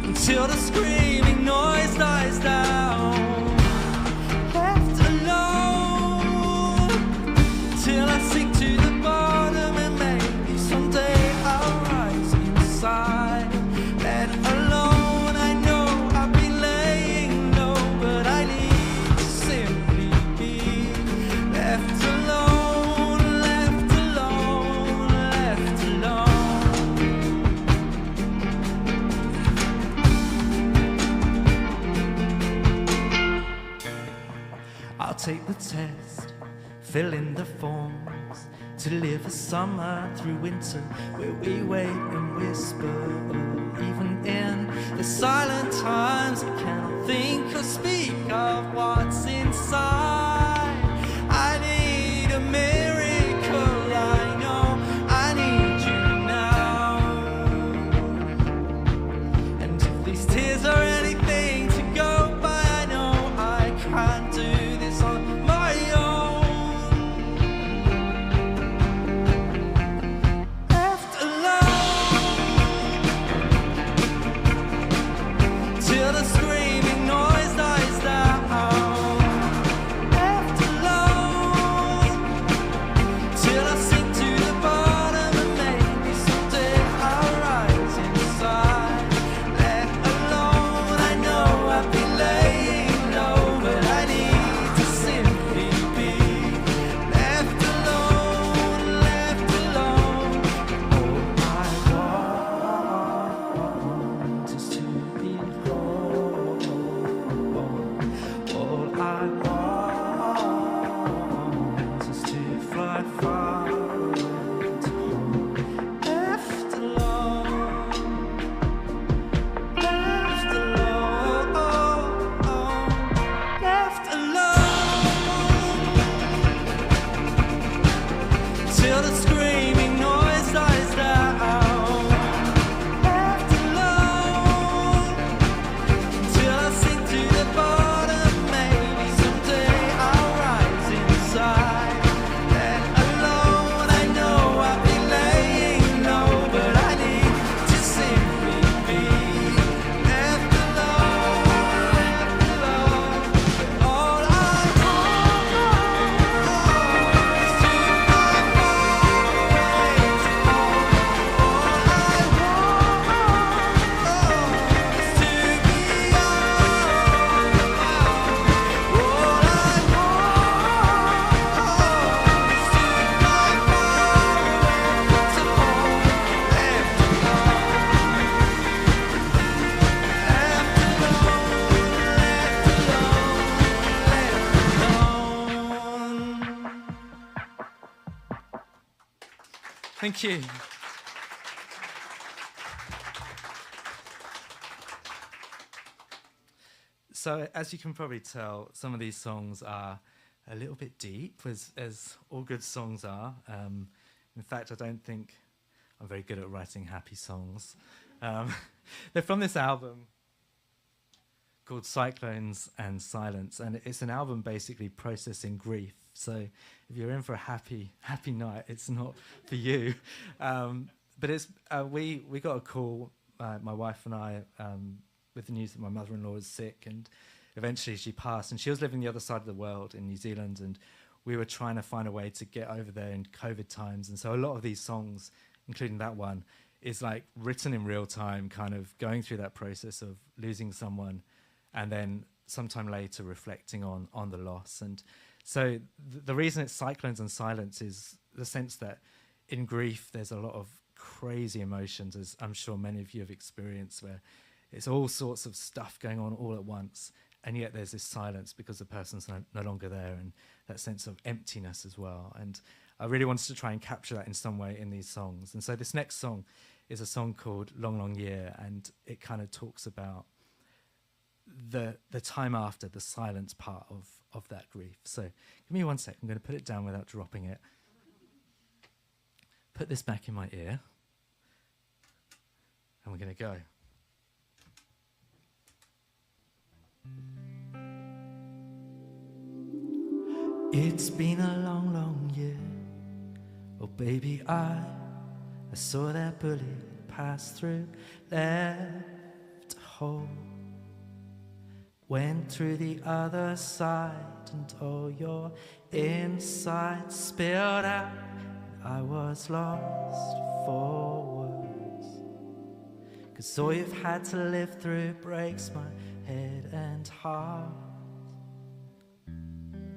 until the screaming noise dies down. Left alone till I sink to the bottom, and maybe someday I'll rise inside. Let alone, I know I've been laying low, but I need to simply be left alone, left alone, left alone. I'll take the test, fill in the forms, to live a summer through winter where we wait and whisper, or even in the silent times I cannot think or speak of what's inside. I need a miracle, I know I need you now. And if these tears are anything to go by, I know I can't do this on my own. Left alone till the screaming noise dies down. Left alone till I sink to the bottom and maybe someday I'll rise inside. Left alone, I know I've been laying low, but I need to simply be left alone, left alone. All I want is to be whole. All I want is to fly far away to home. Left alone, left alone, left alone till the screaming noise dies down. Left alone till I sink to the bottom. Maybe someday I'll rise inside. Left alone, I know I'll be laying low, but I need to simply be left alone, left alone. All I want is to fly far away to home. All I want is to be all alone. All I want is to fly far away to home. Left alone. Thank you. So, as you can probably tell, some of these songs are a little bit deep, as all good songs are. In fact, I don't think I'm very good at writing happy songs. They're from this album called Cyclones and Silence, and it's an album basically processing grief. So if you're in for a happy night, it's not for you. But it's we got a call, my wife and I, with the news that my mother-in-law was sick, and eventually she passed. And she was living the other side of the world in New Zealand, and we were trying to find a way to get over there in COVID times. And so a lot of these songs, including that one, is like written in real time, kind of going through that process of losing someone, and then sometime later reflecting on the loss. And so the reason it's Cyclones and Silence is the sense that in grief there's a lot of crazy emotions, as I'm sure many of you have experienced, where it's all sorts of stuff going on all at once, and yet there's this silence because the person's no longer there, and that sense of emptiness as well. And I really wanted to try and capture that in some way in these songs. And so this next song is a song called Long, Long Year, and it kind of talks about the time after, the silence part of that grief. So give me 1 sec, I'm going to put it down without dropping it. Put this back in my ear, and we're going to go. It's been a long, long year. Oh baby, I saw that bullet pass through, left a hole, went through the other side, and all your insides spilled out. I was lost for words, 'cause all you've had to live through breaks my head and heart.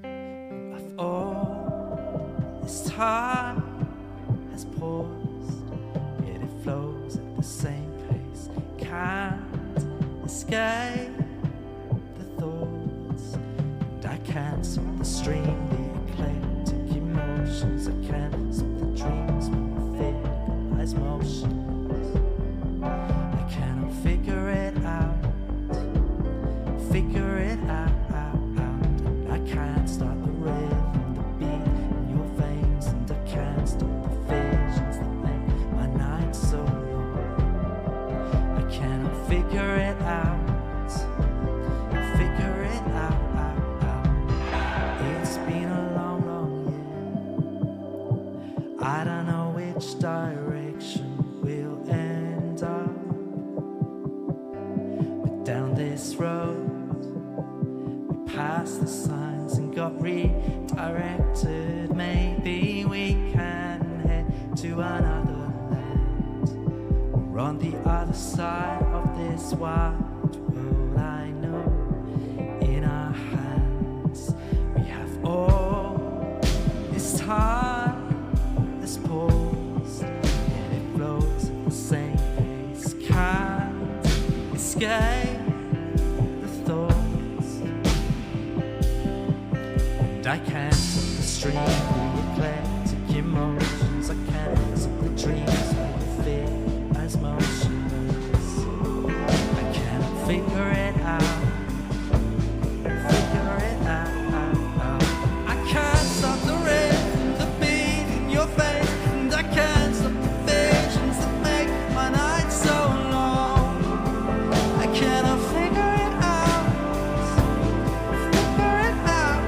Of all this time has paused, yet it flows at the same pace. Can't escape the thoughts, and I can't stop the stream, the eclectic emotions. I can't stop the I don't know which direction we'll end up, but down this road we passed the signs and got redirected. Maybe we can head to another land. We're on the other side of this wide world. I know in our hands we have all this time. This pause, and it flows at the same pace. Can't escape the thoughts, and I can't stop the stream of eclectic emotions. I can't stop the dreams where we feel as motionless. I can't figure it out. Figure it out. I can't stop the rhythm, the beat in your face. I can't stop the visions that make my night so long. I cannot figure it out. Figure it out.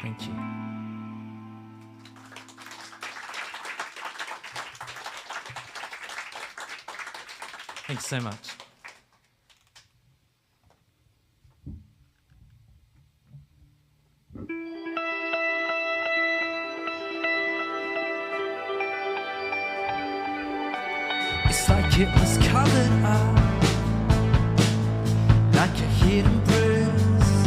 Thank you. Thanks so much. It's like it was covered up, like a hidden bruise,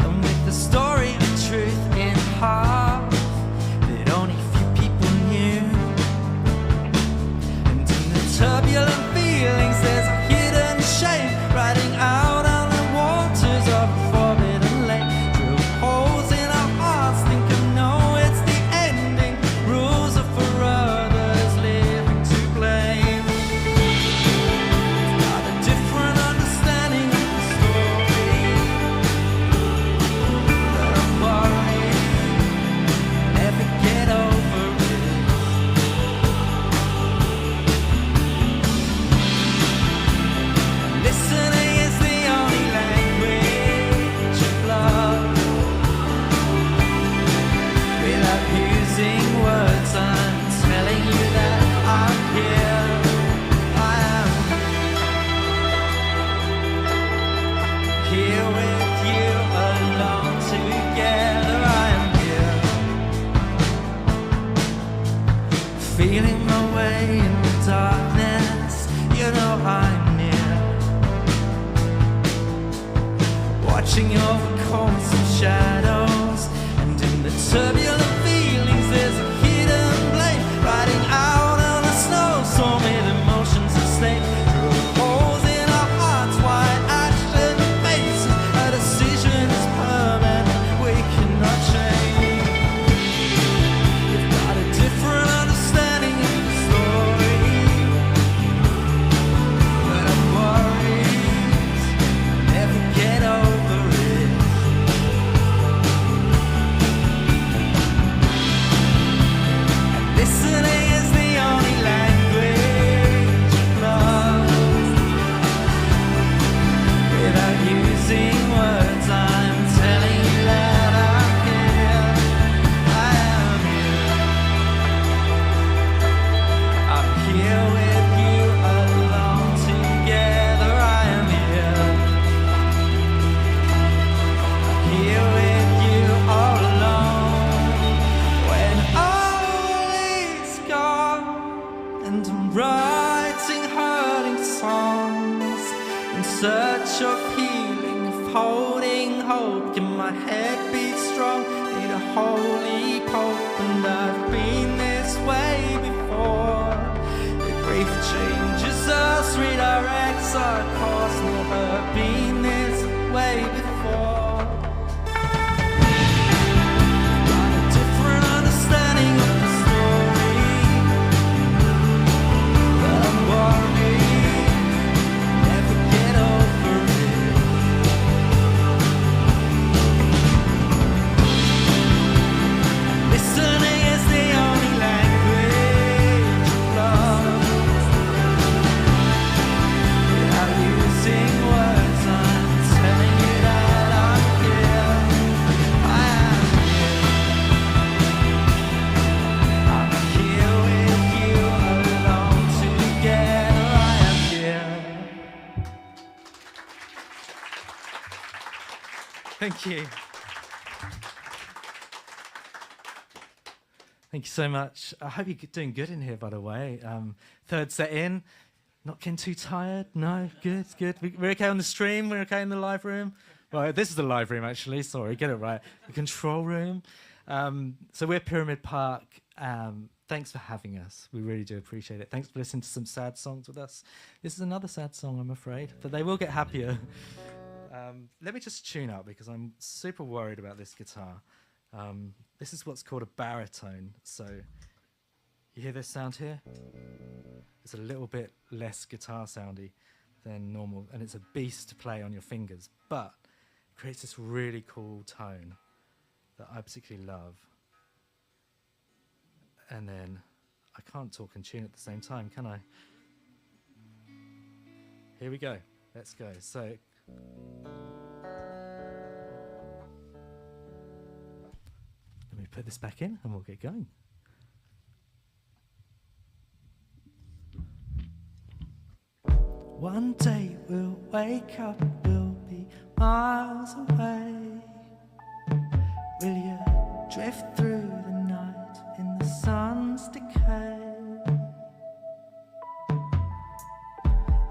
and with the story of truth in half that only few people knew. And in the turbulent feelings there's a hidden shame, riding out on the waters of a forbidden lake. Drill holes in our hearts, think I know it's the ending. Rules are for others, living to blame. We've got a different understanding of the story, but I'm worried never get over it. Listening is the only language of love. Without using words, I'm telling you that I'm here. I am here with you, alone together. I am here, feeling my way in the darkness. You know I'm near, watching over course of shadows, and in the turbulent feelings there's a hidden blame, riding out on a snowstorm with emotions at stake. Through holes in our hearts, white ashen faces, a decision is permanent, we cannot change. We've got a different understanding and I'm writing hurting songs in search of healing, of holding hope. Can my head beat strong? Need a holy pope, and I've been this way before. The grief changes us, redirects our course. Never been this way before. Thank you. Thank you so much. I hope you're doing good in here, by the way. Third set in. Not getting too tired? No? Good, good. We're okay on the stream? We're okay in the live room? Well, this is the live room, actually. Sorry, get it right. The control room. So we're Pyramid Park. Thanks for having us. We really do appreciate it. Thanks for listening to some sad songs with us. This is another sad song, I'm afraid, but they will get happier. Let me just tune up because I'm super worried about this guitar. This is what's called a baritone. So you hear this sound here? It's a little bit less guitar soundy than normal, and it's a beast to play on your fingers, but it creates this really cool tone that I particularly love. And then I can't talk and tune at the same time, can I? Here we go. Let's go. So let me put this back in and we'll get going. One day we'll wake up, we'll be miles away. Will you drift through the night in the sun's decay?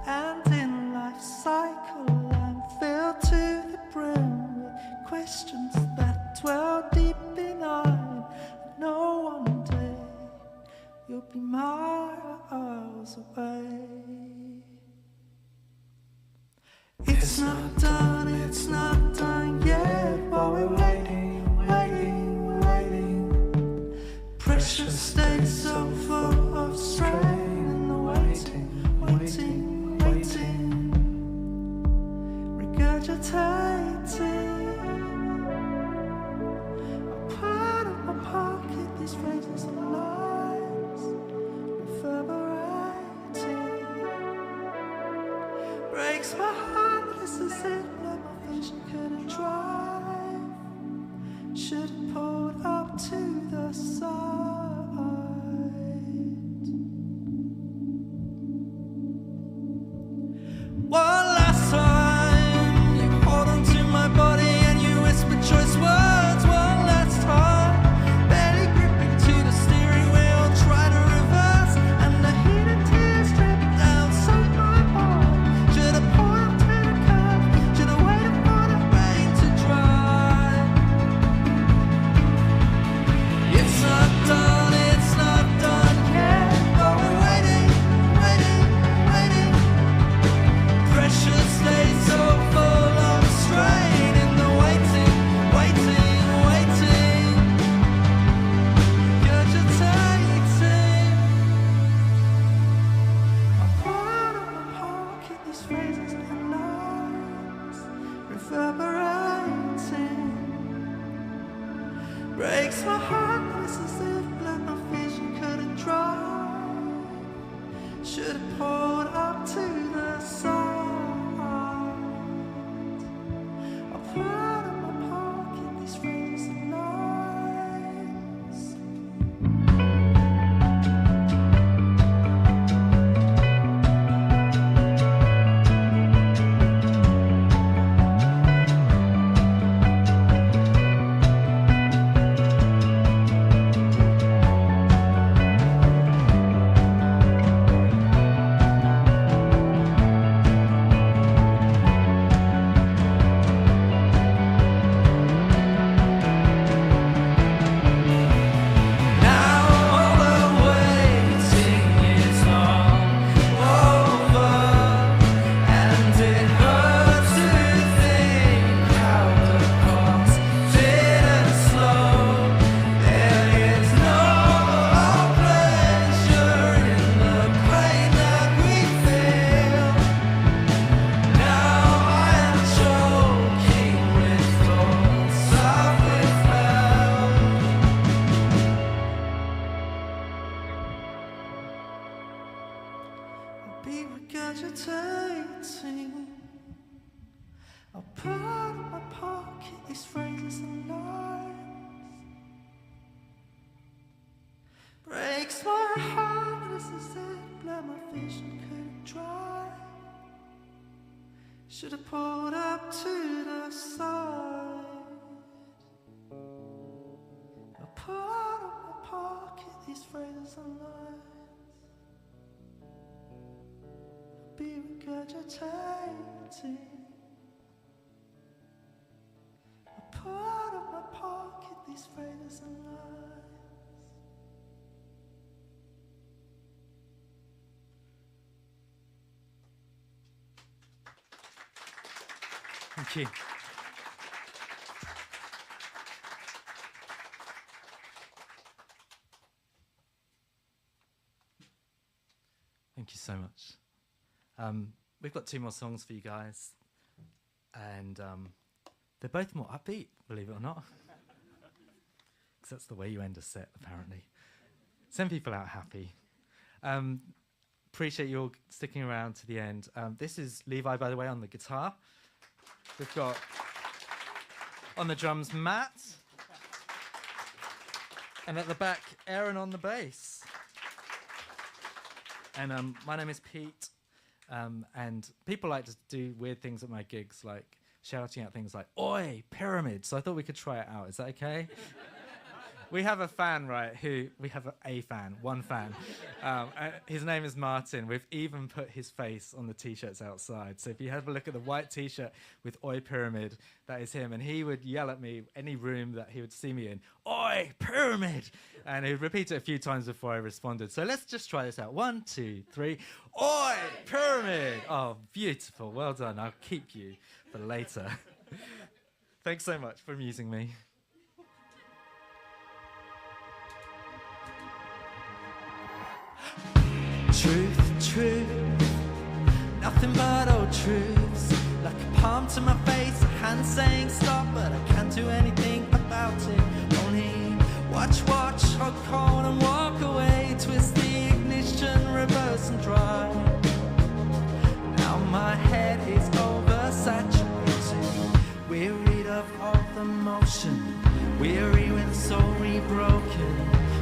And in life's cycle I'm filled to the brim with questions that dwell deep in I know one day you'll be miles away. It's not done yet while we're waiting. Precious days so full of strain and the waiting. Regurgitating a part of my pocket, these phrases and lines reverberating. Breaks my heart, this is it, but my vision couldn't be regurgitating. I'll put in my pocket these phrases and lines. Breaks my heart as I said, blood my vision couldn't dry. Should have pulled up to the side. I'll put in my pocket these phrases and lines. I'll be regurgitating. Put out of my pocket these phrases and lines. Thank you. Thank you so much. We've got 2 more songs for you guys, and they're both more upbeat, believe it or not. Because that's the way you end a set, apparently. Send people out happy. Appreciate you all sticking around to the end. This is Levi, by the way, on the guitar. We've got on the drums, Matt. And at the back, Aaron on the bass. And my name is Pete. And people like to do weird things at my gigs, like shouting out things like, "Oi, pyramid." So I thought we could try it out. Is that okay? We have a fan, right, one fan. His name is Martin. We've even put his face on the T-shirts outside. So if you have a look at the white T-shirt with "Oi, pyramid," that is him. And he would yell at me any room that he would see me in, "Oi, pyramid!" And he would repeat it a few times before I responded. So let's just try this out. 1, 2, 3. "Oi, pyramid!" Oh, beautiful. Well done. I'll keep you for later. Thanks so much for amusing me. Truth, nothing but old truths. Like a palm to my face, a hand saying stop, but I can't do anything about it. Only watch, hold cold and walk away. Twist the ignition, reverse and drive. Now my head is oversaturated, wearied of all the motion, weary with soul rebroken.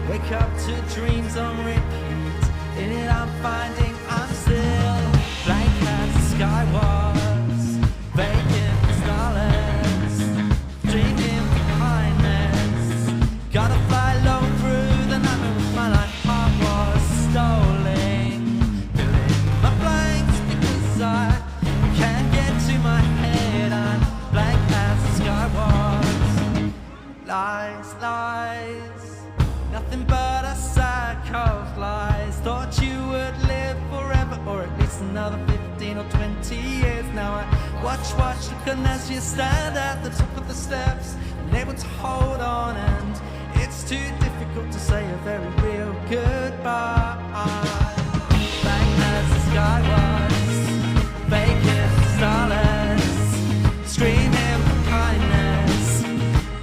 Wake up to dreams on repeat. In it I'm finding I'm still blank as the sky was, vacant as dollars, dreaming for kindness. Gotta fly low through the night with my life heart was stolen. Filling my blanks because I can't get to my head. I'm blank as the sky was. Lies, nothing but a sack of lies. Thought you would live forever, or at least another 15 or 20 years. Now I watch, looking as you stand at the top of the steps, unable to hold on, and it's too difficult to say a very real goodbye. Bang as the sky was, vacant, starless, screaming for kindness.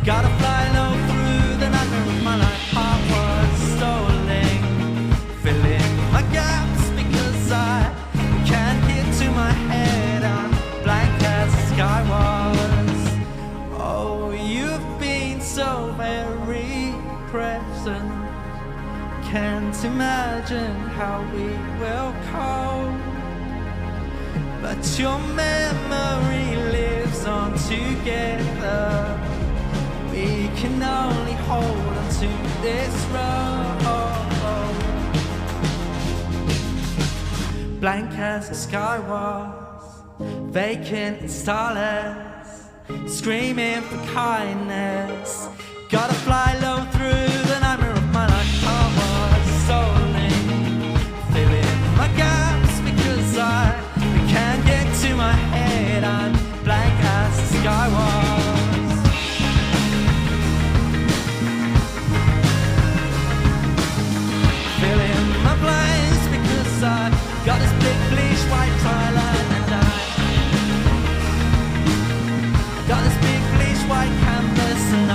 Gotta fly low through the night with my life. Heart was stolen, filling my gaps because I can't get to my head. I'm blank as the sky was. Oh, you've been so very present. Can't imagine how we will cope, but your memory lives on together. We can only hold on to this road. Blank as the sky was, vacant and starless, screaming for kindness. Gotta fly low through the nightmare of my life. I was stolen, filling my gaps because I can't get to my head. I'm blank as the sky was. I got this big bleach white Thailand, and I got this big bleach white canvas, and I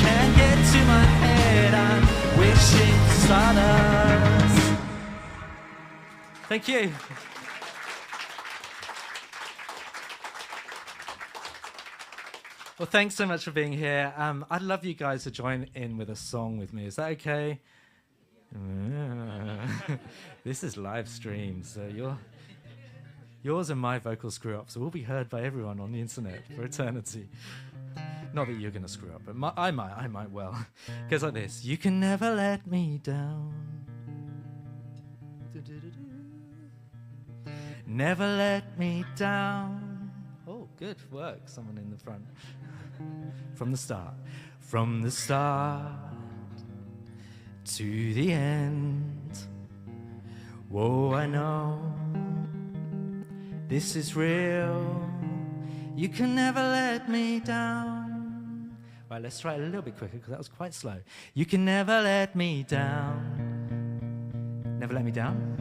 can't get to my head. I'm wishing for stardust. Thank you. Well, thanks so much for being here. I'd love you guys to join in with a song with me. Is that okay? This is live stream, so yours and my vocal screw-ups will be heard by everyone on the internet for eternity. Not that you're going to screw up, but I might well. It goes like this. You can never let me down. Never let me down. Oh, good work. Someone in the front. From the start to the end. Whoa, I know this is real. You can never let me down. Right, let's try it a little bit quicker because that was quite slow. You can never let me down. Never let me down.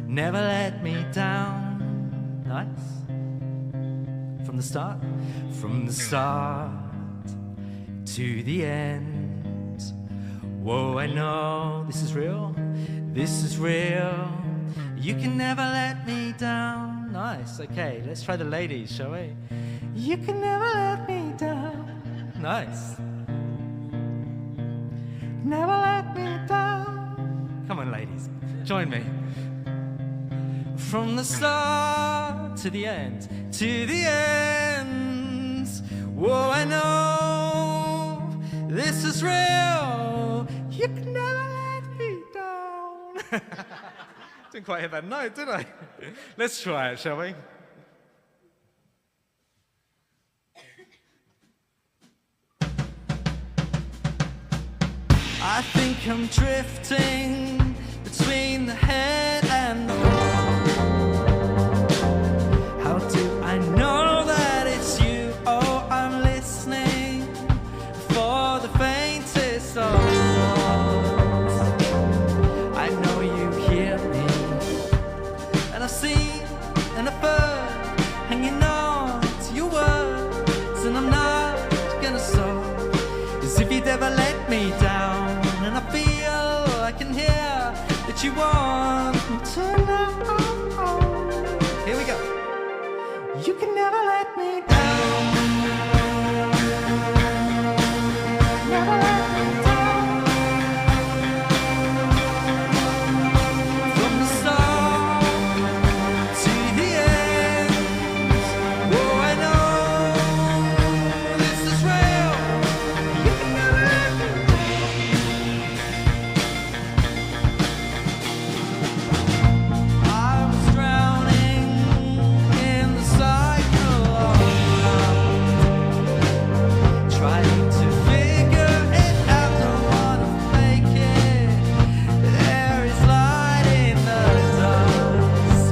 Never let me down. Nice. From the start to the end. Whoa, I know this is real. You can never let me down. Nice, okay, let's try the ladies, shall we? You can never let me down. Nice. Never let me down. Come on, ladies, join me. From the start to the end, whoa, I know this is real. You can never let me down. Didn't quite hit that note, did I? Let's try it, shall we? I think I'm drifting between the head and the heart. How do I know that it's you? Oh, I'm listening for the faintest of thoughts. I know you hear me, and I've seen and I've heard, hanging on to your words, and I'm not gonna stop, as if you'd ever let me down. And I feel I can hear that you want me to know. Here we go. You can never let me down. Never let me down. From the start to the end. Oh, I know this is real. You can never let me down. I was drowning in the cycle of love, trying to figure it out, don't wanna fake it. There is light in the dusk,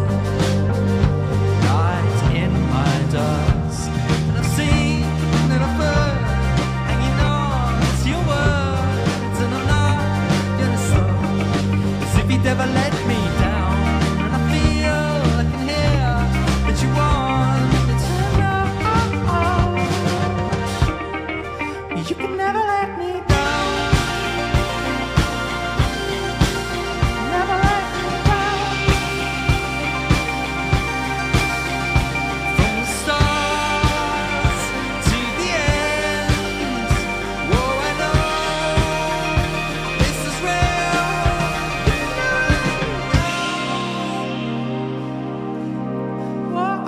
light in my dust, and I've seen and I've heard, hanging on to your words, and I'm not gonna stop, as if you'd ever let me down. And I feel I can hear that you want me to know. You can never let me down. Never let me down. From the start to the end. Whoa, I know this is real. You can never let me down. Whoa,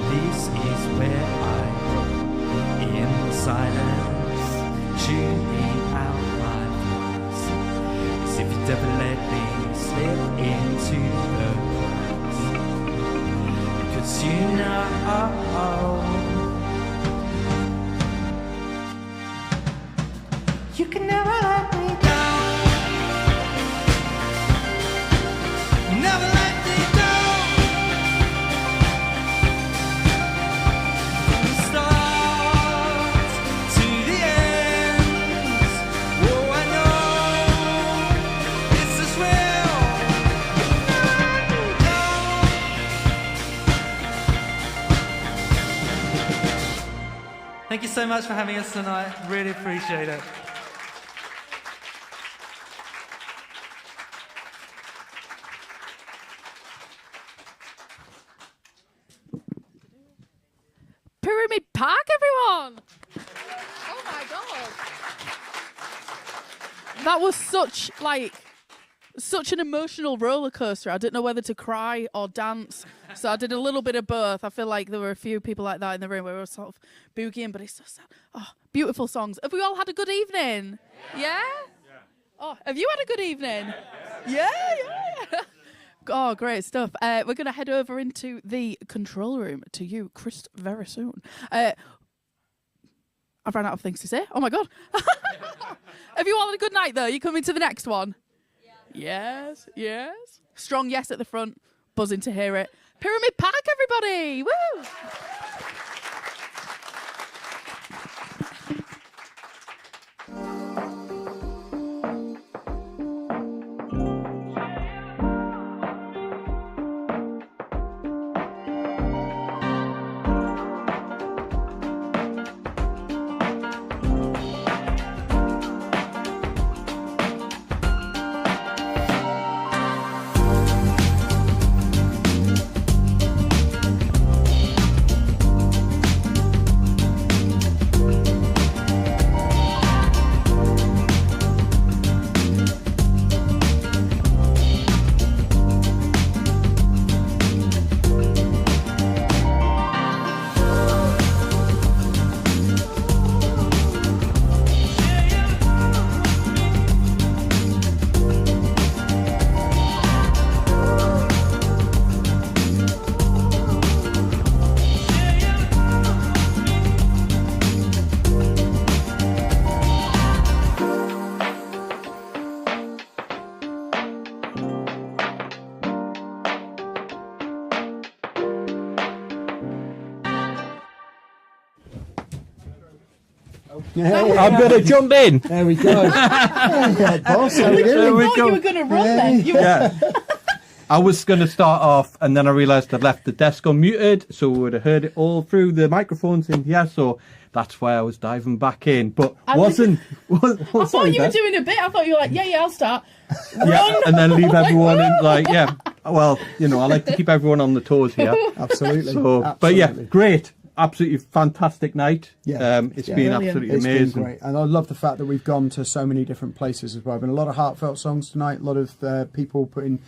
This is where I go in the silence, tuning out my voice, as if you'd ever let me slip into the cracks. Because you know you can never let me down. Never let me down. From the start to the end. Oh, I know this is real. Never let me down. Thank you so much for having us tonight. Really appreciate it. Park, everyone! Oh my God. That was such an emotional roller coaster. I didn't know whether to cry or dance. So I did a little bit of both. I feel like there were a few people like that in the room where we were sort of boogieing, but it's so sad. Oh, beautiful songs. Have we all had a good evening? Yeah? Oh, have you had a good evening? Yeah. Oh, great stuff. We're going to head over into the control room to you, Chris, very soon. I've run out of things to say. Oh, my God. Have you all had a good night, though? You coming to the next one? Yes. Strong yes at the front. Buzzing to hear it. Pyramid Park, everybody! Woo! I'm going to jump in. There we go. Boss, I literally thought you were going to run then. I was going to start off, and then I realised I'd left the desk unmuted, so we would have heard it all through the microphones in here, so that's why I was diving back in. But I thought you were doing a bit. I thought you were like, yeah, I'll start. Yeah, and then leave everyone in, well, I like to keep everyone on the toes here. Absolutely. But yeah, great. Absolutely fantastic night. Yeah, it's been absolutely amazing. It's been great, and I love the fact that we've gone to so many different places as well. Been a lot of heartfelt songs tonight. A lot of people putting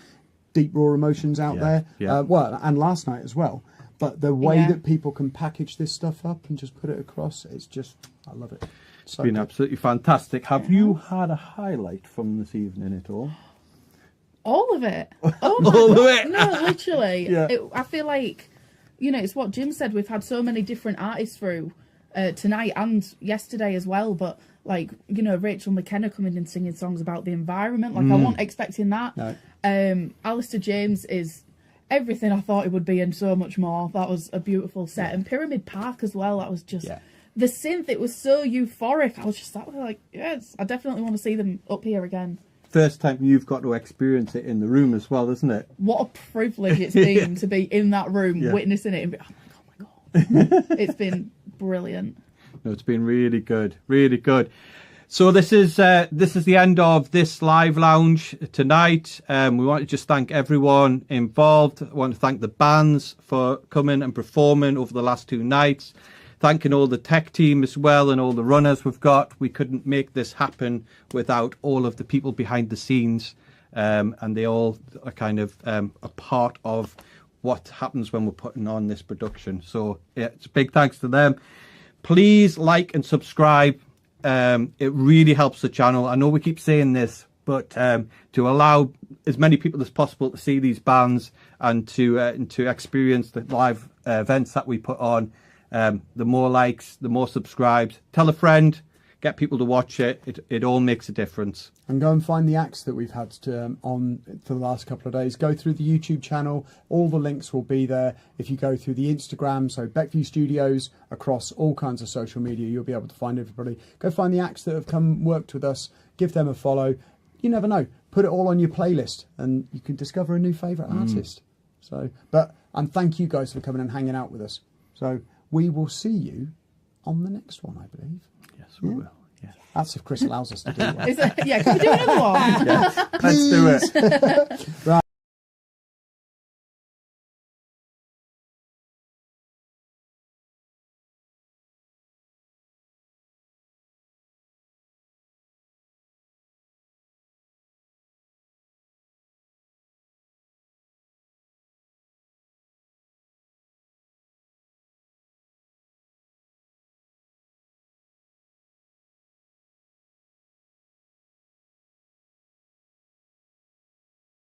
deep raw emotions out there. Yeah. And last night as well. But the way that people can package this stuff up and just put it across, it's just, I love it. It's been absolutely fantastic. Have you had a highlight from this evening at all? All of it. All of it. No, literally. Yeah. I feel like, it's what Jim said. We've had so many different artists through tonight and yesterday as well. But Rachel McKenna coming and singing songs about the environment. I wasn't expecting that. No. Alistair James is everything I thought it would be and so much more. That was a beautiful set. And Pyramid Park as well. That was just the synth. It was so euphoric. I was just like, yes, I definitely want to see them up here again. First time you've got to experience it in the room as well, isn't it? What a privilege it's been to be in that room witnessing it and be, oh my God. It's been brilliant. No, it's been really good. Really good. So this is the end of this live lounge tonight. We want to just thank everyone involved. I want to thank the bands for coming and performing over the last 2 nights. Thanking all the tech team as well and all the runners we've got. We couldn't make this happen without all of the people behind the scenes. And they all are kind of a part of what happens when we're putting on this production. So it's a big thanks to them. Please like and subscribe. It really helps the channel. I know we keep saying this, but to allow as many people as possible to see these bands and to experience the live events that we put on, the more likes, the more subscribes. Tell a friend, get people to watch it. It all makes a difference. And go and find the acts that we've had on for the last couple of days. Go through the YouTube channel. All the links will be there. If you go through the Instagram, so Beckview Studios, across all kinds of social media, you'll be able to find everybody. Go find the acts that have come worked with us. Give them a follow. You never know. Put it all on your playlist and you can discover a new favourite artist. And thank you guys for coming and hanging out with us. So we will see you on the next one, I believe. Yes, we will. Yeah. That's if Chris allows us to do one. Can we do another one? Let's do it. Right.